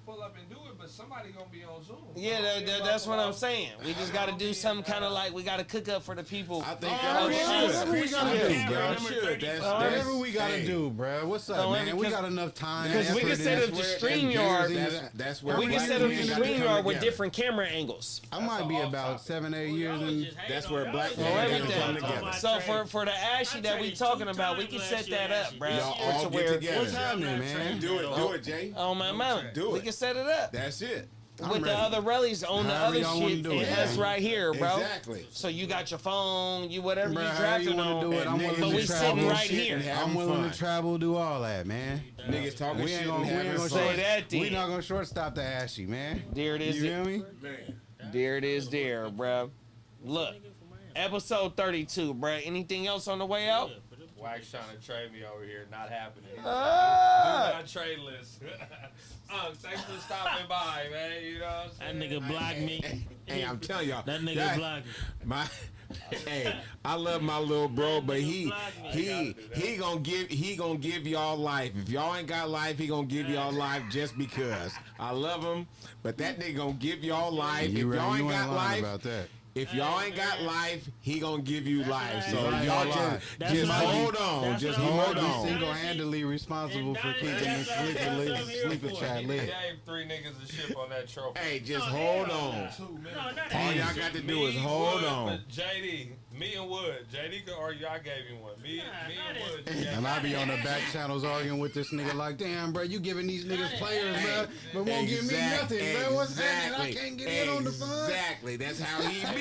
pull up and do it, but somebody gonna be on Zoom. Yeah, that's what I'm saying. We just got to do some kind of like we got to cook up for the people. I think Oh, y'all yeah, should. that's what we gotta do, Y'all bro. should. That's Whatever we gotta hey, do, bro. What's up, No, man? We because- got enough time. because we effort, can and set that's up the where- and StreamYard. years in- That's where We can black set up men the gotta come StreamYard with together. different camera angles. I might be off about topic. 7, 8 Well, years y'all was in. just hating That's on where y'all. black Was men just gotta hating come on together. my So trade. for the ashy that we traded talking 2 about, we times can last set year, that up, Ashy. bro. This Y'all year- all To get where together. What's happening, man? Do it, Jay. on my mama, Do we it. can set it up That's it. I'm with the ready. other rellies on the However other y'all wanna shit do and it, us man. right here, bro. Exactly. So you got your phone, you whatever Bruh, you however drafting you wanna on, do it, I'm But willing but to we travel. sitting right shit here. and I'm having willing fun. to travel, do all that, man. Niggas talking We shit ain't and gonna, having short, Say fun. that then. we not gonna shortstop the Ashy, man. There it is. You feel me? There it is, there, bro. Look, episode 32, bro. Anything else on the way out? Wax trying to trade me over here, not happening. Ah. Do not trade list. Thanks for stopping by, man. You know what That I'm saying? nigga blocked me. Hey, I'm telling y'all. That nigga blocked me. My, hey, I love my little bro, but he gonna give y'all life. If y'all ain't got life, he gonna give y'all life just because. I love him, but that nigga gonna give y'all life. You if y'all right? ain't You ain't got lying life, about that. If y'all ain't got life, he gonna give you life. So right. y'all That's just what I hold mean. on. That's Just what I hold mean. on. Single-handedly responsible for keeping That's what I'm here sleeper for. chat He lit. gave 3 niggas a ship on that trophy. Hey, just No, hold hell on. no. No, not All that. y'all got to do is Me, hold Wood, on. But JD, me and Wood. JD could argue. I gave him one. Me Nah, and not Wood. it. you gave And me I be on the back channels arguing with this nigga like, damn, bro, you giving these niggas players, bro, but won't give me nothing, bro. What's happening? I can't get in on the fun. Exactly. That's how he be.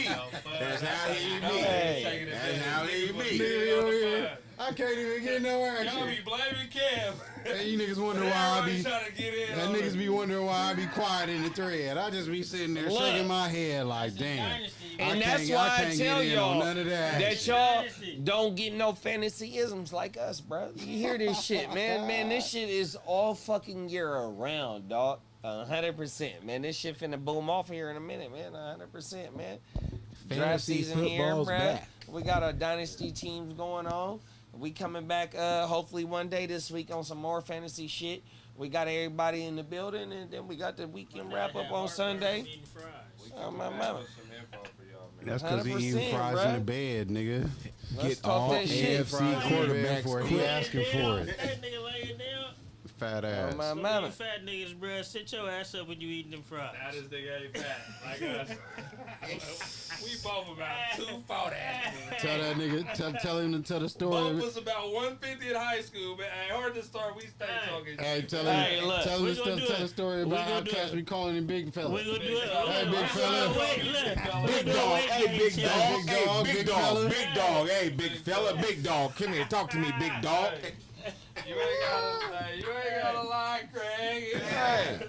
That's how he be. Hey. That's how he Nigga, be. over here, I can't even get no Y'all action. be blaming Kev. And you niggas wonder why I Everybody be. trying to get in. And on niggas it. be wondering why I be quiet in the thread. I just be sitting there Look. shaking my head like, damn. Dynasty, I And can't- that's why I can't tell get in on y'all none of that that action. y'all Dynasty. don't get no fantasyisms like us, bro. You hear this shit, man? Man, this shit is all fucking year around, dog. 100%, man. This shit finna boom off here in a minute, man. 100%, man. Draft Fantasy season here, football's bruh. back. We got our dynasty teams going on. We coming back hopefully one day this week on some more fantasy shit. We got everybody in the building, and then we got the weekend wrap up on Sunday. Eating fries. Oh, my I mama. have some info for y'all, man. That's because he eating 100%, fries in bruh. the bed, nigga. Let's Get talk all that shit. AFC Fries in the bed quarterbacks for it. He quick. asking for it. That nigga laying down. Fat Oh, ass. my Some of mama. you fat niggas, bruh, sit your ass up when you eating them fries. Now this nigga ain't fat like us. We both about 240. Tell that nigga, tell him to tell the Both story. was about 150 in high school, man. Hey, hard to start. We stay talking. Hey, tell Hey, him, look, tell we him gonna to do tell it. the story We about how gonna do cats it. be calling him big fella. We gonna do it. Hey, big fella. Wait, look. Big We gonna dog, wait hey, till big he dog, chill. hey, big big dog, fella. big dog, hey, big fella, big dog. Come here, talk to me, big dog. You ain't gotta lie, Craig. Hey.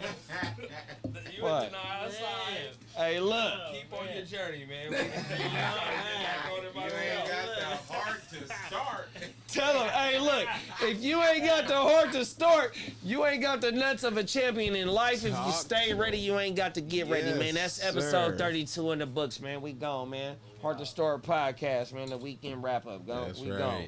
You What? in denial science. Hey, look. Keep on your journey, man. We trying to get back on it by You ain't got the heart to start. Tell him, hey, look, if you ain't got the heart to start, you ain't got the nuts of a champion in life. If you stay ready, you ain't got to get ready, man. That's Yes, episode sir. 32 in the books, man. We gone, man. Heart to Start podcast, man. The weekend wrap up. Go. That's we right. gone.